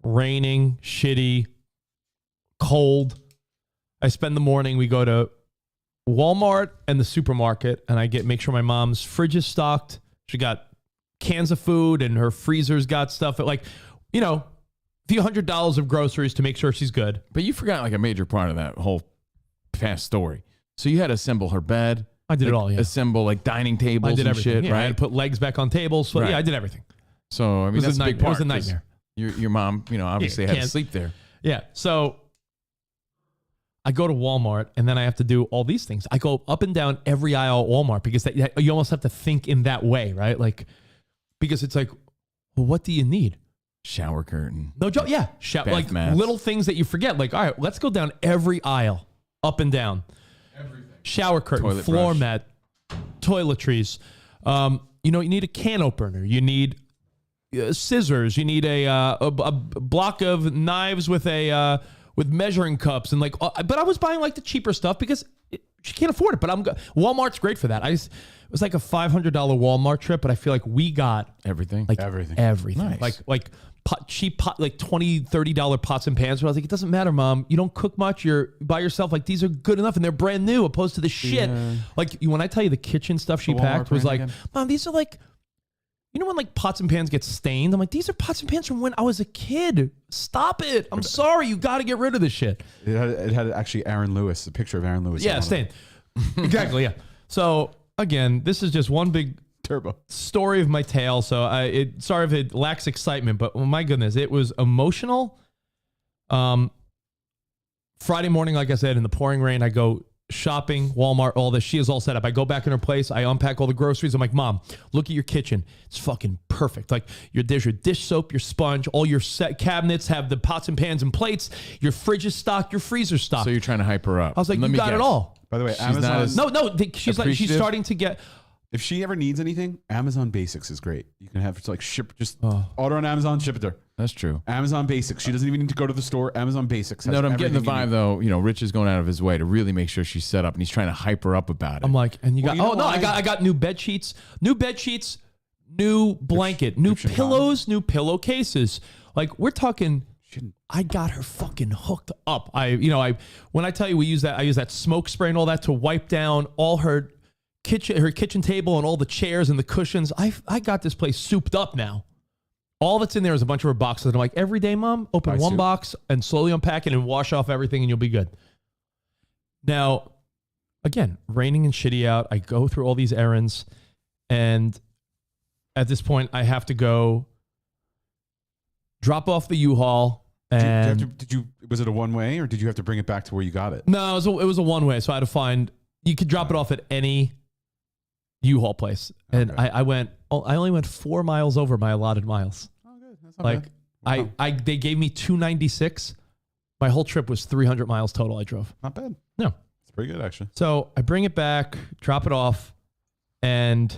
raining, shitty, cold. I spend the morning, we go to Walmart and the supermarket, and I make sure my mom's fridge is stocked. She got cans of food, and her freezer's got stuff. Like, you know, a few $100s of groceries to make sure she's good. But you forgot like a major part of that whole past story. So you had to assemble her bed. I did it all, yeah. Assemble like dining tables I did and everything. shit, Yeah, I right? had to put legs back on tables. So, Right. yeah, I did everything. So, I mean, that's a big part. It was a nightmare. Your mom, you know, obviously had to can't- sleep there. Yeah. So I go to Walmart, and then I have to do all these things. I go up and down every aisle at Walmart because you almost have to think in that way, right? Like, because it's like, well, what do you need? Shower curtain. No joke. Yeah. Like mats. little things that you forget. Like, all right, let's go down every aisle, up and down. Everything. Shower curtain, Toilet floor brush. mat, toiletries. You know, you need a can opener. You need scissors. You need a block of knives with measuring cups and like. But I was buying like the cheaper stuff because she can't afford it. But Walmart's great for that. It was like a $500 Walmart trip, but I feel like we got Everything. like Everything. Nice. Like cheap pot, like $20, $30 pots and pans. But I was like, it doesn't matter, Mom. You don't cook much. You're by yourself. Like, these are good enough, and they're brand new, opposed to the shit. Like, when I tell you the kitchen stuff she packed was like, again? Mom, these are like, you know when like pots and pans get stained? I'm like, these are pots and pans from when I was a kid. Stop it. I'm sorry. You got to get rid of this shit. It had actually Aaron Lewis, a picture of Aaron Lewis. Yeah, stained. Exactly. Yeah. So again, this is just one big turbo story of my tale. So sorry if it lacks excitement, but oh my goodness, it was emotional. Friday morning, like I said, in the pouring rain, I go shopping, Walmart, all this. She is all set up. I go back in her place. I unpack all the groceries. I'm like, Mom, look at your kitchen. It's fucking perfect. Like there's your dish soap, your sponge, all your set cabinets have the pots and pans and plates. Your fridge is stocked. Your freezer stocked. So you're trying to hype her up. I was like, you got it all. By the way, She's Amazon. not as She's starting to get. If she ever needs anything, Amazon Basics is great. You can have like order on Amazon, ship it there. That's true. Amazon Basics. She doesn't even need to go to the store. Amazon Basics. Has I'm getting the everything you vibe need. though. You know, Rich is going out of his way to really make sure she's set up, and he's trying to hype her up about it. I'm like, and you got. you know why? I got new bed sheets, new blanket, new pillows, new pillowcases. Like we're talking. I got her fucking hooked up. When I tell you I use that smoke spray and all that to wipe down all her kitchen table and all the chairs and the cushions. I got this place souped up now. All that's in there is a bunch of her boxes. And I'm like, every day, Mom, open one box and slowly unpack it and wash off everything and you'll be good. Now, again, raining and shitty out. I go through all these errands, and at this point, I have to go drop off the U-Haul. And was it a one way, or did you have to bring it back to where you got it? No, it was a one way. So I had to find. You could drop it off at any U-Haul place, and Okay. I only went 4 miles over my allotted miles. Oh, good. That's not bad. Wow. They gave me 296. My whole trip was 300 miles total. I drove. Not bad. No, It's pretty good actually. so I bring it back, drop it off, and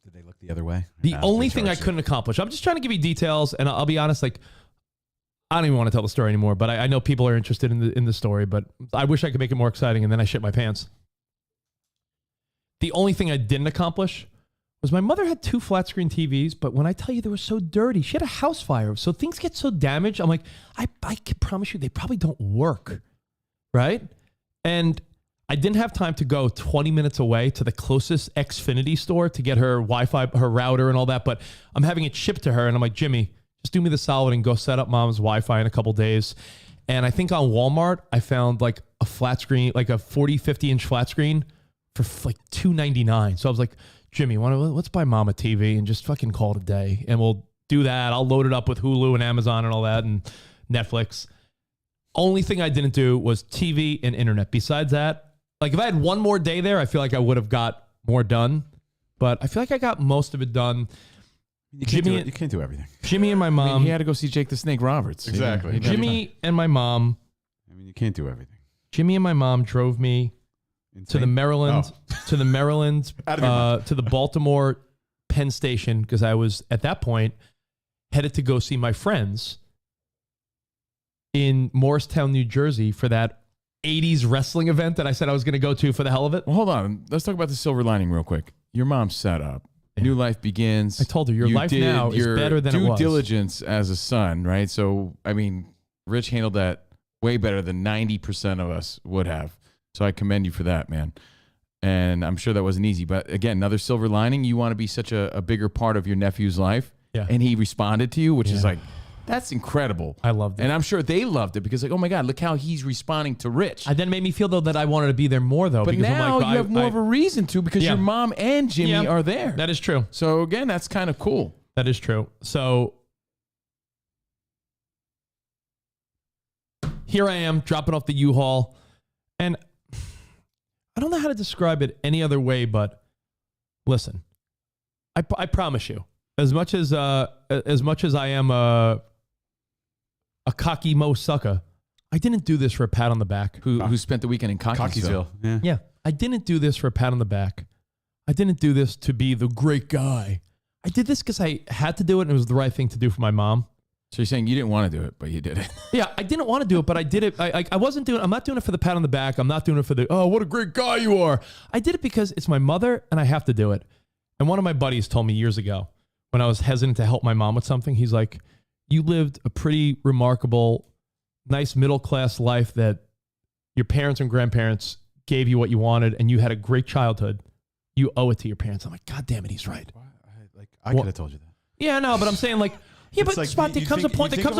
Did they look the other way? the Nah, only they thing I charged you. couldn't accomplish. I'm just trying to give you details, and I'll be honest. Like, I don't even want to tell the story anymore. But I know people are interested in the story. But I wish I could make it more exciting, and then I shit my pants. The only thing I didn't accomplish was my mother had 2 flat screen TVs, but when I tell you they were so dirty, she had a house fire. So things get so damaged. I'm like, I can promise you they probably don't work. Right? And I didn't have time to go 20 minutes away to the closest Xfinity store to get her Wi-Fi, her router and all that. But I'm having it shipped to her. And I'm like, Jimmy, just do me the solid and go set up Mom's Wi-Fi in a couple days. And I think on Walmart, I found like a flat screen, like a 40, 50 inch flat screen for like $2.99. So I was like, Jimmy, let's buy Mom a TV and just fucking call it a day. And we'll do that. I'll load it up with Hulu and Amazon and all that and Netflix. Only thing I didn't do was TV and internet. Besides that, like if I had one more day there, I feel like I would have got more done. But I feel like I got most of it done. You can't do everything. Jimmy and my I mom. mean, he had to go see Jake the Snake Roberts. Exactly. He did. Jimmy and my mom. I mean, you can't do everything. Jimmy and my mom drove me to the Maryland, to the Baltimore Penn Station because I was at that point headed to go see my friends in Morristown, New Jersey for that 80s wrestling event that I said I was going to go to for the hell of it. Well, hold on. Let's talk about the silver lining real quick. Your mom's set up. New life begins. I told her, your life did now is your better than it was. Due diligence as a son, right? So, I mean, Rich handled that way better than 90% of us would have. So I commend you for that, man. And I'm sure that wasn't easy. But again, another silver lining, you want to be such a bigger part of your nephew's life. Yeah. And he responded to you, which is like, that's incredible. I loved it. And I'm sure they loved it because like, oh my God, look how he's responding to Rich. It then made me feel though that I wanted to be there more though. But because now I'm like, you have more of a reason to because your mom and Jimmy are there. That is true. So again, that's kind of cool. That is true. So here I am dropping off the U-Haul, and I don't know how to describe it any other way, but listen, I promise you, as much as I am a cocky Mo sucker, I didn't do this for a pat on the back. Who spent the weekend in Cockeysville. Yeah. I didn't do this for a pat on the back. I didn't do this to be the great guy. I did this because I had to do it and it was the right thing to do for my mom. So you're saying you didn't want to do it, but you did it. Yeah, I didn't want to do it, but I did it. I wasn't doing. I'm not doing it for the pat on the back. I'm not doing it for the what a great guy you are. I did it because it's my mother and I have to do it. And one of my buddies told me years ago when I was hesitant to help my mom with something, he's like, "You lived a pretty remarkable, nice middle class life that your parents and grandparents gave you what you wanted, and you had a great childhood. You owe it to your parents." I'm like, God damn it, he's right. I could have told you that. Yeah, no, but I'm saying like. Yeah, It's but like, Spot, there comes a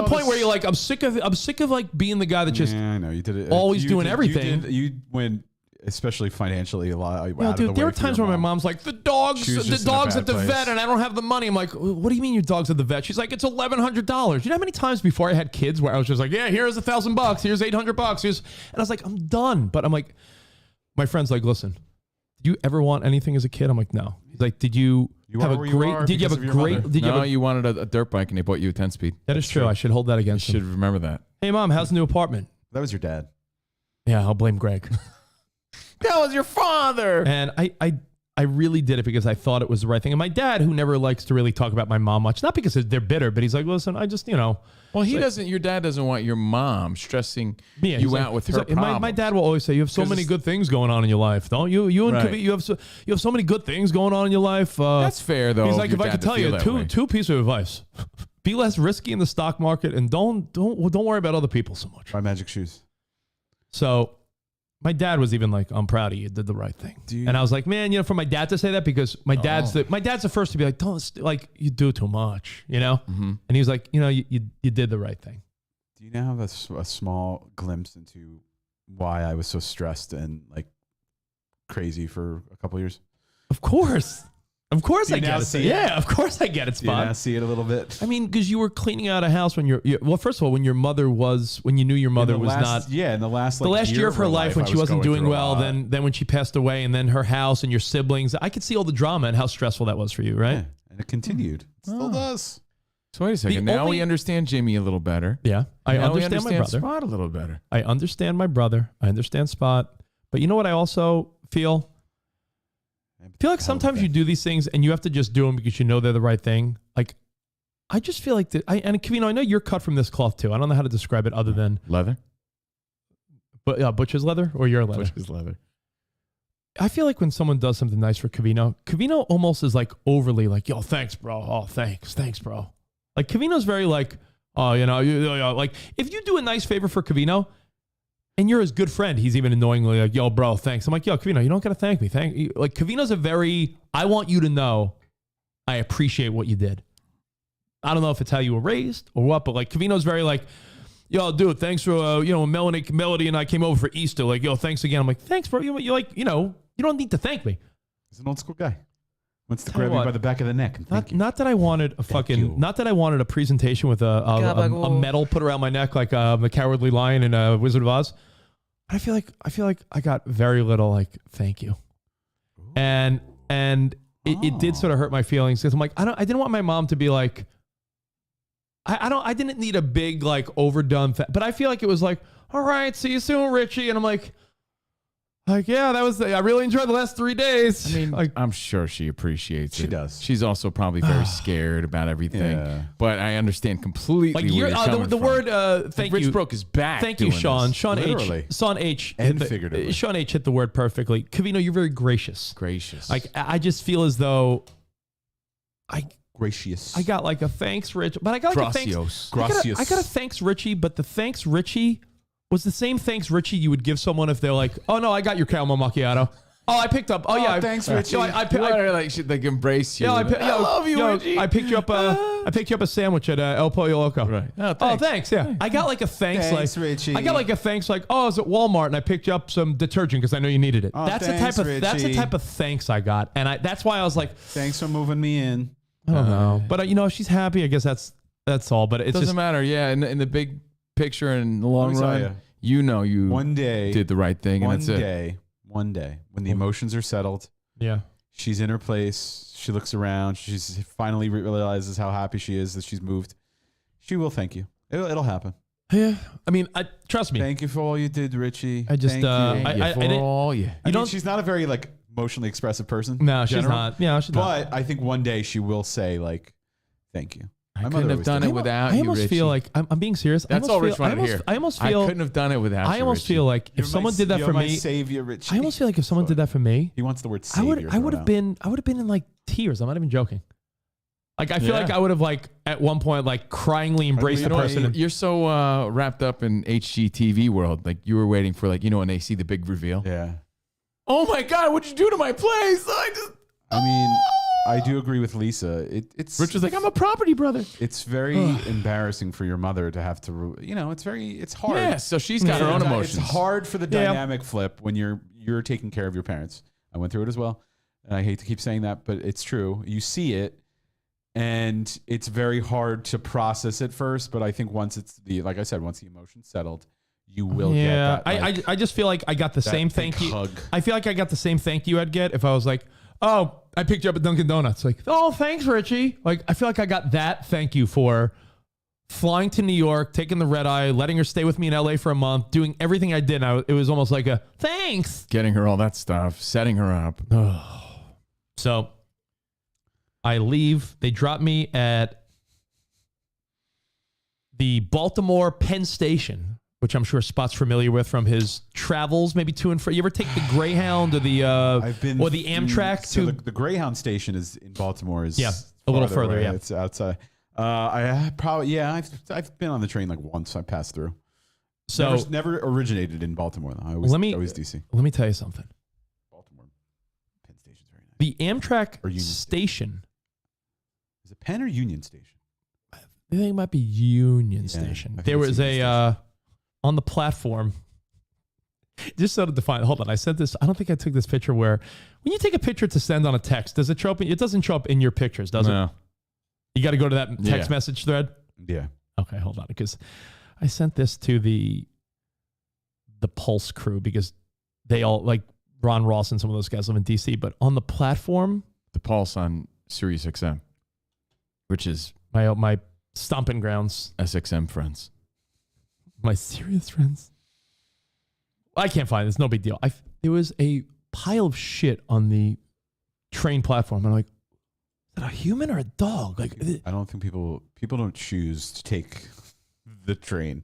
point where you're like, I'm sick of like being the guy that just I know you did it. always You doing did- everything. You went, especially financially, a lot. You know, dude, there are times where my mom's like, the dog's She was just in a at bad the place. vet, and I don't have the money. I'm like, what do you mean your dog's at the vet? She's like, it's $1,100. You know how many times before I had kids where I was just like, yeah, here's $1,000, here's $800, and I was like, I'm done. But I'm like, my friend's like, listen, did you ever want anything as a kid? I'm like, no. He's like, did you have a great? Did you have a great? Did you have a? You wanted a dirt bike and they bought you a 10-speed. That is true. I should hold that You against should him. remember that. Hey, Mom, how's the new apartment? That was your dad. Yeah, I'll blame Greg. That was your father. And I really did it because I thought it was the right thing. And my dad, who never likes to really talk about my mom much, not because they're bitter, but he's like, listen, I just, Well, he doesn't. Your dad doesn't want your mom stressing Yeah, you he's out like- with he's her like- and problems. my dad will always say, "You have so 'Cause many it's- good things going on in your life, don't you? You and Right. Kavita, you have so many good things going on in your life." That's fair, though. He's of like, your if I dad could to tell feel you that way. two pieces of advice: be less risky in the stock market, and don't worry about other people so much. Buy magic shoes. So, my dad was even like, "I'm proud of you. You did the right thing." And I was like, "Man, for my dad to say that because my dad's the first to be like, don't you do too much, Mm-hmm. And he was like, you did the right thing." Do you now have a small glimpse into why I was so stressed and like crazy for a couple years? Of course. Of course Do I you now get it. see it? Yeah, of course I get it, Do you now Spot. see it a little bit? I mean, because you were cleaning out a house when well, first of all, when you knew your mother was not. Yeah, in the last The last year of her life when she wasn't doing well, then when she passed away, and then her house and your siblings, I could see all the drama and how stressful that was for you, right? Yeah, and it continued. It still does. So wait a second. The Now only- we understand Jimmy a little better. Yeah, I Now we understand my brother. Spot a little better. I understand my brother. I understand Spot. But you know what I also feel? I feel like sometimes you do these things and you have to just do them because you know they're the right thing. Like, I just feel like and Covino, I know you're cut from this cloth too. I don't know how to describe it other than Leather? Butcher's leather or your leather. Butcher's leather. I feel like when someone does something nice for Covino almost is like overly like, yo, thanks, bro. Oh, thanks, bro. Like Covino's very like, oh, like if you do a nice favor for Covino and you're his good friend, he's even annoyingly like, yo, bro, thanks. I'm like, yo, Covino, you don't got to thank me. Thank you. Like Covino's I want you to know I appreciate what you did. I don't know if it's how you were raised or what, but like Covino's very like, yo, dude, thanks for, Melody and I came over for Easter. Like, yo, thanks again. I'm like, thanks, bro. You like, you don't need to thank me. He's an old school guy. Wants to Tell grab you you what. by the back of the neck and thank you. Not that I wanted not that I wanted a presentation with a medal put around my neck like the Cowardly Lion in Wizard of Oz. I feel like I got very little like thank you, and it did sort of hurt my feelings because I'm like I didn't want my mom to be like I didn't need a big like overdone but I feel like it was like, all right, see you soon, Richie, and I'm like yeah, that was I really enjoyed the last 3 days. I mean, like, I'm sure she appreciates it. She does. She's also probably very scared about everything. Yeah. But I understand completely like where you're coming the from. word thank Rich you broke his back. Thank you, doing Sean. this. Sean Literally. H. And figuratively. Sean H. hit the word perfectly. Covino, you're very gracious. Gracious. Like I just feel as though Gracious. I got like a thanks, Rich, but I got like Gracios. a thanks. I got a thanks, Richie, but the thanks, Richie, was the same thanks, Richie, you would give someone if they're like, oh no, I got your caramel macchiato. Oh, I picked up. Oh yeah, thanks, Richie. Should like embrace you. I love you, Richie. I picked you up a sandwich at El Pollo Loco. Right. Oh, thanks. Yeah, I got like a thanks, Thanks, like Richie. I got like a thanks, like I was at Walmart and I picked you up some detergent because I know you needed it. Oh, that's thanks, that's the Richie. type of thanks I got, and that's why I was like, Thanks for moving me in. I don't know, but she's happy. I guess that's all. But it doesn't just matter. Yeah, in the big picture and in the long Let me tell run, you One day did the right thing, and that's it. One day, when the emotions are settled, yeah. she's in her place. She looks around. She's finally realizes how happy she is that she's moved. She will thank you. It'll happen. Yeah, I mean, trust me. Thank you for all you did, Richie. I just, Thank you. I didn't. I mean, she's not a very like emotionally expressive person. No, in she's general, not. Yeah, she's not. But I think one day she will say like, "Thank you." I couldn't have done it without I you, almost Richie. feel like I'm being serious. That's all Rich wanted to hear. I almost feel I couldn't have done it without you, I almost Richie. feel like You're if someone did that you're for my me, savior, Richie. I almost feel like if someone did that for me, He wants the word I savior. would have been in like tears. I'm not even joking. Like I feel like I would have like at one point like cryingly embraced the person. You're so wrapped up in HGTV world. Like you were waiting for like, when they see the big reveal. Yeah. Oh my God, what'd you do to my place? I mean, I do agree with Lisa. It's Rich was like, I'm a property brother. It's very embarrassing for your mother to have to, it's hard. Yeah, so she's got her own emotions. It's hard for the dynamic flip when you're taking care of your parents. I went through it as well. And I hate to keep saying that, but it's true. You see it and it's very hard to process at first. But I think once like I said, once the emotion's settled, you will get that. I just feel like I got the same thank you. hug. I feel like I got the same thank you I'd get if I was like, oh, I picked you up at Dunkin' Donuts. Like, oh, thanks, Richie. Like, I feel like I got that thank you for flying to New York, taking the red eye, letting her stay with me in LA for a month, doing everything I did. It was almost like a thanks. Getting her all that stuff, setting her up. So I leave. They drop me at the Baltimore Penn Station, which I'm sure Spot's familiar with from his travels, maybe to and fro. You ever take the Greyhound or the Amtrak so to the Greyhound station is in Baltimore. Is a little farther further. away. Yeah, It's outside. I've been on the train like once. I passed through. So never originated in Baltimore though. Always DC. Let me tell you something. Baltimore Penn Station's very nice. The Amtrak Or Union station. Is it Penn or Union Station? I think it might be Union Station. I think There it's was Union on the platform. Just so to define. Hold on, I sent this. I don't think I took this picture where when you take a picture to send on a text, does it show up? It doesn't show up in your pictures, does it? You got to go to that text message thread. Yeah. Okay, hold on, because I sent this to the Pulse crew because they all like Ron Ross and some of those guys live in DC. But on the platform, The Pulse on Sirius XM, which is my stomping grounds, SXM friends. my serious friends. I can't find it. It's no big deal. There was a pile of shit on the train platform. I'm like, is that a human or a dog? Like, I don't think people don't choose to take the train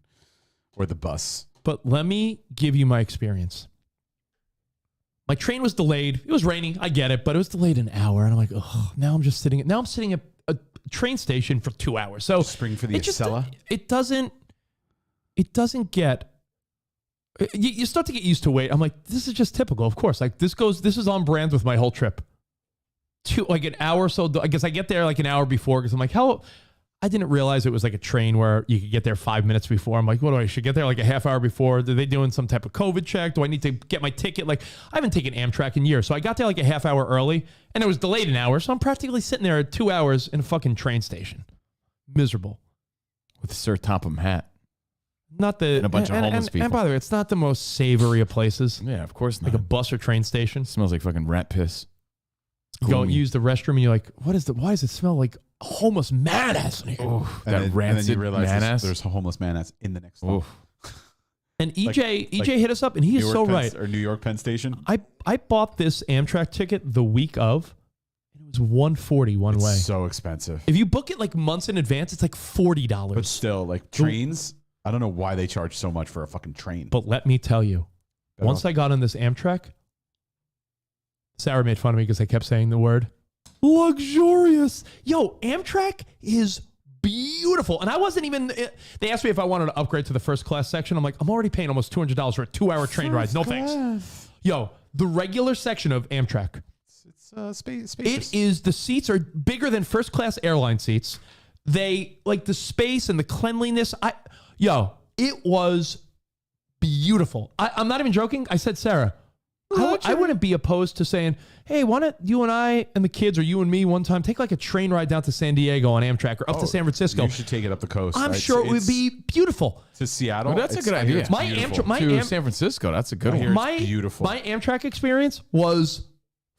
or the bus. but let me give you my experience. My train was delayed. It was raining. I get it, but it was delayed an hour. And I'm like, oh, now I'm sitting at a train station for 2 hours. So Spring for the Acela. It doesn't get, you start to get used to wait. I'm like, this is just typical. Of course, like this is on brand with my whole trip. Like an hour or so. I guess I get there like an hour before because I'm like, I didn't realize it was like a train where you could get there 5 minutes before. I'm like, what do I should get there like a half hour before? Are they doing some type of COVID check? Do I need to get my ticket? Like I haven't taken Amtrak in years. So I got there like a half hour early and it was delayed an hour. So I'm practically sitting there at 2 hours in a fucking train station. Miserable. With Sir Topham hat. Not the And a bunch of homeless people. And by the way, it's not the most savory of places. Yeah, of course not. Like a bus or train station. Smells like fucking rat piss. You go and use the restroom and you're like, why does it smell like homeless man ass in here? Oh, And that then rancid you realize man ass. there's a homeless man ass in the next stop. And EJ like hit us up and he is so Penn, right. Or New York Penn Station. I bought this Amtrak ticket the week of. And it was $140 one way. So expensive. If you book it like months in advance, it's like $40. But still, like trains, I don't know why they charge so much for a fucking train. But let me tell you, once I got on this Amtrak, Sarah made fun of me because I kept saying the word luxurious. Yo, Amtrak is beautiful. And I wasn't even, they asked me if I wanted to upgrade to the first class section. I'm like, I'm already paying almost $200 for a 2-hour train ride. No thanks. Yo, the regular section of Amtrak. It's spacious. It is, the seats are bigger than first class airline seats. They, like the space and the cleanliness. It was beautiful. I'm not even joking. I said, Sarah, I wouldn't be opposed to saying, hey, why don't you and I and the kids or you and me one time take like a train ride down to San Diego on Amtrak or up to San Francisco. You should take it up the coast. I'm sure it would be beautiful. To Seattle. Well, that's a good idea. To San Francisco, that's a good one. My Amtrak experience was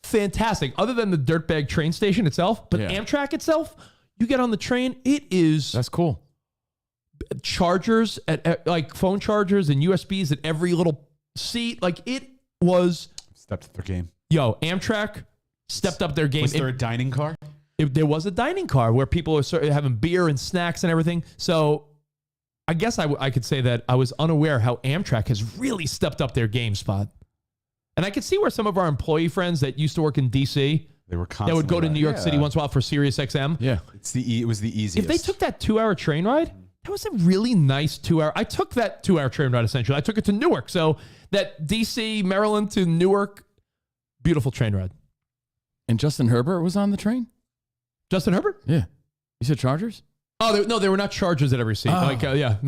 fantastic. Other than the dirtbag train station itself, but Amtrak itself, you get on the train, That's cool. Chargers at like phone chargers and USBs at every little seat. Like it was stepped up their game. Yo, Amtrak stepped up their game. Was there a dining car? there was a dining car where people were sort of having beer and snacks and everything. So I guess I could say that I was unaware how Amtrak has really stepped up their game spot. And I could see where some of our employee friends that used to work in D.C., they would go to New York City once in a while for Sirius XM. Yeah. It was the easiest. If they took that 2-hour train ride, that was a really nice 2-hour. I took that 2-hour train ride, essentially. I took it to Newark. So that D.C., Maryland to Newark, beautiful train ride. And Justin Herbert was on the train? Justin Herbert? Yeah. You said Chargers? Oh, no, they were not Chargers at every seat. Austin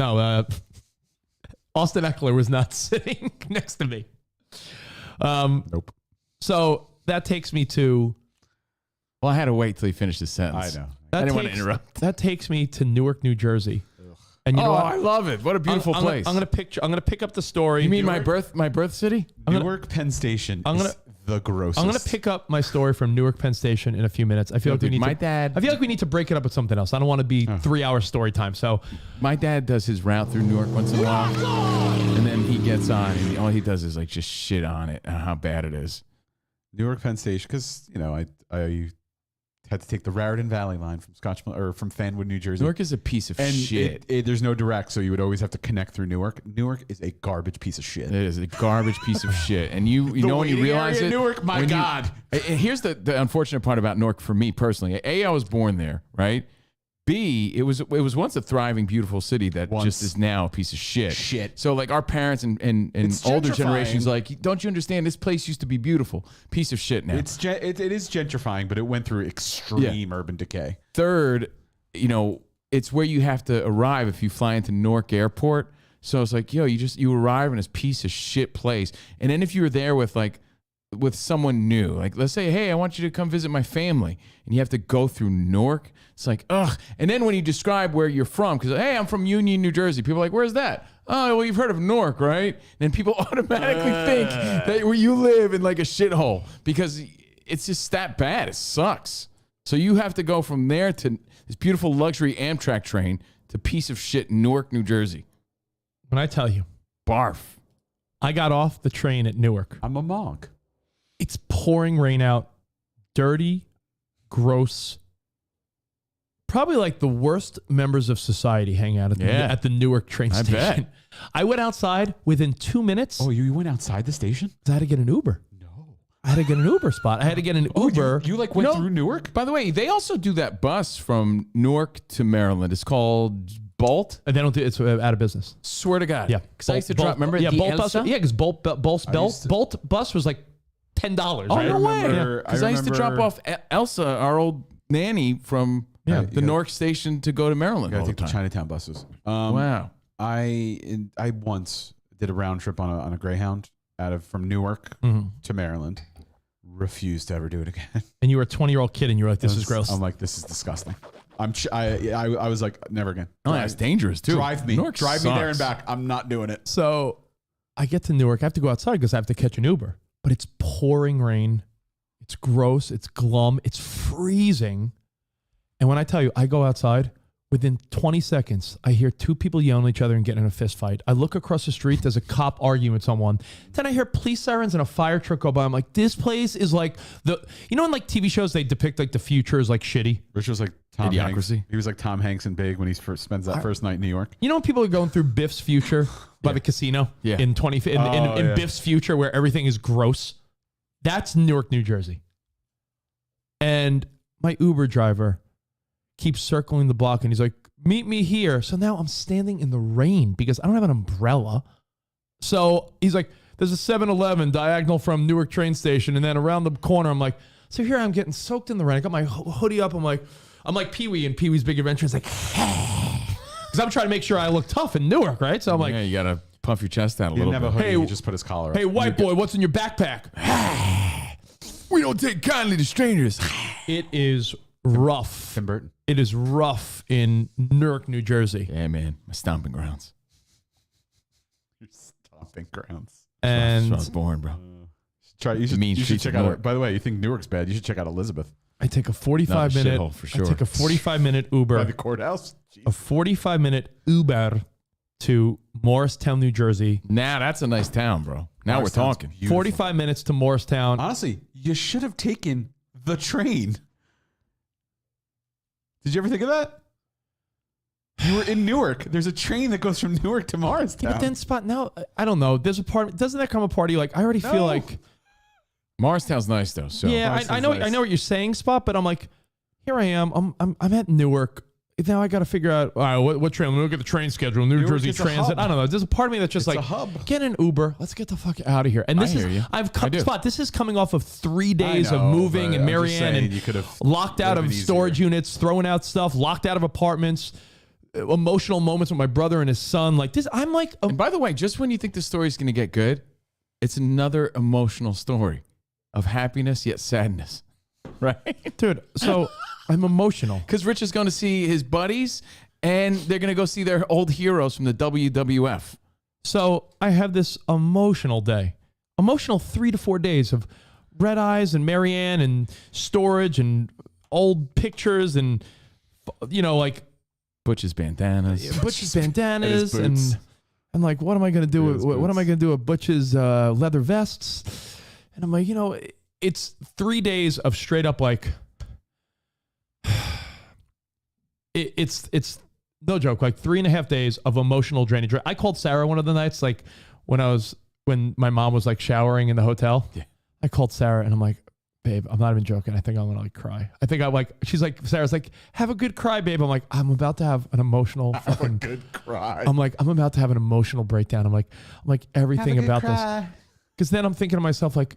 Eckler was not sitting next to me. Nope. So that takes me to... Well, I had to wait till he finished his sentence. I know. I didn't want to interrupt. That takes me to Newark, New Jersey. And you know what? I love it. What a beautiful place. I'm gonna pick up the story. You mean my birth city? Newark Penn Station is the grossest. I'm gonna pick up my story from Newark Penn Station in a few minutes. I feel like we need I feel like we need to break it up with something else. I don't want to be 3-hour story time. So my dad does his route through Newark once in a while, and then he gets on, and all he does is like just shit on it and how bad it is. Newark Penn Station, because I had to take the Raritan Valley line from from Fanwood, New Jersey. Newark is a piece of shit. There's no direct, so you would always have to connect through Newark. Newark is a garbage piece of shit. It is a garbage piece of shit. And you know when you realize it. Newark, my God. And here's the unfortunate part about Newark for me personally. A, I was born there, right? B, it was once a thriving, beautiful city that just is now a piece of shit. So like our parents and older generations, like, don't you understand? This place used to be beautiful. Piece of shit now. It is gentrifying, but it went through extreme urban decay. Third, it's where you have to arrive if you fly into Newark Airport. So it's like, you arrive in this piece of shit place, and then if you were there with someone new, like let's say, hey, I want you to come visit my family, and you have to go through Newark. It's like, ugh. And then when you describe where you're from, because, hey, I'm from Union, New Jersey. People are like, where's that? Oh, well, you've heard of Newark, right? And then people automatically think that where you live in like a shithole because it's just that bad. It sucks. So you have to go from there to this beautiful luxury Amtrak train to piece of shit Newark, New Jersey. When I tell you, barf. I got off the train at Newark. I'm a monk. It's pouring rain out, dirty, gross. Probably like the worst members of society hang out at the Newark train station. Bet. I went outside within 2 minutes. Oh, you went outside the station? I had to get an Uber. No. I had to get an Uber spot. I had to get an Uber. You went through Newark? By the way, they also do that bus from Newark to Maryland. It's called Bolt. And they don't do it's out of business. Swear to God. Yeah. Because I used to drop, remember the Bolt Elsa? bus? Yeah, because Bolt bus was like $10. Oh, right? no way. Because I used to drop off Elsa, our old nanny, from the Newark station to go to Maryland. You gotta take the Chinatown buses. Wow. I once did a round trip on a Greyhound from Newark to Maryland. Refused to ever do it again. And you were a 20-year-old kid, and you were like, "This is gross." I'm like, "This is disgusting." I was like, "Never again." Oh, that's dangerous too. Drive me sucks. there and back. I'm not doing it. So I get to Newark. I have to go outside because I have to catch an Uber. But it's pouring rain. It's gross. It's glum. It's freezing. And when I tell you, I go outside, within 20 seconds, I hear two people yelling at each other and getting in a fist fight. I look across the street, there's a cop arguing with someone. Then I hear police sirens and a fire truck go by. I'm like, this place is like in like TV shows, they depict like the future is like shitty. Rich was like Tom Idiocracy. Hanks. He was like Tom Hanks in Big when he spends that first night in New York. You know when people are going through Biff's Future by the casino in Biff's Future where everything is gross? That's Newark, New Jersey. And my Uber driver keeps circling the block and he's like, meet me here. So now I'm standing in the rain because I don't have an umbrella. So he's like, there's a 7-Eleven diagonal from Newark train station. And then around the corner, I'm like, so here I'm getting soaked in the rain. I got my hoodie up. I'm like Pee-wee in Pee-wee's Big Adventure. It's like, because I'm trying to make sure I look tough in Newark, right? So I'm like, you got to puff your chest out a He little didn't have bit. a hoodie. He just put his collar up. Hey, white boy, what's in your backpack? We don't take kindly to strangers. It is rough. Tim Burton. It is rough in Newark, New Jersey. Yeah, man. My stomping grounds. Your stomping grounds. And That's where I was born, bro. You should streets check of out. Newark. By the way, you think Newark's bad? You should check out Elizabeth I take a 45-minute shithole for sure. I take a 45-minute Uber. by the courthouse. Jeez. A 45-minute Uber to Morristown, New Jersey. Now that's a nice town, bro. Now we're Morristown's talking. beautiful. 45 minutes to Morristown. Honestly, you should have taken the train. Did you ever think of that? You were in Newark. There's a train that goes from Newark to Morristown. Yeah, but then Spot, now, I don't know. There's a part, doesn't that come a party? Like, I already feel like. Morristown's nice though. So Yeah, I know. nice. I know what you're saying, Spot, but I'm like, here I am. I'm at Newark. Now I got to figure out, all right, what train? Let me look at the train schedule. New Newark Jersey is a Transit. hub. I don't know. There's a part of me that's just It's like, a hub. get an Uber. Let's get the fuck out of here. And this I hear you. I've I come, do. Spot. This is coming off of 3 days know, of moving but and I'm just Marianne saying and you could've locked out lived of it storage easier. units, throwing out stuff, locked out of apartments, emotional moments with my brother and his son. Like this, I'm like, And by the way, just when you think the story's going to get good, it's another emotional story of happiness yet sadness. Right? dude. So I'm emotional. Because Rich is going to see his buddies and they're going to go see their old heroes from the WWF. So I have this emotional day, emotional 3 to 4 days of red eyes and Marianne and storage and old pictures and, like Butch's bandanas. Butch's bandanas And his boots. and like, what am I going to do? And his What am I boots. going to do with Butch's leather vests? And I'm like, it's 3 days of straight up like, it's no joke, like 3.5 days of emotional drainage. I called Sarah one of the nights, like when my mom was like showering in the hotel. Yeah. I called Sarah and I'm like, babe, I'm not even joking. I think I'm gonna like cry. I think I'm like, she's like, Sarah's like, have a good cry, babe. I'm like, I'm about to have an emotional fucking. Good cry. I'm like, I'm about to have an emotional breakdown. I'm like everything about this. Because then I'm thinking to myself like,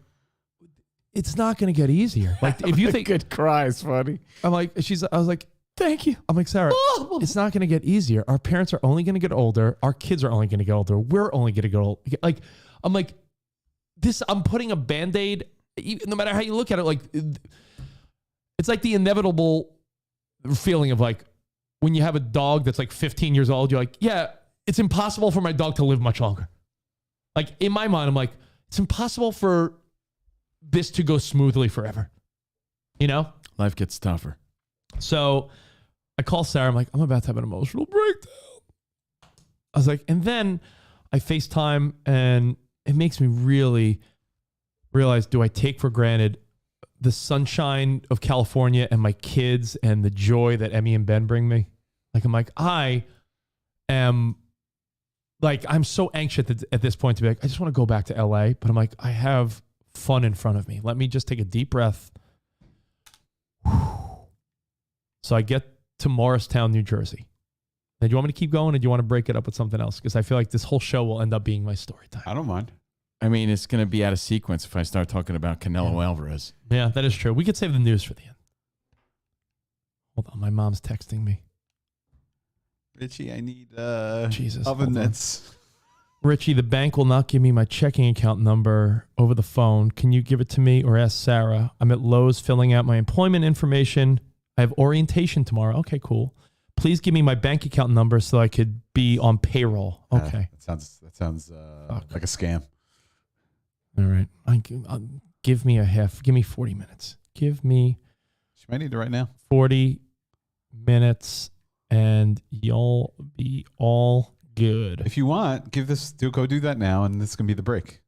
it's not gonna get easier. Like if you think, Good cry is funny. I'm like, I was like, thank you. I'm like, Sarah, it's not going to get easier. Our parents are only going to get older. Our kids are only going to get older. We're only going to get old. Like, I'm like, I'm putting a Band-Aid, no matter how you look at it, like, it's like the inevitable feeling of like, when you have a dog that's like 15 years old, you're like, yeah, it's impossible for my dog to live much longer. Like, in my mind, I'm like, it's impossible for this to go smoothly forever. Life gets tougher. So I call Sarah. I'm like, I'm about to have an emotional breakdown. I was like, and then I FaceTime and it makes me really realize, do I take for granted the sunshine of California and my kids and the joy that Emmy and Ben bring me? Like, I'm like, I'm so anxious at this point to be like, I just want to go back to LA, but I'm like, I have fun in front of me. Let me just take a deep breath. So I get to Morristown, New Jersey. Now, do you want me to keep going or do you want to break it up with something else? Because I feel like this whole show will end up being my story time. I don't mind. I mean, it's going to be out of sequence if I start talking about Canelo Alvarez. Yeah, that is true. We could save the news for the end. Hold on. My mom's texting me. Richie, I need Jesus, oven hold on. mitts. Richie, the bank will not give me my checking account number over the phone. Can you give it to me or ask Sarah? I'm at Lowe's filling out my employment information. I have orientation tomorrow. Okay, cool. Please give me my bank account number so I could be on payroll. Okay. That sounds like a scam. All right. Give me 40 minutes. Give me She might need it right now. 40 minutes and you'll be all good. If you want, go do that now, and this is gonna be the break.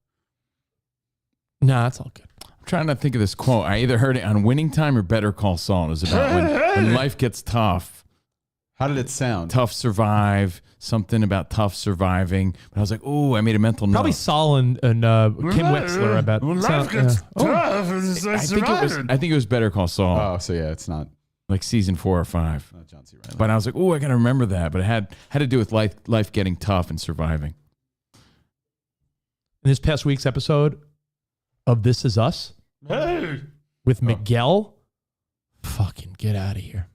Nah, it's all good. I'm trying to think of this quote. I either heard it on Winning Time or Better Call Saul. It was about when life gets tough. How did it sound? Tough survive. Something about tough surviving. But I was like, oh, I made a mental note. Probably Saul and Kim Wexler, I bet. I think it was Better Call Saul, Oh, so yeah, it's not like season 4 or 5. John C. Reilly. But I was like, oh, I got to remember that. But it had to do with life getting tough and surviving. In this past week's episode of This Is Us with Miguel, fucking get out of here.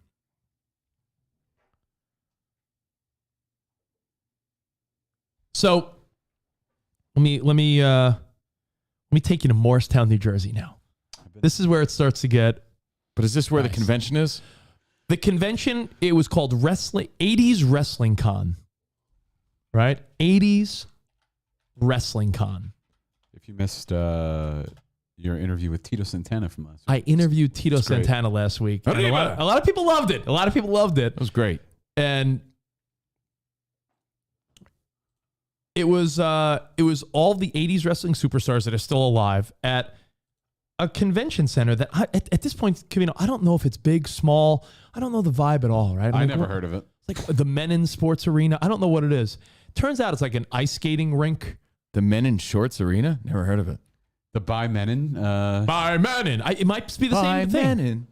So let me take you to Morristown, New Jersey now. This is where it starts to get. But is this where Nice. the convention is? The convention, it was called 80s Wrestling Con. Right? 80s Wrestling Con. If you missed your interview with Tito Santana from last week. I interviewed Tito That's great. Santana last week. And Arriba. a lot of people loved it. It was great. And it was all the 80s wrestling superstars that are still alive at a convention center that at this point, Covino, I don't know if it's big, small. I don't know the vibe at all, right? I never heard of it. Like the Menin Sports Arena. I don't know what it is. Turns out it's like an ice skating rink. The Men in Shorts Arena? Never heard of it. The By Menin. By Menin. It might be the same thing. Menin.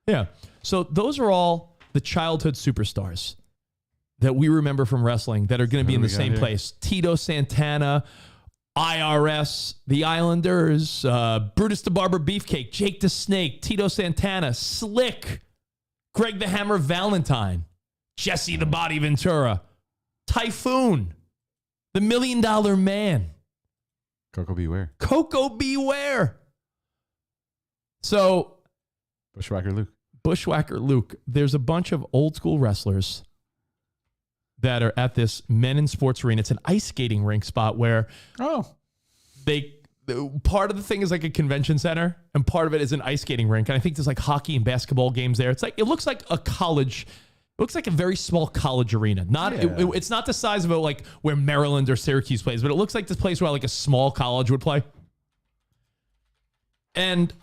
Yeah. So those are all the childhood superstars that we remember from wrestling that are going to be in the same place. Tito Santana, IRS, the Islanders, Brutus the Barber Beefcake, Jake the Snake, Tito Santana, Slick, Greg the Hammer Valentine, Jesse the Body Ventura, Typhoon, the $1 Million Man, Coco Beware. Coco Beware. So, Bushwhacker Luke. There's a bunch of old school wrestlers that are at this Men in Sports Arena. It's an ice skating rink spot where part of the thing is like a convention center and part of it is an ice skating rink. And I think there's like hockey and basketball games there. It looks like a college. It looks like a very small college arena. It's not the size of it like where Maryland or Syracuse plays, but it looks like this place where like a small college would play. And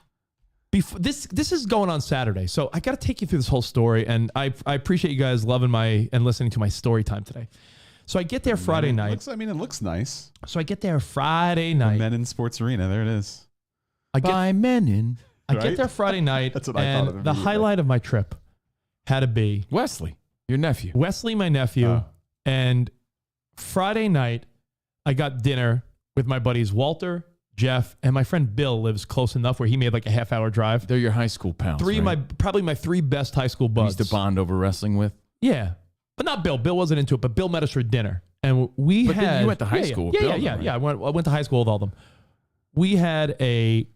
before this is going on Saturday, so I got to take you through this whole story, and I appreciate you guys loving and listening to my story time today. So I get there Friday night. It looks nice. So I get there Friday night. The Menin Sports Arena. There it is. By Menin. I get there Friday night. That's what I thought of. The highlight of my trip had to be Wesley, your nephew. Wesley, my nephew. Oh. And Friday night, I got dinner with my buddies Walter, Jeff, and my friend Bill lives close enough where he made like a half-hour drive. They're your high school pals. Probably my three best high school You buds. used to bond over wrestling with. Yeah, but not Bill. Bill wasn't into it, but Bill met us for dinner, and we But had. then you went to high school with Bill, Yeah. right? I went to high school with all of them. We had a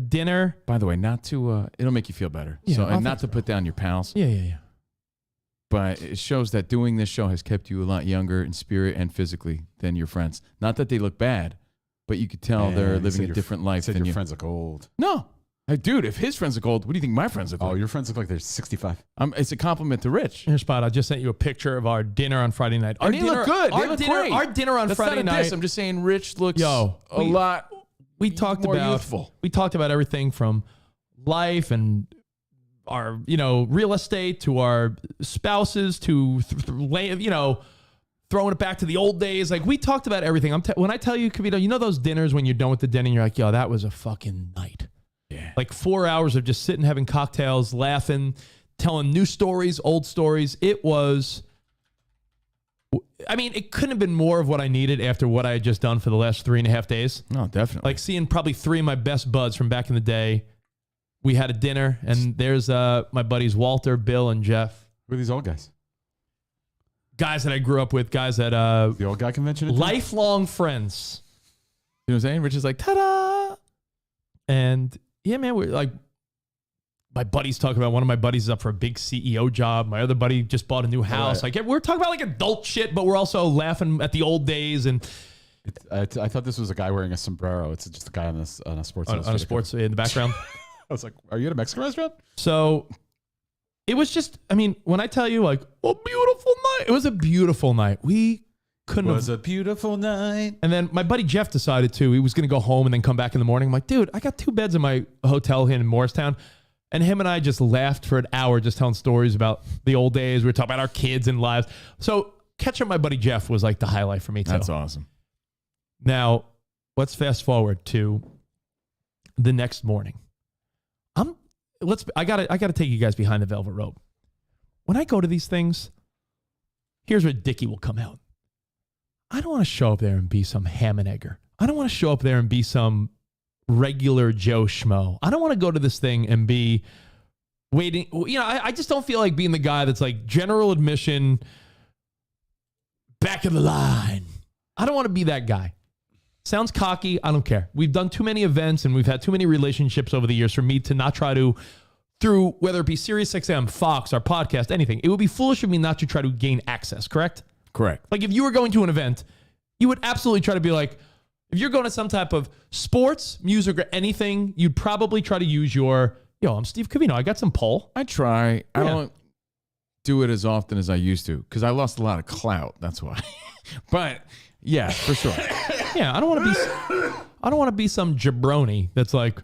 dinner. By the way, not to it'll make you feel better. Yeah, And not to put down your pals. Yeah. But it shows that doing this show has kept you a lot younger in spirit and physically than your friends. Not that they look bad, but you could tell they're living a different life than your you. friends look old. No. Dude, if his friends look old, what do you think my friends look like? Oh, your friends look like they're 65. It's a compliment to Rich. Here's Spot. I just sent you a picture of our dinner on Friday night. And they look good. They look great. Our dinner on That's Friday not a night. diss. I'm just saying Rich looks a lot we talked more about youthful. We talked about everything from life and our real estate to our spouses to throwing it back to the old days. Like we talked about everything. When I tell you, Covino, those dinners when you're done with the dinner and you're like, yo, that was a fucking night. Yeah. Like 4 hours of just sitting, having cocktails, laughing, telling new stories, old stories. It was, it couldn't have been more of what I needed after what I had just done for the last 3.5 days. No, definitely. Like seeing probably 3 of my best buds from back in the day. We had a dinner, and there's my buddies Walter, Bill, and Jeff. Who are these old guys? Guys that I grew up with, guys that The old guy convention? lifelong friends. You know what I'm saying? Rich is like, ta-da! And yeah, man, we're like, my buddies talk about one of my buddies is up for a big CEO job. My other buddy just bought a new house. Right. Like we're talking about like adult shit, but we're also laughing at the old days and I thought this was a guy wearing a sombrero. It's just a guy on a sports on a sports in the background. I was like, are you at a Mexican restaurant? So it was just, when I tell you like, a beautiful night, it was a beautiful night. We couldn't It was a beautiful night. And then my buddy Jeff decided he was going to go home and then come back in the morning. I'm like, dude, I got 2 beds in my hotel here in Morristown. And him and I just laughed for an hour just telling stories about the old days. We were talking about our kids and lives. So catching my buddy Jeff was like the highlight for me too. That's awesome. Now, let's fast forward to the next morning. I gotta take you guys behind the velvet rope. When I go to these things, here's where Dickie will come out. I don't want to show up there and be some ham and egger. I don't want to show up there and be some regular Joe Schmo. I don't want to go to this thing and be waiting. I just don't feel like being the guy that's like general admission, back of the line. I don't want to be that guy. Sounds cocky. I don't care. We've done too many events and we've had too many relationships over the years for me to not try to, through whether it be SiriusXM, Fox, our podcast, anything. It would be foolish of me not to try to gain access, correct? Correct. Like if you were going to an event, you would absolutely try to be like, if you're going to some type of sports, music, or anything, you'd probably try to use I'm Steve Covino. I got some pull. I try. I don't do it as often as I used to because I lost a lot of clout. That's why. But yeah, for sure. Yeah, I don't want to be some jabroni that's like,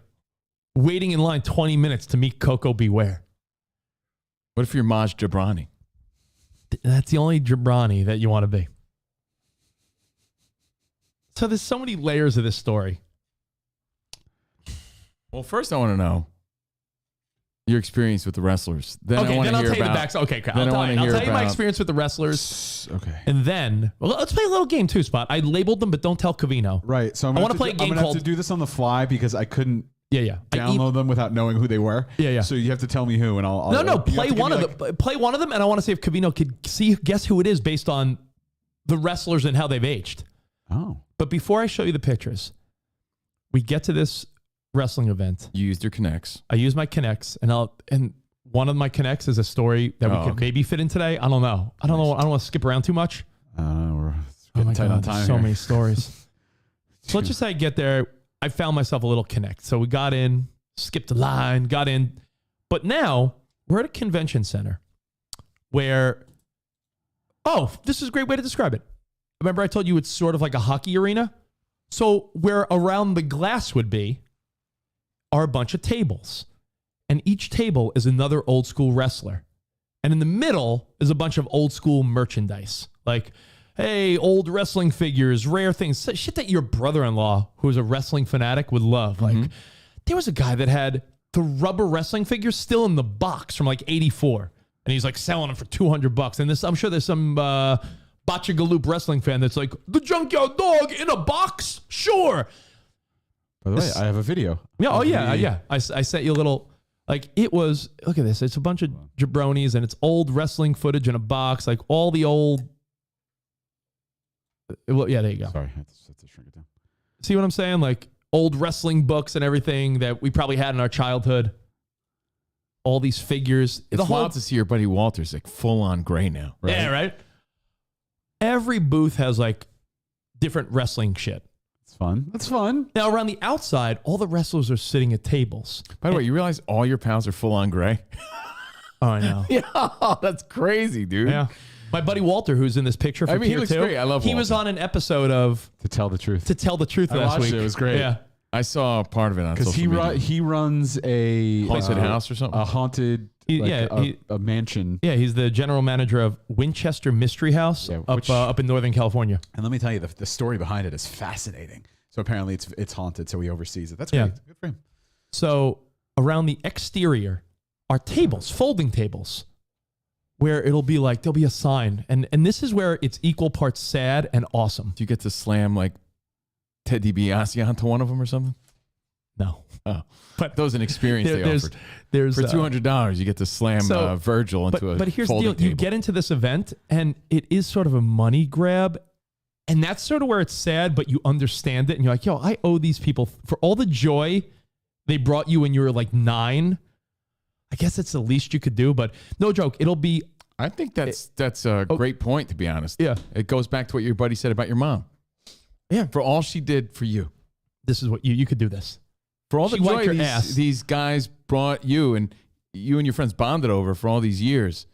waiting in line 20 minutes to meet Coco Beware. What if you're Maj Jabrani? That's the only jabrani that you want to be. So there's so many layers of this story. Well, first I want to know your experience with the wrestlers. Then Okay, I want then to I'll hear tell you the about. backstory. Okay, then I'll I wanna hear tell you my about- experience with the wrestlers. Okay. And then, well, let's play a little game too, Spot. I labeled them, but don't tell Covino. Right. So I want to play a I'm game gonna have called. to do this on the fly because I couldn't Yeah. download them without knowing who they were. Yeah. So you have to tell me who, and I'll No. you have Play to give one me, of them. Play one of them, and I want to see if Covino could guess who it is based on the wrestlers and how they've aged. Oh. But before I show you the pictures, we get to this wrestling event. You used your connects. I use my connects, and one of my connects is a story that we could maybe fit in today. I don't know. I don't want to skip around too much. We're Oh my getting tight on God, time there's so here. many stories. So let's just say I get there. I found myself a little connect. So we got in, skipped a line, got in. But now we're at a convention center where, this is a great way to describe it. Remember I told you it's sort of like a hockey arena? So where around the glass would be are a bunch of tables. And each table is another old school wrestler. And in the middle is a bunch of old school merchandise. Like, hey, old wrestling figures, rare things, shit that your brother-in-law, who's a wrestling fanatic, would love. Like, there was a guy that had the rubber wrestling figures still in the box from like 84. And he's like selling them for $200. And I'm sure there's some Botchagaloop wrestling fan that's like, the Junkyard Dog in a box? Sure. By the way, I have a video. Yeah. Yeah. I sent you a little, like, it was, look at this. It's a bunch of jabronis and it's old wrestling footage in a box, like all the old. Well, yeah, there you go. Sorry, I have to shrink it down. See what I'm saying? Like old wrestling books and everything that we probably had in our childhood. All these figures. It's wild to see your buddy Walter's like full on gray now. Right? Yeah, right? Every booth has like different wrestling shit. It's fun. That's fun. Now, around the outside, all the wrestlers are sitting at tables. By the way, you realize all your pals are full on gray? Oh, I know. Yeah, that's crazy, dude. Yeah. My buddy Walter, who's in this picture from he Tier looks 2, great. I love he was Walter. on an episode of To tell the truth. last watched week. it. It was great. Yeah. I saw part of it on Because social media. he runs a Haunted house or something? a haunted a mansion. Yeah, he's the general manager of Winchester Mystery House Yeah, up in Northern California. And let me tell you, the story behind it is fascinating. So apparently it's haunted, so he oversees it. That's great. Yeah. Good for him. So around the exterior are tables, folding tables, where it'll be like, there'll be a sign. And this is where it's equal parts sad and awesome. Do you get to slam like Ted DiBiase onto one of them or something? No. Oh, but that was an experience they offered. There's For $200, you get to slam Virgil into a But here's the folding deal. You table. get into this event, and it is sort of a money grab. And that's sort of where it's sad, but you understand it. And you're like, yo, I owe these people for all the joy they brought you when you were like 9. I guess it's the least you could do, but no joke. It'll be. I think that's a great point, to be honest. Yeah. It goes back to what your buddy said about your mom. Yeah. For all she did for you. This is what you could do this. For all the She wiped joy your ass. these guys brought you and your friends bonded over for all these years.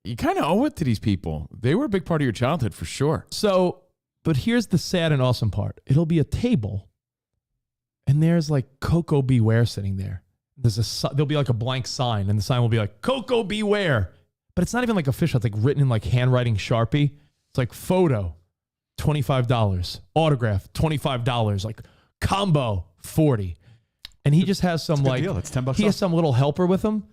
You kind of owe it to these people. They were a big part of your childhood for sure. So, but here's the sad and awesome part. It'll be a table, and there's like Coco Beware sitting there. There'll be like a blank sign, and the sign will be like Coco Beware, but it's not even like official. It's like written in like handwriting Sharpie. It's like photo, $25, autograph, $25, like combo, $40, and he just has some It's a good like deal. It's $10 he has off. some little helper with him.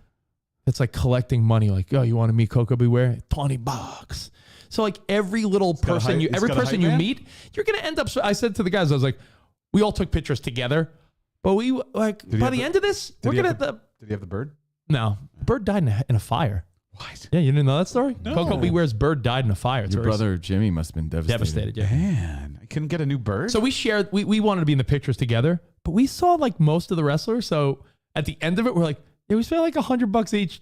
It's like collecting money. Like, oh, you want to meet Coco Beware? $20. So like every little person he's every got a person hype you man? meet, you're gonna end up. I said to the guys, I was like, we all took pictures together, but we like he by have the the- end of this, we're he have gonna. Did he have the bird? No, bird died in a fire. What? Yeah, you didn't know that story? No. Coco Beware's bird died in a fire. It's Your very brother Jimmy must have been devastated. Yeah. Man, I couldn't get a new bird. So we shared. We wanted to be in the pictures together, but we saw like most of the wrestlers. So at the end of it, we're like, yeah, we spent like $100 each.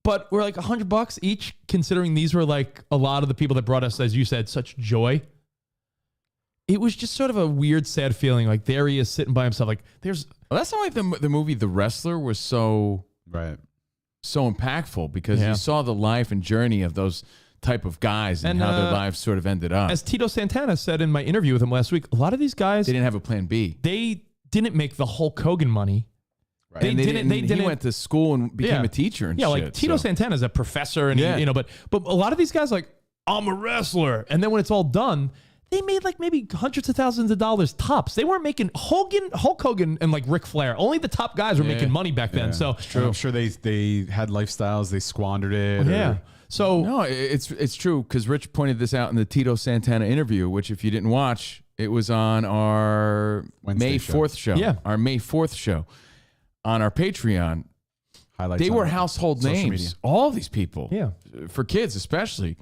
But we're like $100 each, considering these were like a lot of the people that brought us, as you said, such joy. It was just sort of a weird, sad feeling. Like there he is sitting by himself. Like there's. Well, that's not like the movie The Wrestler was so impactful because Yeah. you saw the life and journey of those type of guys and how their lives sort of ended up. As Tito Santana said in my interview with him last week, a lot of these guys, They didn't have a plan B. they didn't make the Hulk Hogan money. Right. They didn't. He went to school and became a teacher and shit. Like Tito Santana's a professor, and he, but a lot of these guys like, I'm a wrestler, and then when it's all done, they made like maybe hundreds of thousands of dollars tops. They weren't making Hulk Hogan and like Ric Flair. Only the top guys were making money back then. So true. I'm sure they had lifestyles. They squandered it. Yeah. So no, it's true because Rich pointed this out in the Tito Santana interview, which if you didn't watch, it was on our May 4th show. Yeah, our May 4th show on our Patreon. Highlights. They were household names. Media. All these people. Yeah, for kids especially,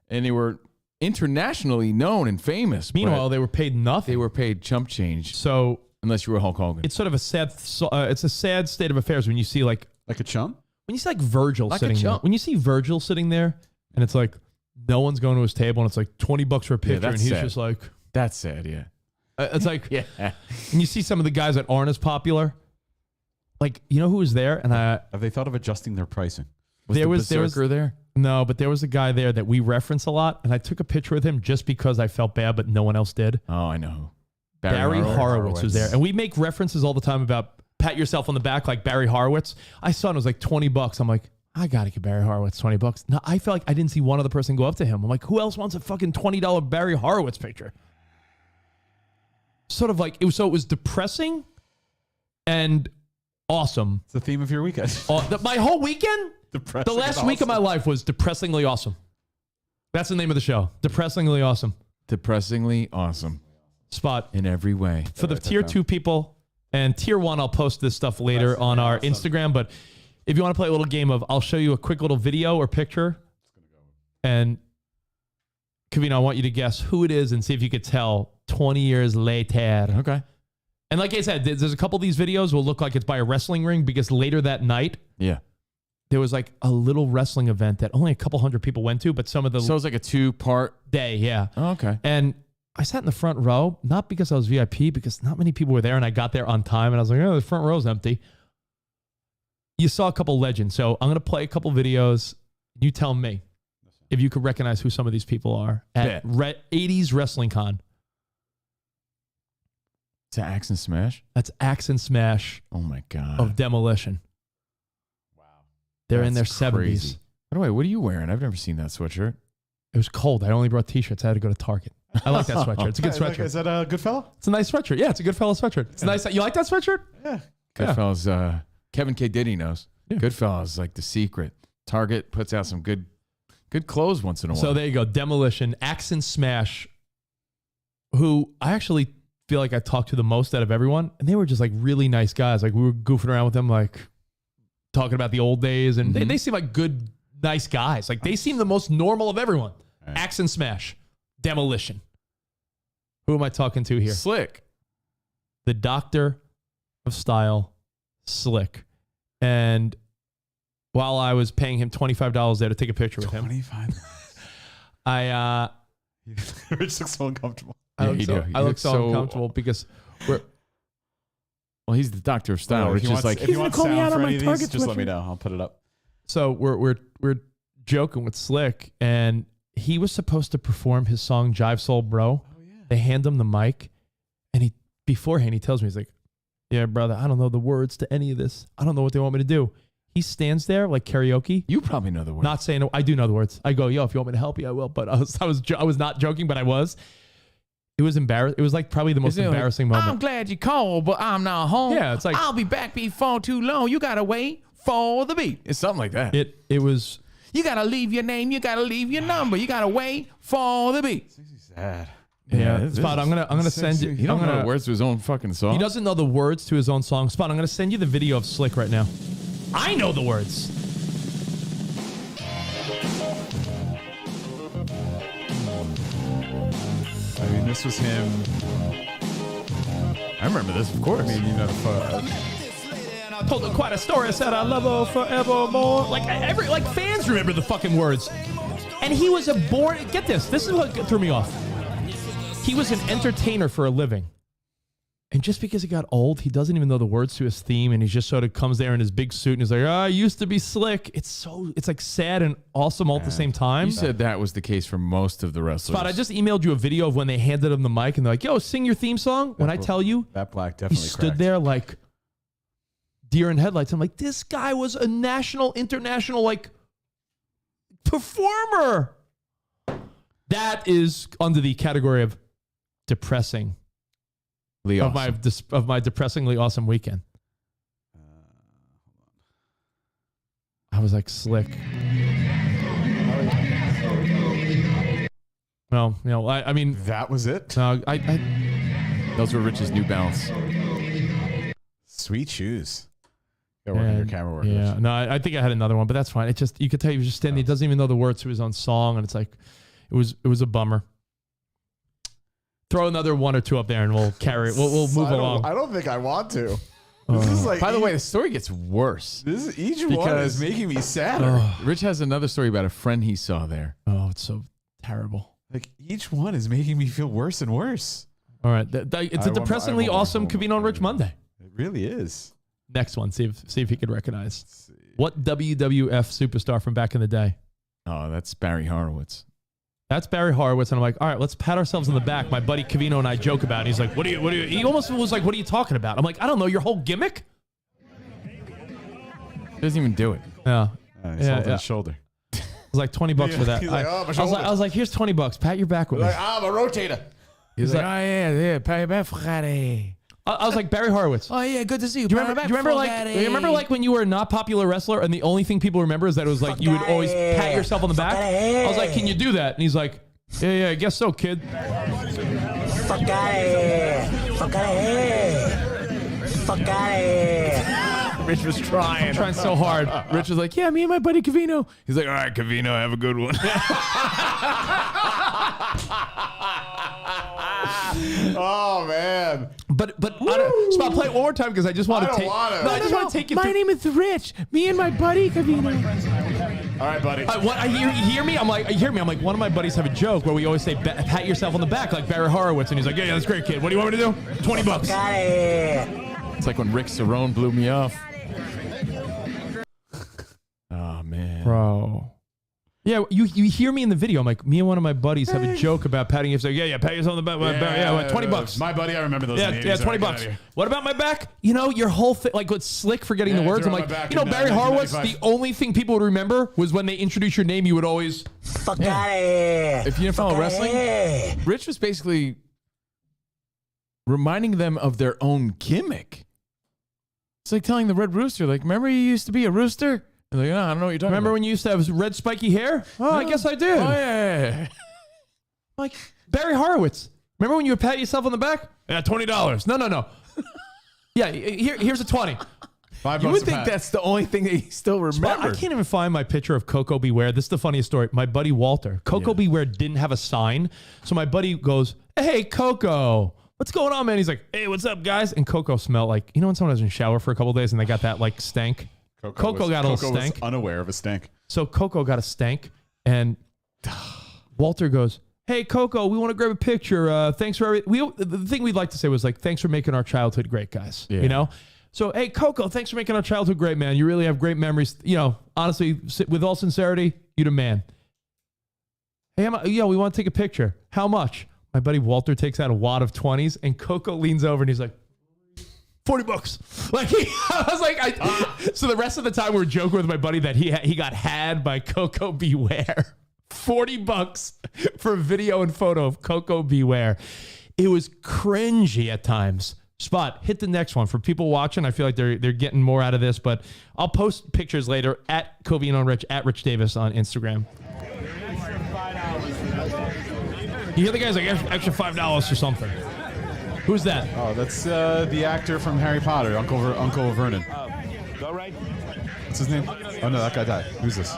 and they were internationally known and famous. Meanwhile, they were paid nothing. They were paid chump change. So unless you were Hulk Hogan, it's sort of a sad. It's a sad state of affairs when you see like a chump. When you see like Virgil sitting there. When you see Virgil sitting there, and it's like no one's going to his table, and it's like $20 for a picture, and he's just like, that's sad. Yeah, it's like and you see some of the guys that aren't as popular. Like, you know who was there? And have they thought of adjusting their pricing? There was there. No, but there was a guy there that we reference a lot, and I took a picture with him just because I felt bad, but no one else did. Oh, I know. Barry Horowitz was there, and we make references all the time about pat yourself on the back like Barry Horowitz. I saw it was like $20. I'm like, I gotta give Barry Horowitz $20. No, I felt like I didn't see one other person go up to him. I'm like, who else wants a fucking $20 Barry Horowitz picture? Sort of like it was depressing and awesome. It's the theme of your weekend. My whole weekend, the last week of my life was depressingly awesome. That's the name of the show. Depressingly awesome. Depressingly awesome. Spot in every way. For the tier 2 people and tier 1, I'll post this stuff later on our Instagram. But if you want to play a little game of, I'll show you a quick little video or picture. And Covino, I want you to guess who it is and see if you could tell 20 years later. Okay. And like I said, there's a couple of these videos will look like it's by a wrestling ring because later that night, there was like a little wrestling event that only a couple hundred people went to, but some of the... So it was like a 2-part day, yeah. Oh, okay. And I sat in the front row, not because I was VIP, because not many people were there, and I got there on time, and I was like, oh, the front row's empty. You saw a couple legends, so I'm going to play a couple videos. You tell me if you could recognize who some of these people are at 80s Wrestling Con. Is that Axe and Smash? That's Axe and Smash. Oh my God. Of Demolition. Wow. They're in their 70s. By the way, what are you wearing? I've never seen that sweatshirt. It was cold. I only brought t-shirts. I had to go to Target. I like that sweatshirt. It's a good sweatshirt. Is that a Goodfella? It's a nice sweatshirt. Yeah, it's a Goodfella sweatshirt. It's nice. You like that sweatshirt? Yeah. Goodfellas, Kevin K. Diddy knows. Yeah. Goodfellas is like the secret. Target puts out some good clothes once in a while. So there you go. Demolition, Axe and Smash, who I actually feel like I talked to the most out of everyone, and they were just like really nice guys. Like we were goofing around with them, like talking about the old days, and they seem like good, nice guys. Like they seem the most normal of everyone. Right. Axe and Smash, Demolition. Who am I talking to here? Slick. The Doctor of Style, Slick. And while I was paying him $25 there to take a picture with him, I Rich looks so uncomfortable. I look so uncomfortable because we're. Well, he's the Doctor of Style. If you want call me out on my these, Target just let me know. I'll put it up. So we're joking with Slick, and he was supposed to perform his song "Jive Soul Bro." Oh, yeah. They hand him the mic, and beforehand he tells me, he's like, "Yeah, brother, I don't know the words to any of this. I don't know what they want me to do." He stands there like karaoke. You probably know the words. Not saying I do know the words. I go, "Yo, if you want me to help you, I will." But I was not joking, but I was. It was embarrassing. It was like probably the most embarrassing moment. I'm glad you called, but I'm not home. Yeah, it's like I'll be back before too long. You gotta wait for the beat. It's something like that. It was. You gotta leave your name. You gotta leave your number. You gotta wait for the beat. It's sad. Yeah, Spot. I'm gonna send you. He don't know the words to his own fucking song. He doesn't know the words to his own song. Spot. I'm gonna send you the video of Slick right now. I know the words. I mean, this was him. I remember this, of course. I mean, you know, told her quite a story. I said I love her forevermore. Like fans remember the fucking words. And he was a born. Get this. This is what threw me off. He was an entertainer for a living. And just because he got old, he doesn't even know the words to his theme, and he just sort of comes there in his big suit and he's like, I used to be slick. It's like sad and awesome all at the same time. You said that was the case for most of the wrestlers. Spot, I just emailed you a video of when they handed him the mic and they're like, yo, sing your theme song. When I tell you, that black he definitely stood cracked. there like deer in headlights. I'm like, this guy was a national, international, like, performer. That is under the category of depressing. Awesome. Of my depressingly awesome weekend. I was like slick. Well, I mean, That was it. no, Those were Rich's New Balance. Sweet shoes. Gotta work on your camera work. Yeah, Rich. no, I think I had another one, but that's fine. It just, you could tell he was just standing. He doesn't even know the words to his own song, and it's like, it was a bummer. Throw another one or two up there, and we'll carry it. We'll move along. I don't think I want to. This is like By the way, the story gets worse. each one because- is making me sadder. Rich has another story about a friend he saw there. Oh, it's so terrible. Like each one is making me feel worse and worse. All right, it's a depressingly awesome Covino and Rich Monday. It really is. Next one, see if he could recognize what WWF superstar from back in the day. Oh, that's Barry Horowitz. That's Barry Horowitz, and I'm like, all right, let's pat ourselves on the back. My buddy Covino and I joke about it. He's like, what do you? He almost was like, what are you talking about? I'm like, I don't know, your whole gimmick. He doesn't even do it. Yeah, He's holding his shoulder. it was like $20 for that. He's like, oh, my I was like, here's $20. Pat your back with me. I'm a rotator. He's like, oh yeah, pay your back for Friday. I was like, Barry Horowitz. Oh yeah, good to see you. Do you remember like when you were a not popular wrestler and the only thing people remember is that it was like you would always pat yourself on the back? I was like, can you do that? And he's like, yeah, I guess so, kid. Fuck out of here. Fuck out of here. Fuck out of here. Rich was trying So hard. Rich was like, yeah, me and my buddy Covino. He's like, all right, Covino, have a good one. Oh man. But Spot, play it one more time because I just want to take. I just want to take you. My through. name is Rich. Me and my buddy Covino. All right, buddy. What I hear me? I'm like, one of my buddies have a joke where we always say, pat yourself on the back like Barry Horowitz, and he's like, yeah, that's great, kid. What do you want me to do? $20. Fuck out of here. It's like when Rick Cerrone blew me off. Oh man, Bro. Yeah, you hear me in the video. I'm like, me and one of my buddies have a joke about patting you. Like, yeah, pat yourself on the back. Yeah, $20. My buddy, I remember those. Yeah, $20. What about my back? Your whole thing, like what's slick for getting the words. I'm throw like, my back Barry in, Horowitz, 1995. the only thing people would remember was when they introduced your name, you would always. Fuck out of here. if you didn't follow wrestling, Rich was basically reminding them of their own gimmick. It's like telling the Red Rooster, like, remember you used to be a rooster? And like, I don't know what you're talking Remember about. when you used to have red spiky hair? Oh, I guess I did. Oh yeah. Like Barry Horowitz. Remember when you would pat yourself on the back? Yeah, $20. No. Yeah, here's a 20. $5 You would a think pat. that's the only thing that he still I remembers. can't even find my picture of Coco Beware. This is the funniest story. My buddy Walter. Coco Beware didn't have a sign. So my buddy goes, hey, Coco, what's going on, man? He's like, hey, what's up, guys? And Coco smelled like, when someone was in the shower for a couple of days and they got that like stank? Coco got a little was stank. unaware of a stank. So Coco got a stank, and Walter goes, hey, Coco, we want to grab a picture. Thanks for everything. The thing we'd like to say was like, thanks for making our childhood great, guys. Yeah. So, hey, Coco, thanks for making our childhood great, man. You really have great memories. Honestly, with all sincerity, you're the man. Hey, we want to take a picture. How much? My buddy Walter takes out a wad of 20s, and Coco leans over and he's like, $40. Like I was like, so the rest of the time we're joking with my buddy that he got had by Coco Beware. $40 for a video and photo of Coco Beware. It was cringy at times. Spot, hit the next one for people watching. I feel like they're getting more out of this, but I'll post pictures later at Covino and Rich at Rich Davis on Instagram. You hear the guy's like extra $5 or something. Who's that? Oh, that's the actor from Harry Potter, Uncle Vernon. All right. What's his name? Oh no, that guy died. Who's this?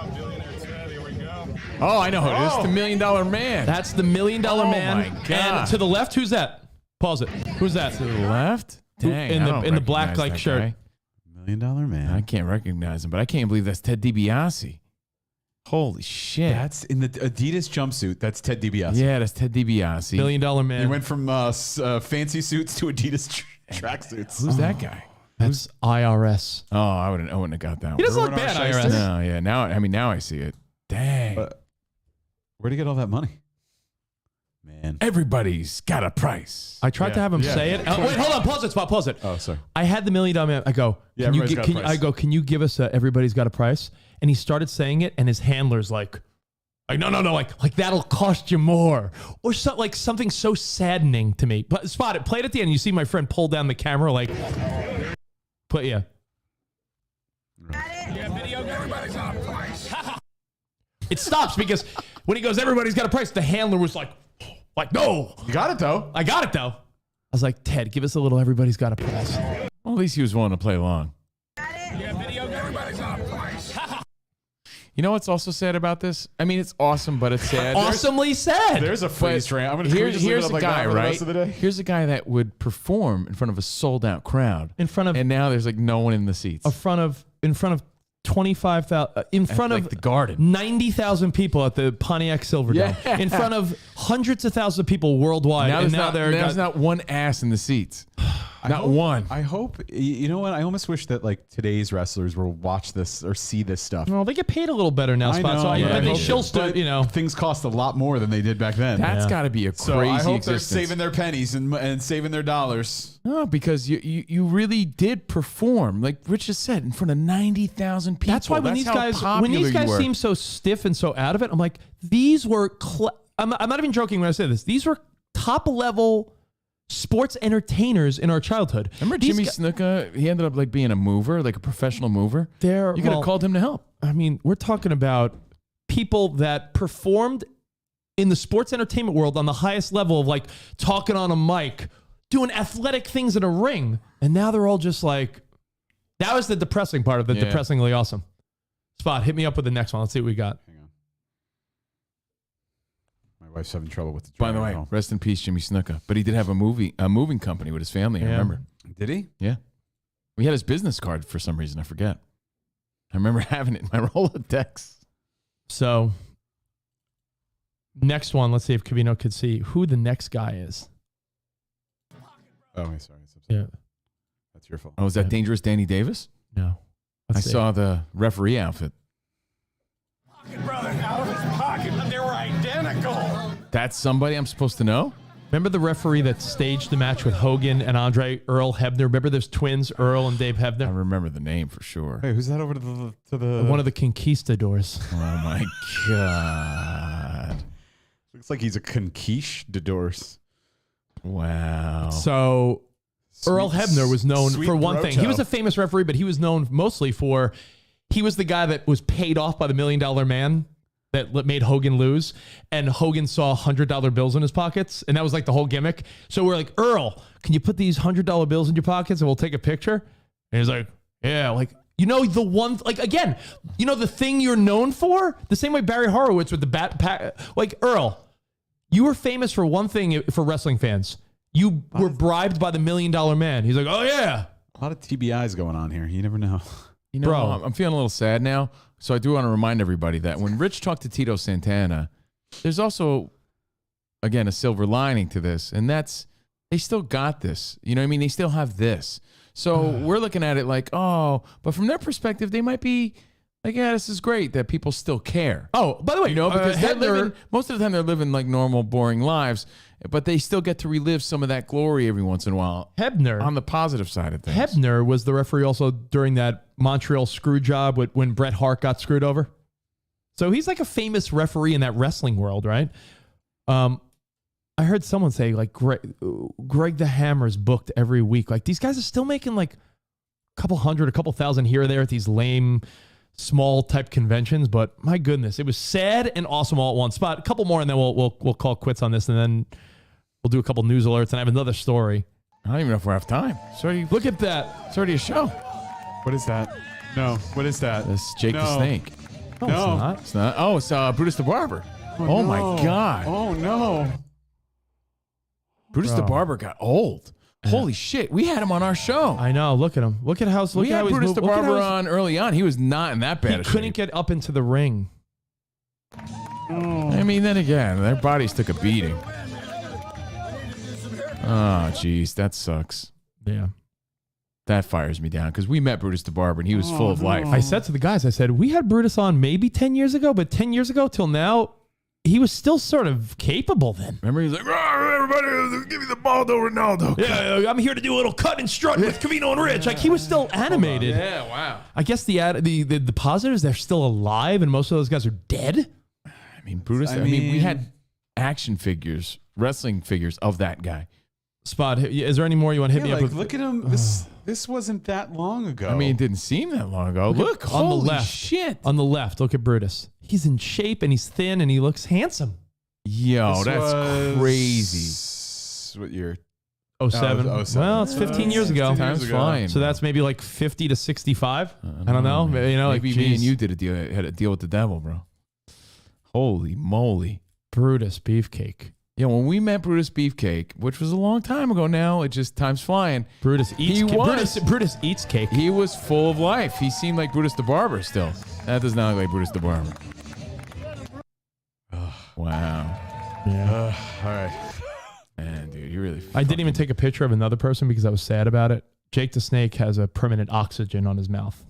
Oh, I know who it is. The $1 Million Man. That's the $1 Million Man. my God. And to the left, who's that? Pause it. Who's that? to the left? Who- Dang, in I the- don't in the black, recognize like, that shirt. guy. $1 Million Man. I can't recognize him, but I can't believe that's Ted DiBiase. Holy shit. That's in the Adidas jumpsuit. That's Ted DiBiase. Yeah, that's Ted DiBiase. $1 million man. He went from fancy suits to Adidas tracksuits. Who's that guy? That's IRS. Oh, I wouldn't have got that one. He doesn't look Ruben bad, R. Shyster? IRS. No, yeah. Now I see it. Dang. Where'd he get all that money? Man. Everybody's got a price. I tried to have him say it. Wait, hold on. Pause it, Spot. Pause it. Oh, sorry. I had the $1 million man. I go, Yeah, can you everybody's got a can, price. I go, can you give us a everybody's got a price? And he started saying it, and his handler's like no, like that'll cost you more, or so, like something so saddening to me. But Spot it, play it at the end. You see my friend pull down the camera, like, yeah. It stops because when he goes, everybody's got a price. The handler was like, no, You got it, though. I got it though. I was like, Ted, give us a little. Everybody's got a price. Well, at least he was willing to play along. You know what's also sad about this? I mean, it's awesome, but it's sad. Awesomely sad. There's a freeze train. I'm going to Here's leave it a up like guy, that for the right? rest of the day. Here's a guy that would perform in front of a sold-out crowd, In front of and now there's like no one in the seats. in front of 25,000 in front like of the Garden. 90,000 people at the Pontiac Silverdome. Yeah. In front of hundreds of thousands of people worldwide. Now and there's not one ass in the seats. Not one. I hope, you know what? I almost wish that like today's wrestlers will watch this or see this stuff. Well, they get paid a little better now, Spot. So I yeah, bet they hope still so. stood, Things cost a lot more than they did back then. That's got to be a crazy so I hope existence. they're saving their pennies and saving their dollars. No, because you really did perform, like Rich just said, in front of 90,000 people. That's why when these how guys popular you were. seem so stiff and so out of it, I'm like, these were I'm not even joking when I say this. These were top level sports entertainers in our childhood. Remember These Jimmy Snuka? He ended up like being a mover, like a professional mover. You could have called him to help. I mean, we're talking about people that performed in the sports entertainment world on the highest level of like talking on a mic, doing athletic things in a ring. And now they're all just like, that was the depressing part of the Depressingly Awesome. Spot, hit me up with the next one. Let's see what we got. Hang on. My wife's having trouble with the By the way, rest in peace, Jimmy Snuka. But he did have a moving company with his family. I remember. Did he? Yeah, we had his business card for some reason. I forget. I remember having it in my Rolodex. So, next one. Let's see if Covino could see who the next guy is. Oh, wait, sorry. Yeah. That's your fault. Oh, was that Dangerous Danny Davis? No. I saw the referee outfit. Brother, out of his pocket. They were identical. That's somebody I'm supposed to know? Remember the referee that staged the match with Hogan and Andre, Earl Hebner? Remember those twins, Earl and Dave I Hebner? remember the name for sure. Hey, who's that over to the One of the conquistadors. Oh my God. looks like he's a conquistadors. Wow. So Earl Hebner was known sweet for one thing. He broto. was a famous referee, but he was known mostly for, he was the guy that was paid off by the $1 Million Man that made Hogan lose. And Hogan saw $100 bills in his pockets. And that was like the whole gimmick. So we're like, Earl, can you put these $100 bills in your pockets and we'll take a picture? And he's like, yeah, like, you know, the one, like, again, you know, the thing you're known for, the same way Barry Horowitz with the bat pack, like, Earl, you were famous for one thing for wrestling fans. You were bribed by the $1 Million Man. He's like, oh yeah. A lot of TBIs going on here. You never know. You know, Bro. I'm feeling a little sad now. So I do want to remind everybody that when Rich talked to Tito Santana, there's also, again, a silver lining to this. And that's, they still got this. You know what I mean? They still have this. So we're looking at it like, oh, but from their perspective, they might be like, yeah, this is great that people still care. Oh, by the way, You know, because they're Hebner- living, most of the time they're living like normal, boring lives, but they still get to relive some of that glory every once in a while Hebner. on the positive side of things. Hebner was the referee also during that Montreal screw job when Bret Hart got screwed over. So he's like a famous referee in that wrestling world, right? I heard someone say like Greg the Hammer's booked every week. Like these guys are still making like a couple hundred, a couple thousand here or there at these lame, small type conventions. But my goodness, it was sad and awesome all at one spot. A couple more, and then we'll call quits on this, and then we'll do a couple news alerts, and I have another story. I don't even know if we have time. It's already, Look at that. it's already a show. What is that? No. What is that? That's Jake the No. Snake. No, No. it's not. It's not. Oh, it's Brutus the Barber. Oh, my no. God. Oh, no. Brutus the Barber got old. Holy shit. We had him on our show. I know. Look at him. Look at how. Look We at had how he's Brutus moved. the Look at how Barber he's- on early on. He was not in that bad He of couldn't shape. get up into the ring. I mean, then again, their bodies took a beating. Oh, jeez, that sucks. Yeah. That fires me down because we met Brutus the Barber and he was full of life. I said to the guys, I said, we had Brutus on maybe 10 years ago, but 10 years ago till now, he was still sort of capable then. Remember, he was like, everybody, give me the Baldo Ronaldo. Yeah, I'm here to do a little cut and strut with Covino and Rich. Like, he was still animated. Yeah, wow. I guess the positives, they're still alive, and most of those guys are dead. I mean, Brutus, I mean, we had action figures, wrestling figures of that guy. Spot, is there any more you want to hit me up with? Look at him. This wasn't that long ago. I mean, it didn't seem that long ago. Look on the holy left. shit. On the left, look at Brutus. He's in shape, and he's thin, and he looks handsome. Yo, This that's was- crazy. What year? 07. Oh, 07. Well, it's 15 years ago. 15 years Time's ago. flying. So that's maybe like 50 to 65. I don't know. You know, Maybe like, me and geez. you did had a deal with the devil, bro. Holy moly. Brutus Beefcake. Yeah, when we met Brutus Beefcake, which was a long time ago now, it just time's flying. Brutus eats He cake. was. Brutus eats cake. He was full of life. He seemed like Brutus the Barber still. That does not look like Brutus the Barber. Wow. Yeah. All right. Man, dude, you really. I didn't even take a picture of another person because I was sad about it. Jake the Snake has a permanent oxygen on his mouth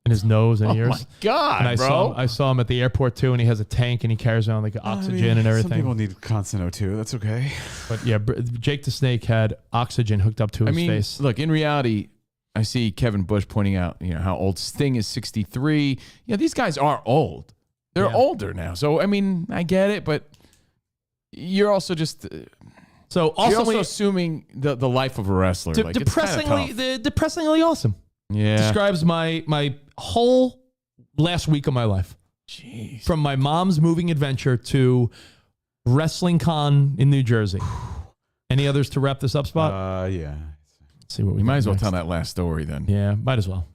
and his nose and ears. Oh my God, And bro. I saw him at the airport too, and he has a tank and he carries around like oxygen and everything. Some people need constant O2. That's okay. But yeah, Jake the Snake had oxygen hooked up to his face. Look, in reality, I see Kevin Bush pointing out, how old Sting is 63. These guys are old. They're Yeah. older now. So, I mean, I get it, but you're also just So you're also, also assuming the life of a wrestler. Like, it's kinda tough. depressingly awesome. Yeah. Describes my whole last week of my life. Jeez. From my mom's moving adventure to Wrestling Con in New Jersey. Any others to wrap this up, Spot? Yeah. Let's see what we We might got as well next. tell that last story then. Yeah, might as well.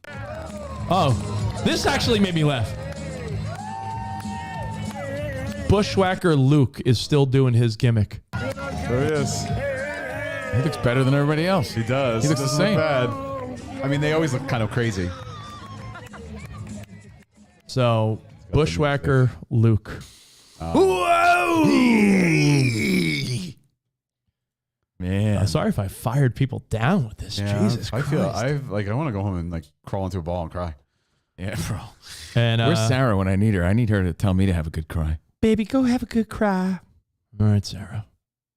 Oh, this actually made me laugh. Bushwhacker Luke is still doing his gimmick. There he is. He looks better than everybody else. He does. He looks the Doesn't look same. bad. I mean, they always look kind of crazy. So, Bushwhacker Luke. Whoa! Man. Sorry if I fired people down with this. Jesus I Christ. feel I want to go home and like crawl into a ball and cry. Yeah, bro. And Where's Sarah when I need her? I need her to tell me to have a good cry. baby, go have a good cry. All right, Sarah.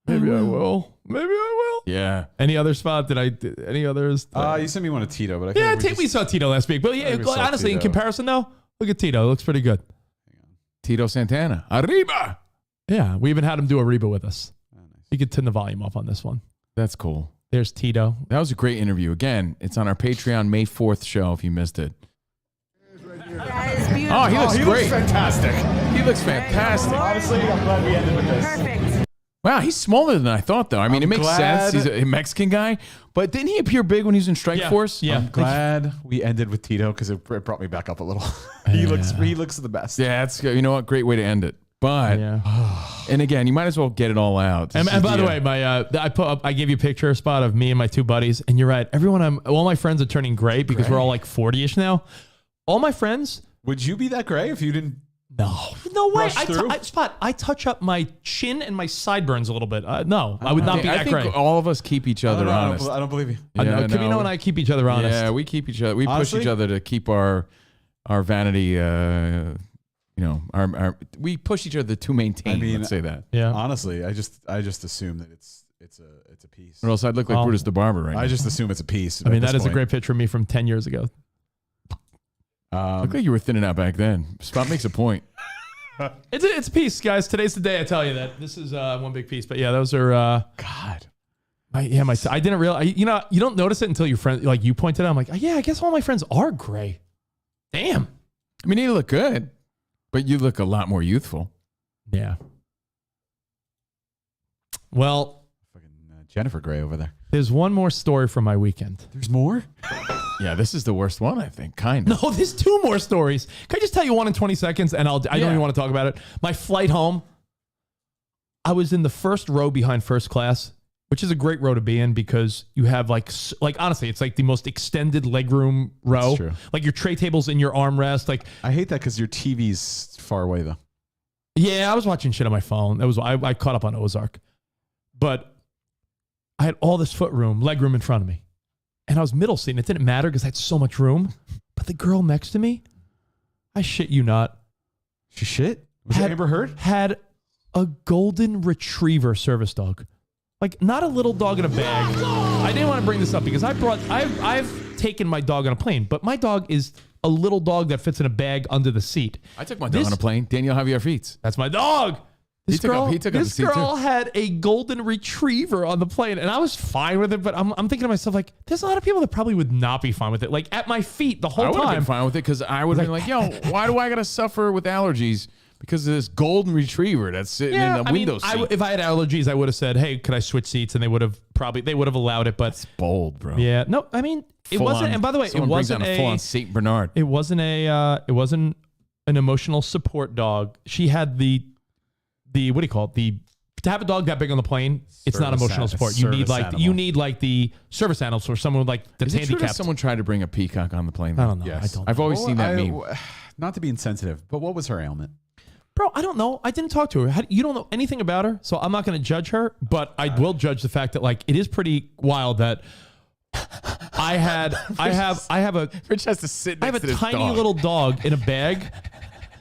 Maybe I will. Maybe I will. Yeah. Any other Spot? Any others? You sent me one of Tito, but I feel like we saw Tito last week. But yeah, we saw honestly, in Tito. comparison, though, look at Tito. It looks pretty good. Tito Santana. Arriba! Yeah, we even had him do a Reba with us. You could turn the volume off on this one. That's cool. There's Tito. That was a great interview. Again, it's on our Patreon May 4th show if you missed it. Oh, he looks great. fantastic. He looks fantastic. Honestly, I'm glad we ended with this. Perfect. Wow, he's smaller than I thought, though. I mean, I'm it makes glad- sense. He's a Mexican guy. But didn't he appear big when he was in Strike Force? Yeah. I'm glad we ended with Tito because it brought me back up a little. he looks the best. Yeah, that's good. You know what? Great way to end it. But, and again, you might as well get it all out. And by the way, I gave you a picture Spot of me and my two buddies, and you're right. All my friends are turning gray because we're all like 40ish now. All my friends. Would you be that gray if you didn't? No way. Rush through? Spot, I touch up my chin and my sideburns a little bit. No, I would not be I that think gray. all of us keep each other honest. I don't believe you. Covino and I keep each other honest. Yeah, we keep each other. We Honestly? push each other to keep our vanity. We push each other to maintain. I mean, let's say that. Yeah. Honestly, I just assume that it's a piece. Or else I'd look like Brutus the Barber right now. I just assume it's a piece. I mean, that is a great picture of me from 10 years ago. Look like you were thinning out back then. Spot makes a point. It's a piece, guys. Today's the day I tell you that. This is one big piece. But yeah, those are God. I didn't realize. You don't notice it until your friend you pointed out. I'm like, yeah, I guess all my friends are gray. Damn. I mean, you look good, but you look a lot more youthful. Yeah. Well, Fucking Jennifer Gray over there. there's one more story from my weekend. There's more? Yeah, this is the worst one, I think. Kind of. No, there's two more stories. Can I just tell you one in 20 seconds? And I don't even want to talk about it. My flight home, I was in the first row behind first class, which is a great row to be in because you have like honestly, it's like the most extended legroom row. That's true. Like your tray table's in your armrest. Like I hate that because your TV's far away though. Yeah, I was watching shit on my phone. I caught up on Ozark. But I had all this leg room in front of me. And I was middle seat, and it didn't matter because I had so much room. But the girl next to me, I shit you not. She shit? Was it Amber Heard? Had a golden retriever service dog. Like, not a little dog in a bag. I didn't want to bring this up because I've taken my dog on a plane, but my dog is a little dog that fits in a bag under the seat. I took my dog on a plane. Daniel Javier Feets. That's my dog. This girl had a golden retriever on the plane, and I was fine with it. But I'm thinking to myself, like, there's a lot of people that probably would not be fine with it. Like, at my feet the whole time. I would have been fine with it because I would have been like, yo, why do I got to suffer with allergies because of this golden retriever that's sitting in the window seat? If I had allergies, I would have said, hey, could I switch seats? And they would have allowed it. But it's bold, bro. Yeah. No, I mean, it wasn't. And by the way, it wasn't a full-on Saint Bernard. It wasn't an emotional support dog. She had the what do you call it? To have a dog that big on the plane, it's not emotional support. You need the service animals for someone with like the Is it true that handicapped. someone tried to bring a peacock on the plane? I don't know. Yes. I've always seen that meme. Not to be insensitive, but what was her ailment? Bro, I don't know. I didn't talk to her. You don't know anything about her, so I'm not going to judge her. But I will judge the fact that like it is pretty wild that I have a Rich has to sit. I have next a to this tiny dog. little dog in a bag,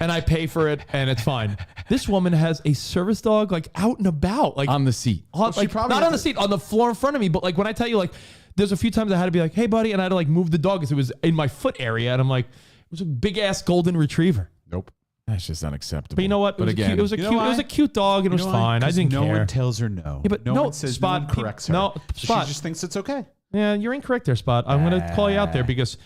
and I pay for it, and it's fine. This woman has a service dog like out and about, like on the seat. Like not on the seat, on the floor in front of me. But like when I tell you, like there's a few times I had to be like, "Hey, buddy," and I had to like move the dog because it was in my foot area, and I'm like, it was a big ass golden retriever. Nope. That's just unacceptable. But you know what? It was a cute dog, and it was fine. I didn't care. No one tells her no. Yeah, but no one says Spot, no one corrects her. No, Spot. She just thinks it's okay. Yeah, you're incorrect there, Spot. I'm going to call you out there because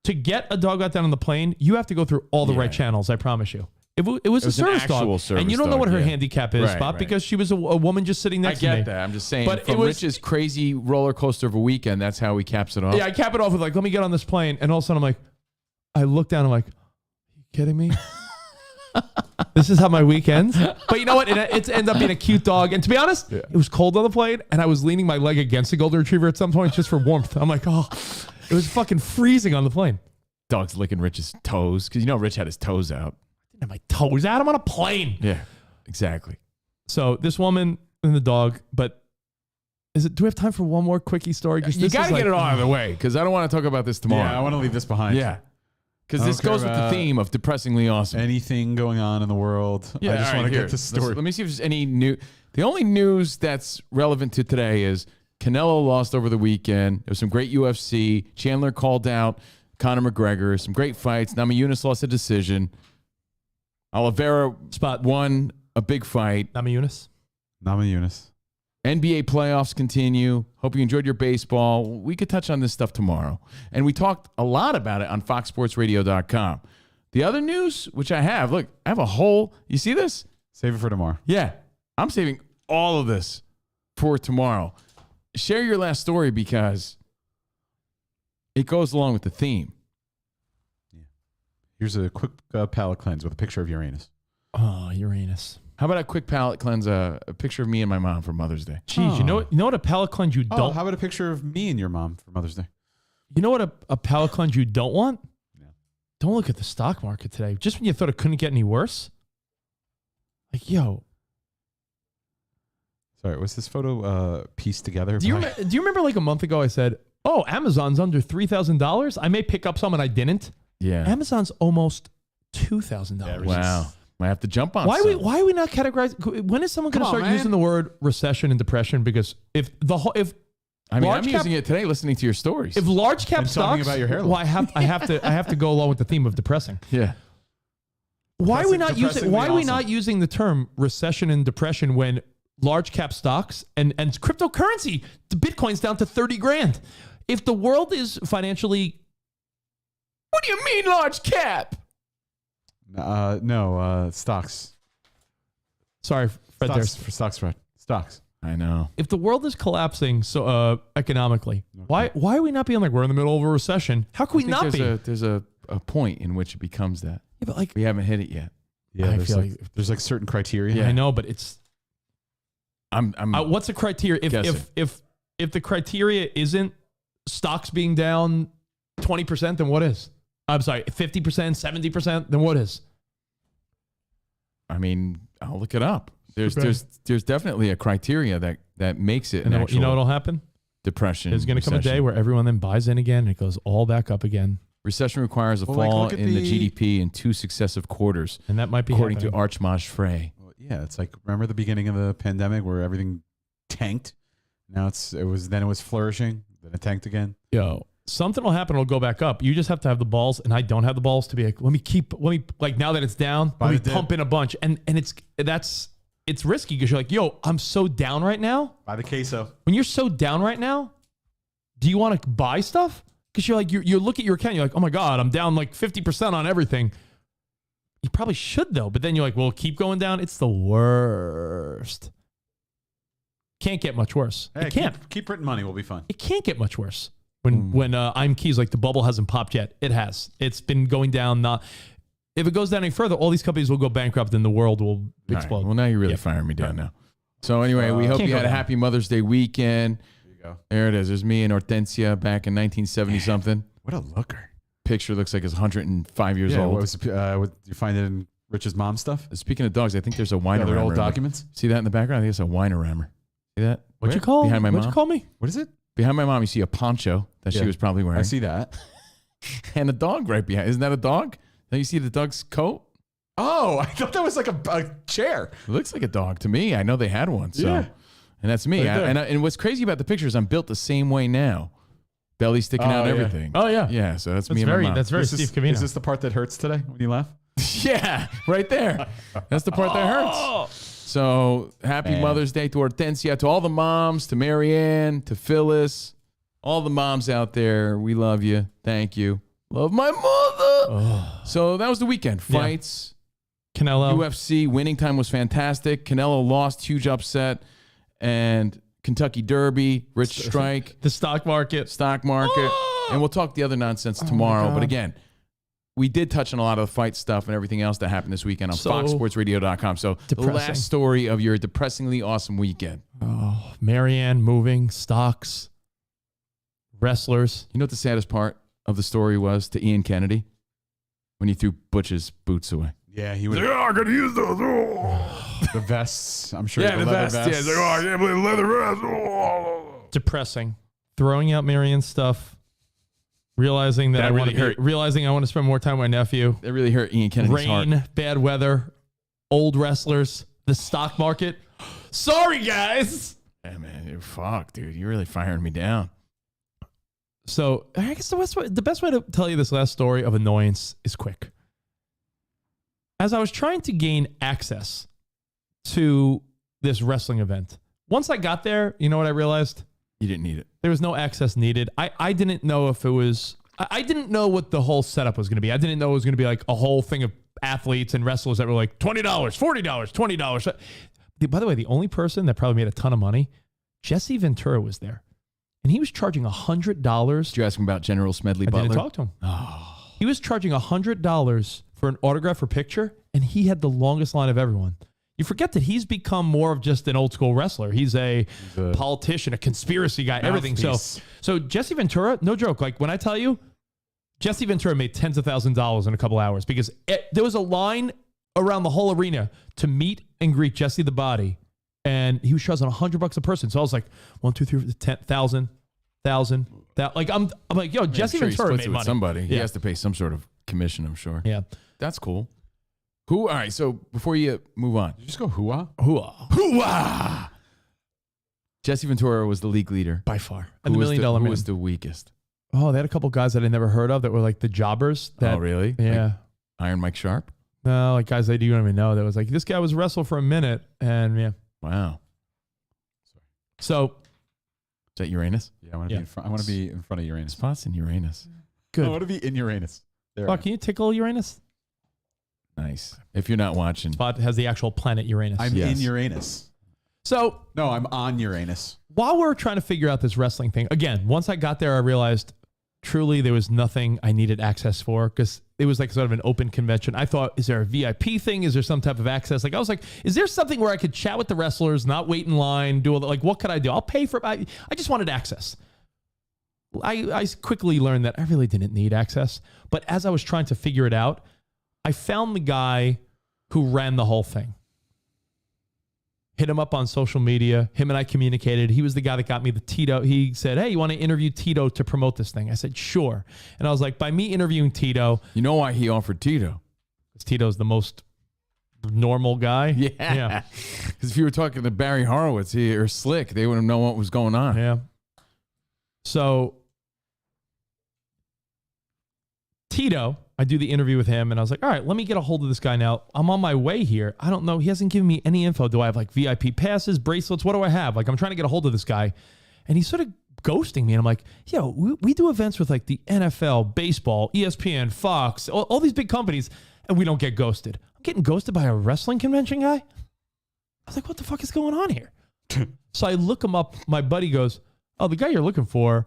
to get a dog out down on the plane, you have to go through all the right channels. I promise you. It was a service dog, and you don't know what her handicap is, Spot, because she was a woman just sitting next to me. I get that. I'm just saying. But from Rich's crazy roller coaster of a weekend, that's how he caps it off. Yeah, I cap it off with like, let me get on this plane, and all of a sudden I'm like, I look down, I'm like, are you kidding me? This is how my weekends. But you know what? It ends up being a cute dog. And to be honest, it was cold on the plane, and I was leaning my leg against the golden retriever at some point just for warmth. I'm like, oh, it was fucking freezing on the plane. Dog's licking Rich's toes because you know Rich had his toes out. I didn't have my toes out. I'm on a plane. Yeah, exactly. So this woman and the dog, but do we have time for one more quickie story? You got to get it all out of the way because I don't want to talk about this tomorrow. Yeah, I want to leave this behind. Yeah. Because this goes with the theme of Depressingly Awesome. Anything going on in the world. Yeah, I just want to get this story. Let me see if there's any new. The only news that's relevant to today is Canelo lost over the weekend. There was some great UFC. Chandler called out Conor McGregor. Some great fights. Namajunas lost a decision. Oliveira won a big fight. Namajunas. NBA playoffs continue. Hope you enjoyed your baseball. We could touch on this stuff tomorrow. And we talked a lot about it on foxsportsradio.com. The other news, which I have, look, I have a whole, you see this? Save it for tomorrow. Yeah. I'm saving all of this for tomorrow. Share your last story because it goes along with the theme. Yeah. Here's a quick palate cleanse with a picture of Uranus. Oh, Uranus. How about a quick palate cleanse? A picture of me and my mom for Mother's Day. Jeez, you know what a palate cleanse you don't. How about a picture of me and your mom for Mother's Day? You know what a palate cleanse you don't want? Yeah. Don't look at the stock market today. Just when you thought it couldn't get any worse. Like, yo. Sorry, was this photo pieced together? Do you remember like a month ago I said, oh, Amazon's under $3,000? I may pick up some and I didn't. Yeah. Amazon's almost $2,000. Wow. I have to jump on. Why are we not categorizing? When is someone going to start using the word recession and depression? Because I'm using it today, listening to your stories. If large cap and stocks, talking about your hairline. well, I have to go along with the theme of depressing. Yeah. Why are we not using the term recession and depression when large cap stocks and cryptocurrency, the Bitcoin's down to 30 grand? If the world is financially, what do you mean large cap? No, stocks. Sorry, Fred. Stocks, Fred. Stocks. I know. If the world is collapsing so economically, why are we not being like we're in the middle of a recession? How can we not be? There's a point in which it becomes that. Yeah, but like we haven't hit it yet. Yeah, there's like certain criteria. Yeah, I know, but it's. I'm what's the criteria? If the criteria isn't stocks being down 20%, then what is? I'm sorry, 50%, 70%, then what is? I mean, I'll look it up. There's definitely a criteria that makes it an actual you know what'll happen? depression. There's going to come a day where everyone then buys in again and it goes all back up again. Recession requires a fall in the GDP in 2 successive quarters, And that might be according happening. to Archmaj Frey. Well, yeah, it's like, remember the beginning of the pandemic where everything tanked? Now it was flourishing, then it tanked again. Yo, something will happen. It'll go back up. You just have to have the balls, and I don't have the balls to be like, like now that it's down, let me pump in a bunch. And it's risky because you're like, yo, I'm so down right now. Buy the queso. When you're so down right now, do you want to buy stuff? Because you're like, you look at your account, you're like, oh my God, I'm down like 50% on everything. You probably should though, but then you're like, well, keep going down. It's the worst. Can't get much worse. Hey, It can't. keep printing money. We'll be fine. It can't get much worse. When I'm Keys, like the bubble hasn't popped yet. It has. It's been going down. If it goes down any further, all these companies will go bankrupt and the world will explode. Right. Well, now you're really firing me down now. So anyway, we hope Can't you go had a down. happy Mother's Day weekend. There you go. There it is. There's me and Hortensia back in 1970 something. What a looker. Picture looks like it's 105 years old. What you find it in Rich's mom stuff? Speaking of dogs, I think there's a wine Other around. old documents? See that in the background? I think it's a wine-a-rammer. See that? What'd you call? Behind my What'd mom? you call me? What is it? Behind my mom, you see a poncho that she Yeah. was probably wearing. I see that. And a dog right behind. Isn't that a dog? Don't you see the dog's coat? Oh, I thought that was like a chair. It looks like a dog to me. I know they had one. So. Yeah. And that's me. Right there. And what's crazy about the picture is I'm built the same way now. Belly sticking out and yeah. everything. Oh, yeah. Yeah, so that's That's me and very, my mom. that's very Is Steve this, Covino. is this the part that hurts today when you laugh? Yeah, right there. That's the part that hurts. So happy Man. Mother's Day to Hortensia, to all the moms, to Marianne, to Phyllis, all the moms out there. We love you. Thank you. Love my mother. So that was the weekend. Fights, Canelo. UFC, winning time was fantastic. Canelo lost, huge upset. And Kentucky Derby, Rich Strike, The stock market. stock market. And we'll talk the other nonsense tomorrow. But again, we did touch on a lot of the fight stuff and everything else that happened this weekend on So foxsportsradio.com. So the depressing. last story of your depressingly awesome weekend. Oh, Marianne moving, stocks, wrestlers. You know what the saddest part of the story was to Ian Kennedy? When he threw Butch's boots away. Yeah, he would. I could use those. The vests, I'm sure. Yeah, the leather vest. Yeah, vests. it's like, I can't believe leather vest. Depressing. Throwing out Marianne's stuff. Realizing that I really want to hurt. Realizing I want to spend more time with my nephew. That really hurt Ian Kennedy's Rain, heart. bad weather, old wrestlers, the stock market. Sorry, guys. Yeah, man. Fuck, dude. You're really firing me down. So I guess the best way to tell you this last story of annoyance is quick. As I was trying to gain access to this wrestling event, once I got there, you know what I realized? You didn't need it. There was no access needed. I didn't know if it was... I didn't know what the whole setup was going to be. I didn't know it was going to be like a whole thing of athletes and wrestlers that were like $20, $40, $20. By the way, the only person that probably made a ton of money, Jesse Ventura was there. And he was charging $100. Did you ask him about General Smedley I Butler? didn't talk to him. He was charging $100 for an autograph or picture, and he had the longest line of everyone. You forget that he's become more of just an old school wrestler. He's a politician, a conspiracy guy, everything. So Jesse Ventura, no joke. Like when I tell you, Jesse Ventura made tens of thousands of dollars in a couple hours because there was a line around the whole arena to meet and greet Jesse the Body, and he was charging $100 a person. So I was like, 1, 2, 3, 10,000, 1,000. Like I'm like, yo, Jesse Sure, he Ventura splits made it with money. somebody. He Yeah. has to pay some sort of commission, I'm sure. Yeah. That's cool. All right, so before you move on. Did you just go hooah? Hooah! Jesse Ventura was the league leader. By far. Who And the was $1 million who man. was the weakest? Oh, they had a couple guys that I never heard of that were like the jobbers. That, Oh, really? Yeah. Like Iron Mike Sharp? No, like guys that you don't even know. That was like, this guy was wrestled for a minute. And yeah. Wow. So Is that Uranus? Yeah, I want to be in front. I want to be in front of Uranus. Spots in Uranus. good. I want to be in Uranus. There. Fuck, can you tickle Uranus? Nice. If you're not watching. Spot has the actual planet Uranus. I'm Yes. in Uranus. So No, I'm on Uranus. while we're trying to figure out this wrestling thing, again, once I got there, I realized truly there was nothing I needed access for because it was like sort of an open convention. I thought, is there a VIP thing? Is there some type of access? Like I was like, is there something where I could chat with the wrestlers, not wait in line, do all the, like what could I do? I'll pay for it. I just wanted access. I quickly learned that I really didn't need access. But as I was trying to figure it out, I found the guy who ran the whole thing. hit him up on social media. Him and I communicated. He was the guy that got me the Tito. He said, hey, you want to interview Tito to promote this thing? I said, sure. And I was like, by me interviewing Tito. You know why he offered Tito? Because Tito's the most normal guy. Yeah. Because if you were talking to Barry Horowitz or Slick, they wouldn't know what was going on. Yeah. So Tito, I do the interview with him and I was like, all right, let me get a hold of this guy now. I'm on my way here. I don't know. He hasn't given me any info. Do I have like VIP passes, bracelets? What do I have? Like, I'm trying to get a hold of this guy. And he's sort of ghosting me. And I'm like, yo, we do events with like the NFL, baseball, ESPN, Fox, all these big companies, and we don't get ghosted. I'm getting ghosted by a wrestling convention guy? I was like, what the fuck is going on here? So I look him up. My buddy goes, oh, the guy you're looking for,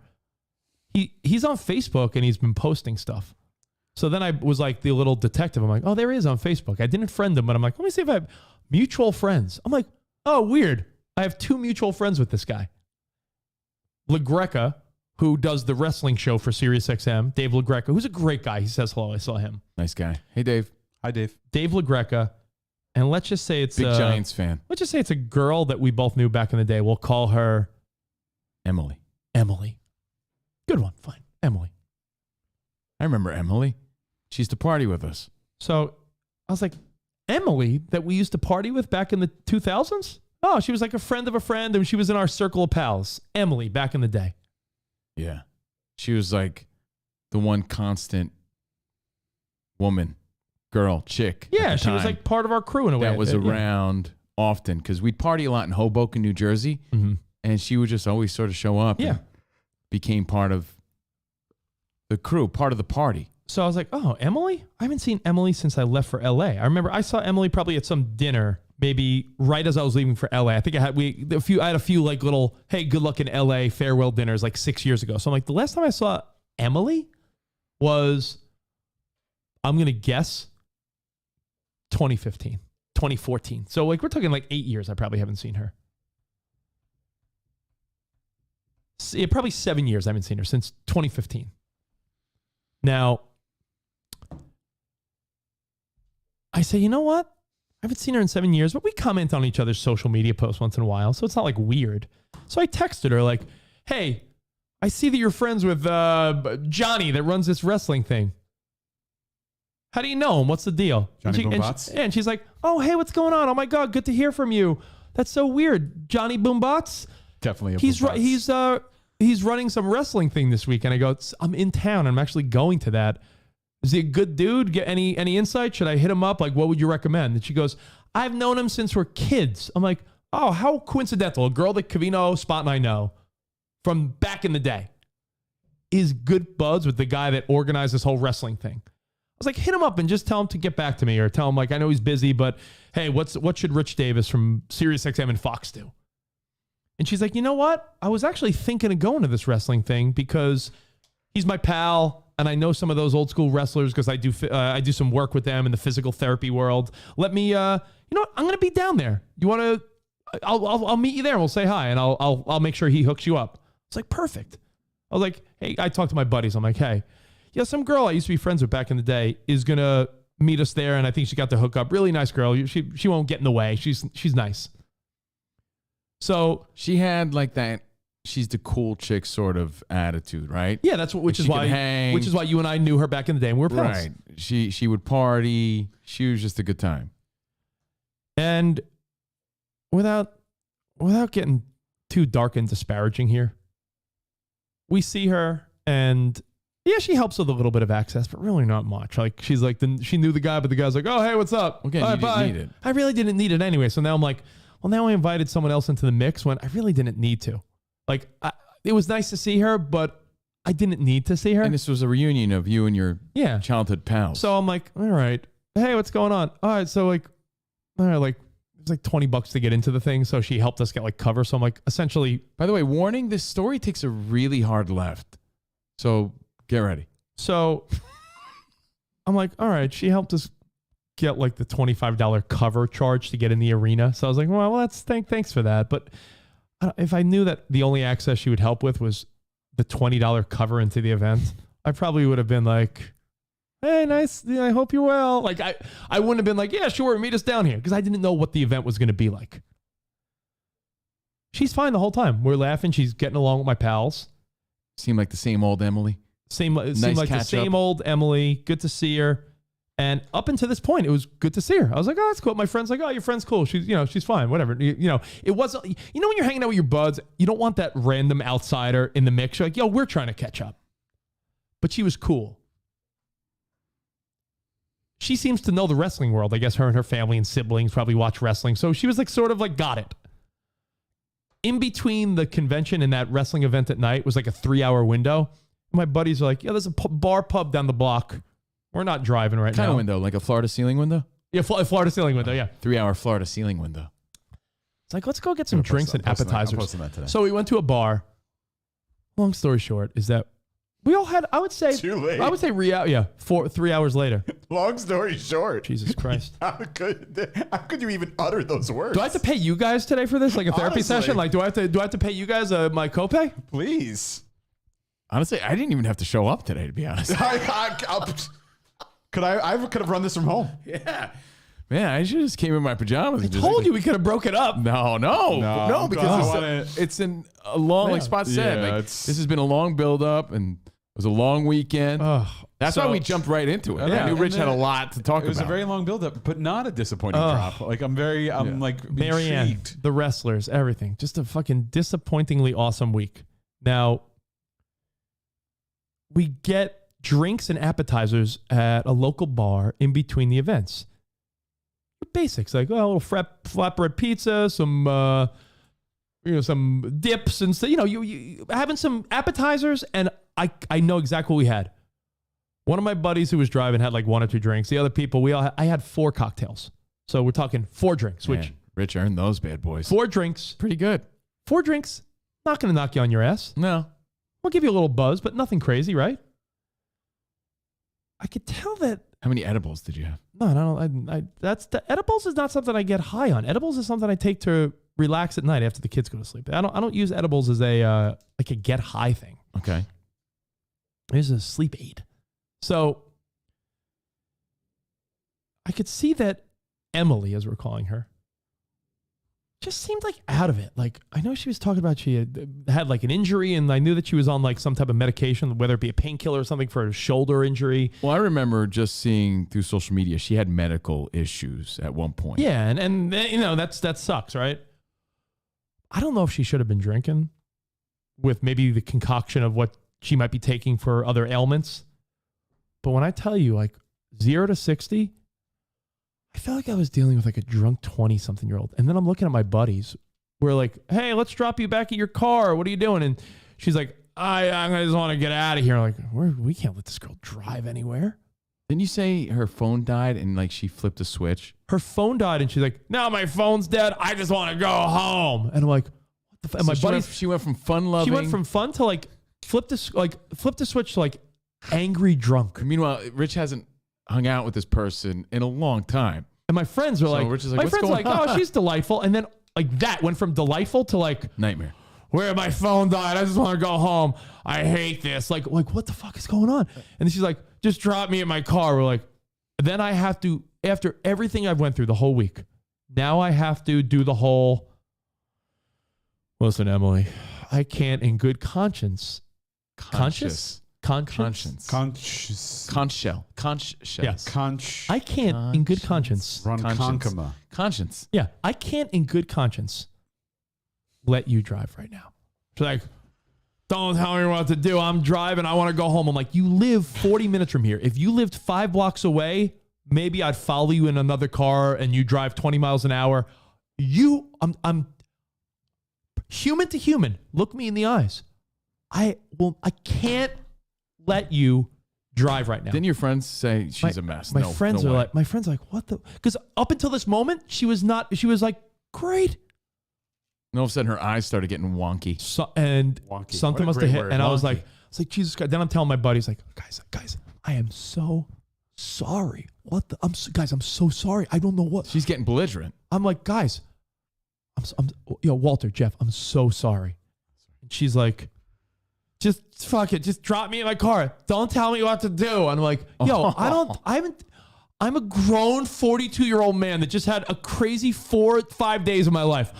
he's on Facebook and he's been posting stuff. So then I was like the little detective. I'm like, oh, there he is on Facebook. I didn't friend him, but I'm like, let me see if I have mutual friends. I'm like, oh, weird. I have 2 mutual friends with this guy. LaGreca, who does the wrestling show for SiriusXM, Dave LaGreca, who's a great guy. He says hello. I saw him. Nice guy. Hey, Dave. Hi, Dave. Dave LaGreca. And let's just say it's Big Giants fan. Let's just say it's a girl that we both knew back in the day. We'll call her Emily. Emily. Good one. Fine. Emily. I remember Emily. She used to party with us. So I was like, Emily that we used to party with back in the 2000s? Oh, she was like a friend of a friend and she was in our circle of pals. Emily back in the day. Yeah. She was like the one constant woman, girl, chick. Yeah, she was like part of our crew in a way. That was around often because we'd party a lot in Hoboken, New Jersey. Mm-hmm. And she would just always sort of show up. Yeah. And became part of the crew, part of the party. So I was like, oh, Emily? I haven't seen Emily since I left for LA. I remember I saw Emily probably at some dinner, maybe right as I was leaving for LA. I think I had a few like little, hey, good luck in LA farewell dinners like 6 years ago. So I'm like, the last time I saw Emily was, I'm going to guess 2015, 2014. So like we're talking like 8 years. I probably haven't seen her. Probably 7 years I haven't seen her since 2015. Now, I say, you know what? I haven't seen her in 7 years, but we comment on each other's social media posts once in a while, so it's not like weird. So I texted her like, hey, I see that you're friends with Johnny that runs this wrestling thing. How do you know him? What's the deal? Johnny Boombots? And she's like, oh, hey, what's going on? Oh, my God, good to hear from you. That's so weird. Johnny Boombots? Definitely a Boombots. He's running some wrestling thing this week. And I go, I'm in town. I'm actually going to that. Is he a good dude? Get any insight? Should I hit him up? Like, what would you recommend? And she goes, I've known him since we're kids. I'm like, oh, how coincidental. A girl that Covino, Spot, and I know from back in the day is good buds with the guy that organized this whole wrestling thing. I was like, hit him up and just tell him to get back to me, or tell him like, I know he's busy, but hey, what should Rich Davis from SiriusXM and Fox do? And she's like, you know what? I was actually thinking of going to this wrestling thing because he's my pal and I know some of those old school wrestlers because I do some work with them in the physical therapy world. Let me, you know what? I'm going to be down there. You want to, I'll meet you there and we'll say hi and I'll make sure he hooks you up. It's like, perfect. I was like, hey, I talked to my buddies. I'm like, hey, yeah, some girl I used to be friends with back in the day is going to meet us there. And I think she got the hookup. Really nice girl. She won't get in the way. She's nice. So she had like that, she's the cool chick sort of attitude, right? Yeah, that's what, which is why you and I knew her back in the day and we were pals. Right. She would party. She was just a good time. And without getting too dark and disparaging here, we see her and yeah, she helps with a little bit of access, but really not much. Like she's like, she knew the guy, but the guy's like, oh, hey, what's up? Okay, you didn't need it. I really didn't need it anyway. So now I'm like, well, now I invited someone else into the mix when I really didn't need to. Like, it was nice to see her, but I didn't need to see her. And this was a reunion of you and your childhood pals. So I'm like, all right, hey, what's going on? All right, so like, all right, like, it's like $20 to get into the thing. So she helped us get like cover. So I'm like, essentially. By the way, warning, this story takes a really hard left. So get ready. So I'm like, all right, she helped us get like the $25 cover charge to get in the arena. So I was like, well, that's thanks for that. But if I knew that the only access she would help with was the $20 cover into the event, I probably would have been like, hey, nice. Yeah, I hope you're well. Like I wouldn't have been like, yeah, sure, meet us down here. Because I didn't know what the event was going to be like. She's fine the whole time. We're laughing. She's getting along with my pals. Seemed like the same old Emily. Seemed like the same old Emily. Good to see her. And up until this point, it was good to see her. I was like, oh, that's cool. My friend's like, oh, your friend's cool. She's, she's fine. Whatever. It wasn't, when you're hanging out with your buds, you don't want that random outsider in the mix. You're like, yo, we're trying to catch up. But she was cool. She seems to know the wrestling world. I guess her and her family and siblings probably watch wrestling. So she was like, sort of like, got it. In between the convention and that wrestling event at night was like a 3-hour window. My buddies are like, yeah, there's a bar pub down the block. We're not driving right now. Kind of window, like a Florida ceiling window? Yeah, Florida ceiling window, yeah. 3-hour Florida ceiling window. It's like, let's go get some drinks and appetizers. So we went to a bar. Long story short is that we all had, I would say, Too late. 3 hours later. Long story short. Jesus Christ. How could you even utter those words? Do I have to pay you guys today for this? Like a therapy Honestly. session? Like, do I have to pay you guys my copay? Please. Honestly, I didn't even have to show up today, to be honest. I could have run this from home. Yeah. Man, I should have just came in my pajamas. I told you we could have broke it up. No, because it's in a long, like Spot said, like, this has been a long build up and it was a long weekend. That's why we jumped right into it. Yeah. I knew Rich had a lot to talk about. It was a very long build up, but not a disappointing drop. Like I'm like Marianne, intrigued. the wrestlers, everything. Just a fucking disappointingly awesome week. Now, we get drinks and appetizers at a local bar in between the events. Basics like a little flatbread pizza, some some dips and stuff. You having some appetizers, and I know exactly what we had. One of my buddies who was driving had like 1 or 2 drinks. The other people, I had 4 cocktails. So we're talking 4 drinks. Which Rich earned those bad boys. 4 drinks, Pretty good. 4 drinks, not going to knock you on your ass. No. We'll give you a little buzz, but nothing crazy, right? I could tell that. How many edibles did you have? No, edibles is not something I get high on. Edibles is something I take to relax at night after the kids go to sleep. I don't use edibles as a get high thing. Okay. It's a sleep aid. So I could see that Emily, as we're calling her, just seemed like out of it. Like, I know she was talking about she had like an injury, and I knew that she was on like some type of medication, whether it be a painkiller or something for a shoulder injury. Well, I remember just seeing through social media she had medical issues at one point. Yeah, and that sucks, right? I don't know if she should have been drinking with maybe the concoction of what she might be taking for other ailments. But when I tell you, like 0 to 60, I felt like I was dealing with like a drunk 20-something-year-old. And then I'm looking at my buddies. We're like, hey, let's drop you back at your car. What are you doing? And she's like, I just want to get out of here. I'm like, we can't let this girl drive anywhere. Didn't you say her phone died and like she flipped a switch? Her phone died and she's like, now my phone's dead. I just want to go home. And I'm like, what the fuck? And my buddies, she went from fun loving. She went from fun to like flip the switch to like angry drunk. Meanwhile, Rich hasn't hung out with this person in a long time. And my friends are like, Rich is like, my what's friends are going like, on? oh, she's delightful. And then like that went from delightful to like Nightmare. where my phone died. I just want to go home. I hate this. Like what the fuck is going on? And she's like, just drop me at my car. We're like, then I have to, after everything I've went through the whole week, now I have to do the whole, listen, Emily, I can't in good conscience. Conscious. Yes. I can't in good conscience. Conscience. Yeah, I can't in good conscience let you drive right now. She's like, don't tell me what to do. I'm driving. I want to go home. I'm like, you live 40 minutes from here. If you lived 5 blocks away, maybe I'd follow you in another car and you drive 20 miles an hour. I'm human to human. Look me in the eyes. I can't let you drive right now. Didn't your friends say she's a mess? My friends are like, what the? Because up until this moment, she was like, great. And all of a sudden, her eyes started getting wonky. Wonky. Something must have hit. And I was like, Jesus Christ. Then I'm telling my buddies, like, guys, I am so sorry. I'm so sorry. I don't know what. She's getting belligerent. I'm like, guys, Walter, Jeff, I'm so sorry. And she's like, just fuck it. Just drop me in my car. Don't tell me what to do. And I'm like, I'm a grown 42-year-old man that just had a crazy 4 or 5 days of my life.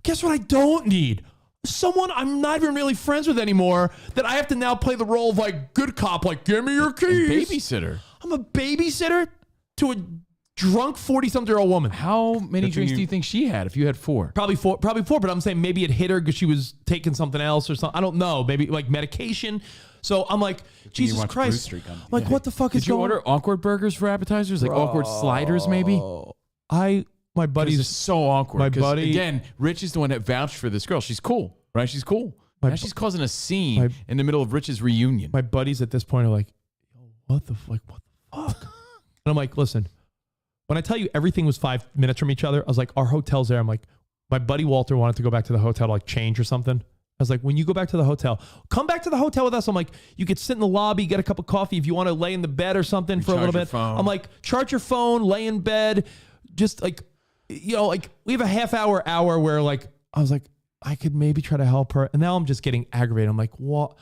Guess what I don't need? Someone I'm not even really friends with anymore that I have to now play the role of like good cop, like give me your keys. Babysitter. I'm a babysitter to a drunk 40-something-year-old woman. How many drinks do you think she had if you had 4? Probably four, but I'm saying maybe it hit her because she was taking something else or something. I don't know. Maybe like medication. So I'm like, Jesus watch Christ. Blue Streak on Like, what the fuck is Did you going on? order awkward burgers for appetizers? Like awkward sliders, maybe? My buddy's It's so awkward. My 'cause, buddy- again, Rich is the one that vouched for this girl. She's cool, right? She's cool. Now she's causing a scene in the middle of Rich's reunion. my buddies at this point are like, what the fuck? And I'm like, listen, when I tell you everything was 5 minutes from each other, I was like, our hotel's there. I'm like, my buddy Walter wanted to go back to the hotel to like change or something. I was like, when you go back to the hotel, come back to the hotel with us. I'm like, you could sit in the lobby, get a cup of coffee if you want to lay in the bed or something for a little Charge your bit. phone. I'm like, charge your phone, lay in bed, just like, you know, like we have a half hour where like, I was like, I could maybe try to help her. And now I'm just getting aggravated. I'm like, what?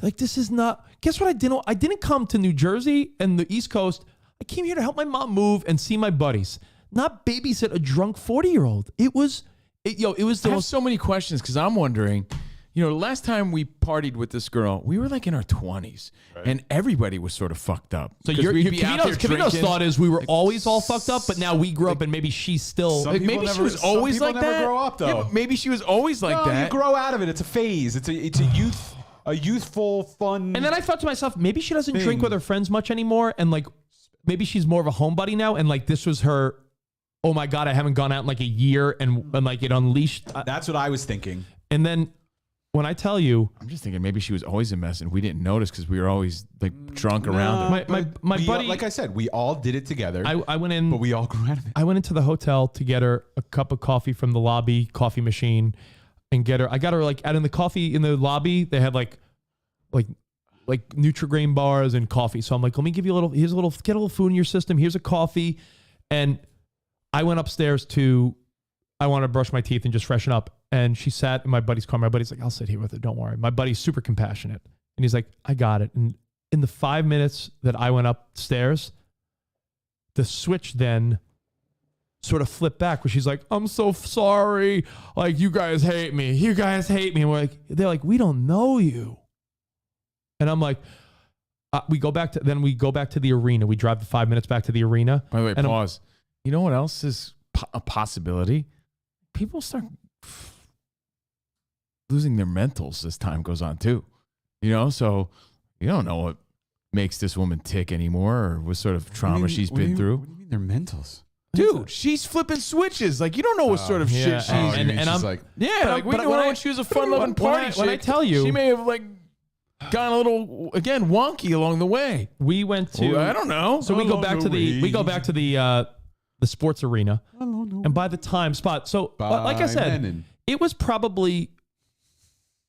Like, this is not, guess what? I didn't come to New Jersey and the East Coast. I came here to help my mom move and see my buddies, not babysit a drunk 40-year-old. It was the I have most. so many questions because I'm wondering, you know, the last time we partied with this girl, we were like in our 20s and everybody was sort of fucked up. So 'Cause your we'd be out there Covino's drinking. thought is we were always all fucked up, but now we grew up and maybe she's still. Some Like people maybe she never- was some always people like never that. grow up, though. Yeah, but maybe she was always like No, that. you grow out of it. It's a phase. It's a youthful, fun. And then I thought to myself, maybe she doesn't drink Thing. with her friends much anymore, and like maybe she's more of a homebody now, and like this was her. Oh my God, I haven't gone out in like a year, and like it unleashed. That's what I was thinking. And then when I tell you, I'm just thinking maybe she was always a mess and we didn't notice because we were always like drunk around her. my We, buddy, like I said, we all did it together. I went in. but we all grew out of it. I went into the hotel to get her a cup of coffee from the lobby coffee machine and I got her like out in the coffee in the lobby. They had like Nutri-Grain bars and coffee. So I'm like, let me give you get a little food in your system. Here's a coffee. And I went upstairs I want to brush my teeth and just freshen up. And she sat in my buddy's car. My buddy's like, I'll sit here with her. Don't worry. My buddy's super compassionate. And he's like, I got it. And in the 5 minutes that I went upstairs, the switch then sort of flipped back where she's like, I'm so sorry. Like, you guys hate me. You guys hate me. And they're like, we don't know you. And I'm like, we go back to the arena. We drive the 5 minutes back to the arena. By the way, and pause. You know what else is a possibility? People start losing their mentals as time goes on too. You know, so you don't know what makes this woman tick anymore or what sort of trauma she's been through. What do you mean they're mentals? Dude, she's flipping switches. Like, you don't know what sort of yeah. shit she's... Oh, and she's I'm like, yeah, like, we knew her when she was a fun-loving party when I chick. tell you... She may have, like, gone a little, again, wonky along the way. We went to... Well, I don't know. So we go back to the sports arena. And by the time like I said, it was probably,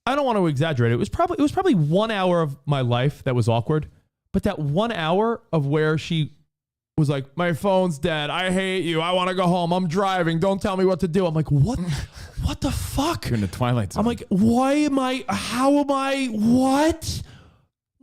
I don't want to exaggerate. It was probably 1 hour of my life that was awkward, but that 1 hour of where she was like, my phone's dead. I hate you. I want to go home. I'm driving. Don't tell me what to do. I'm like, what the fuck? You're in the Twilight Zone. I'm like, how am I, what?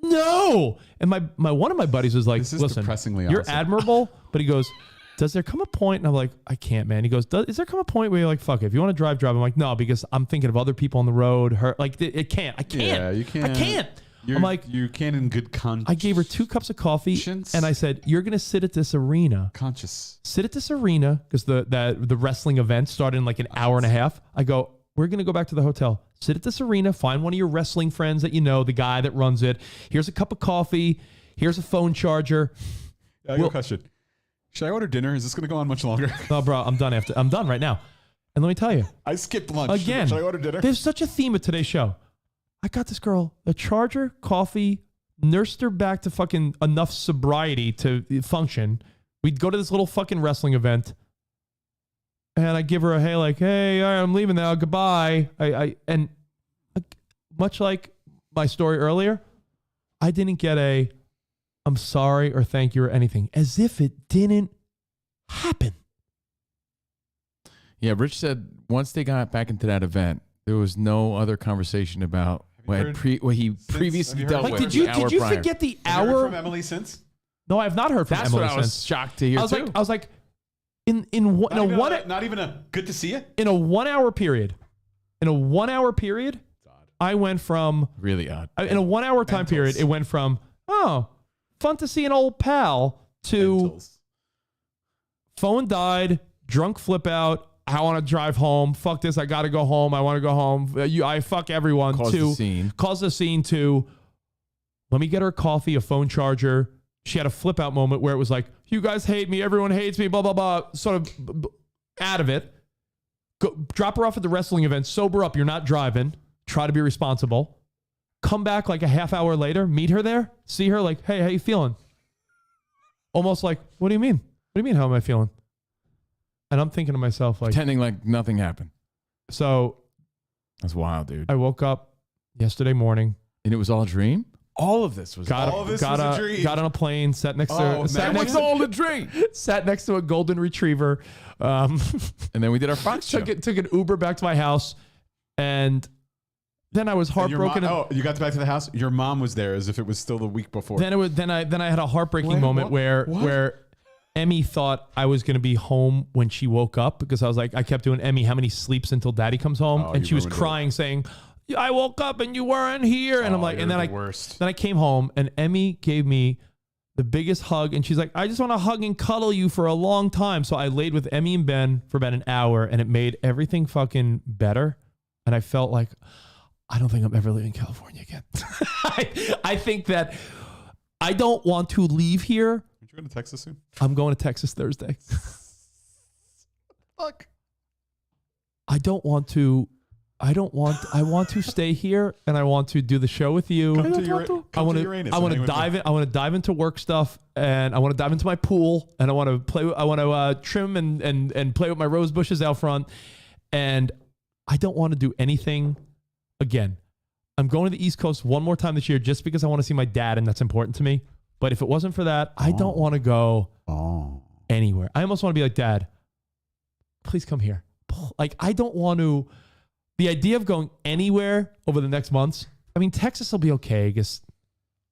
No. And my one of my buddies was like, This is listen, depressingly you're awesome." admirable, but he goes, does there come a point? And I'm like, I can't, man. He goes, is there come a point where you're like, fuck it, if you want to drive. I'm like, no, because I'm thinking of other people on the road. I can't. Yeah, you can't. I can't. I'm like, you can't in good conscience. I gave her 2 cups of coffee Conscience. and I said, you're going to sit at this arena. Sit at this arena because the wrestling event started in like an hour and a half. I go, we're going to go back to the hotel. Sit at this arena. Find one of your wrestling friends that you know, the guy that runs it. Here's a cup of coffee. Here's a phone charger. I got a question. Should I order dinner? Is this going to go on much longer? No, bro, I'm done right now. And let me tell you, I skipped lunch. again, Should I order dinner? there's such a theme of today's show. I got this girl a charger, coffee, nursed her back to fucking enough sobriety to function. We'd go to this little fucking wrestling event. And I give her a hey, all right, I'm leaving now. Goodbye. And much like my story earlier, I didn't get a I'm sorry or thank you or anything, as if it didn't happen. Yeah, Rich said once they got back into that event, there was no other conversation about what he previously dealt Like, with. did you forget the Have you heard hour? from Emily since? No, I've not heard from That's Emily what I was since. shocked to hear I was too. like, in a 1 Not even a good to see you? in a 1 hour period, In a 1 hour period, I went from Really odd. in a 1 hour time period, it went from fun to see an old pal to phone died, drunk flip out. I want to drive home. Fuck this. I got to go home. I want to go home. I fuck everyone. Cause the scene. Cause the scene to let me get her coffee, a phone charger. She had a flip out moment where it was like, you guys hate me. Everyone hates me. Blah, blah, blah. Sort of out of it. Go, drop her off at the wrestling event. Sober up. You're not driving. Try to be responsible. Come back like a half hour later. Meet her there. See her like, hey, how you feeling? Almost like, what do you mean? What do you mean, how am I feeling? And I'm thinking to myself like... Pretending like nothing happened. So... That's wild, dude. I woke up yesterday morning. And it was all a dream? All of this was a dream. Got on a plane, sat next to... It was all a dream. Sat next to a golden retriever. And then we did our Fox show. Took an Uber back to my house. And then I was heartbroken. You got back to the house? Your mom was there as if it was still the week before. Then I had a heartbreaking moment where Emmy thought I was going to be home when she woke up because I was like, I kept doing, Emmy, how many sleeps until daddy comes home? And she was crying saying, I woke up and you weren't here. And I'm like, and then I came home and Emmy gave me the biggest hug. And she's like, I just want to hug and cuddle you for a long time. So I laid with Emmy and Ben for about an hour and it made everything fucking better. And I felt like, I don't think I'm ever leaving California again. I think that I don't want to leave here. You're going to Texas soon? I'm going to Texas Thursday. Fuck. I want to stay here and I want to do the show with you. I want to dive into work stuff and I want to dive into my pool and I want to trim and play with my rose bushes out front. And I don't want to do anything again. I'm going to the East Coast one more time this year just because I want to see my dad and that's important to me. But if it wasn't for that, I don't want to go anywhere. I almost want to be like, Dad, please come here. Like, I don't want to... The idea of going anywhere over the next months, I mean, Texas will be okay. I guess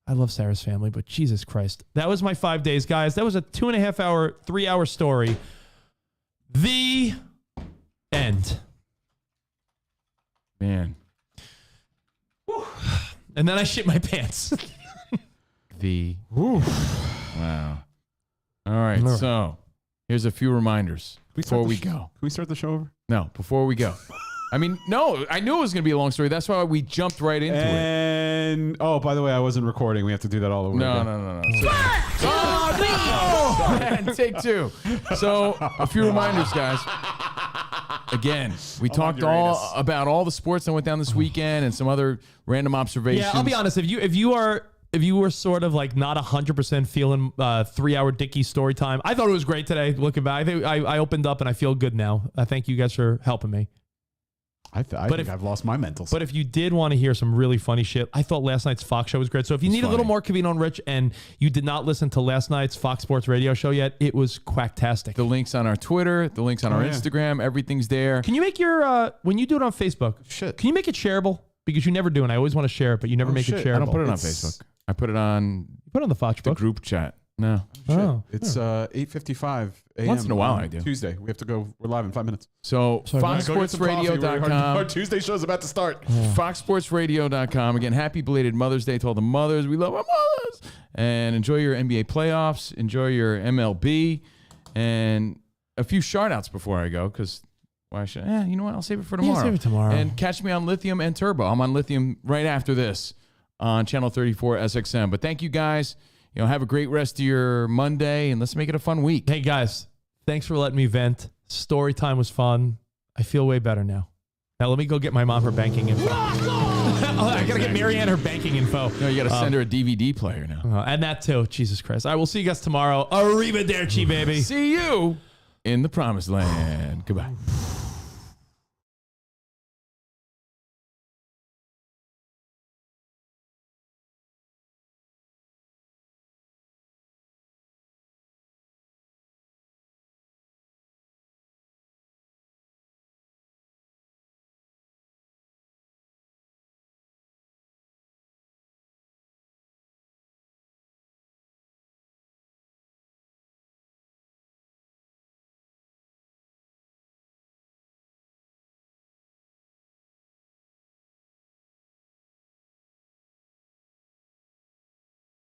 I love Sarah's family, but Jesus Christ. That was my 5 days, guys. That was a 2.5 hour, 3 hour story. The end. Man. Whew. And then I shit my pants. Wow. All right. So here's a few reminders before we go. Can we start the show over? No, before we go. I mean, no, I knew it was going to be a long story. That's why we jumped right into it. And, by the way, I wasn't recording. We have to do that all over again. No. And take two. So a few reminders, guys. Again, we talked about all the sports that went down this weekend and some other random observations. Yeah, I'll be honest. If you were sort of like not 100% feeling 3 hour Dickie story time, I thought it was great today. Looking back, I think I opened up and I feel good now. I thank you guys for helping me. I think I've lost my mental. But if you did want to hear some really funny shit, I thought last night's Fox show was great. So if you need a little more Covino and Rich and you did not listen to last night's Fox Sports radio show yet, it was quacktastic. The links on our Twitter, the links on our Instagram, everything's there. Can you make your, when you do it on Facebook, can you make it shareable? Because you never do, and I always want to share it, but you never make it shareable. I don't put it on Facebook. I put it on the Fox the group chat. No. It's 8:55 a.m. Once in a while I do. Tuesday. We have to go. We're live in 5 minutes. So FoxSportsRadio.com. Our Tuesday show is about to start. FoxSportsRadio.com. Again, happy belated Mother's Day to all the mothers. We love our mothers. And enjoy your NBA playoffs. Enjoy your MLB. And a few shout-outs before I go, because why should you know what? I'll save it for tomorrow. Yeah, save it tomorrow. And catch me on Lithium and Turbo. I'm on Lithium right after this on Channel 34 SXM. But thank you guys. Have a great rest of your Monday, and let's make it a fun week. Hey, guys, thanks for letting me vent. Story time was fun. I feel way better now. Now, let me go get my mom her banking info. I got to get Marianne her banking info. No, you got to send her a DVD player now. And that, too. Jesus Christ. I will see you guys tomorrow. Arrivederci, baby. See you in the promised land. Goodbye.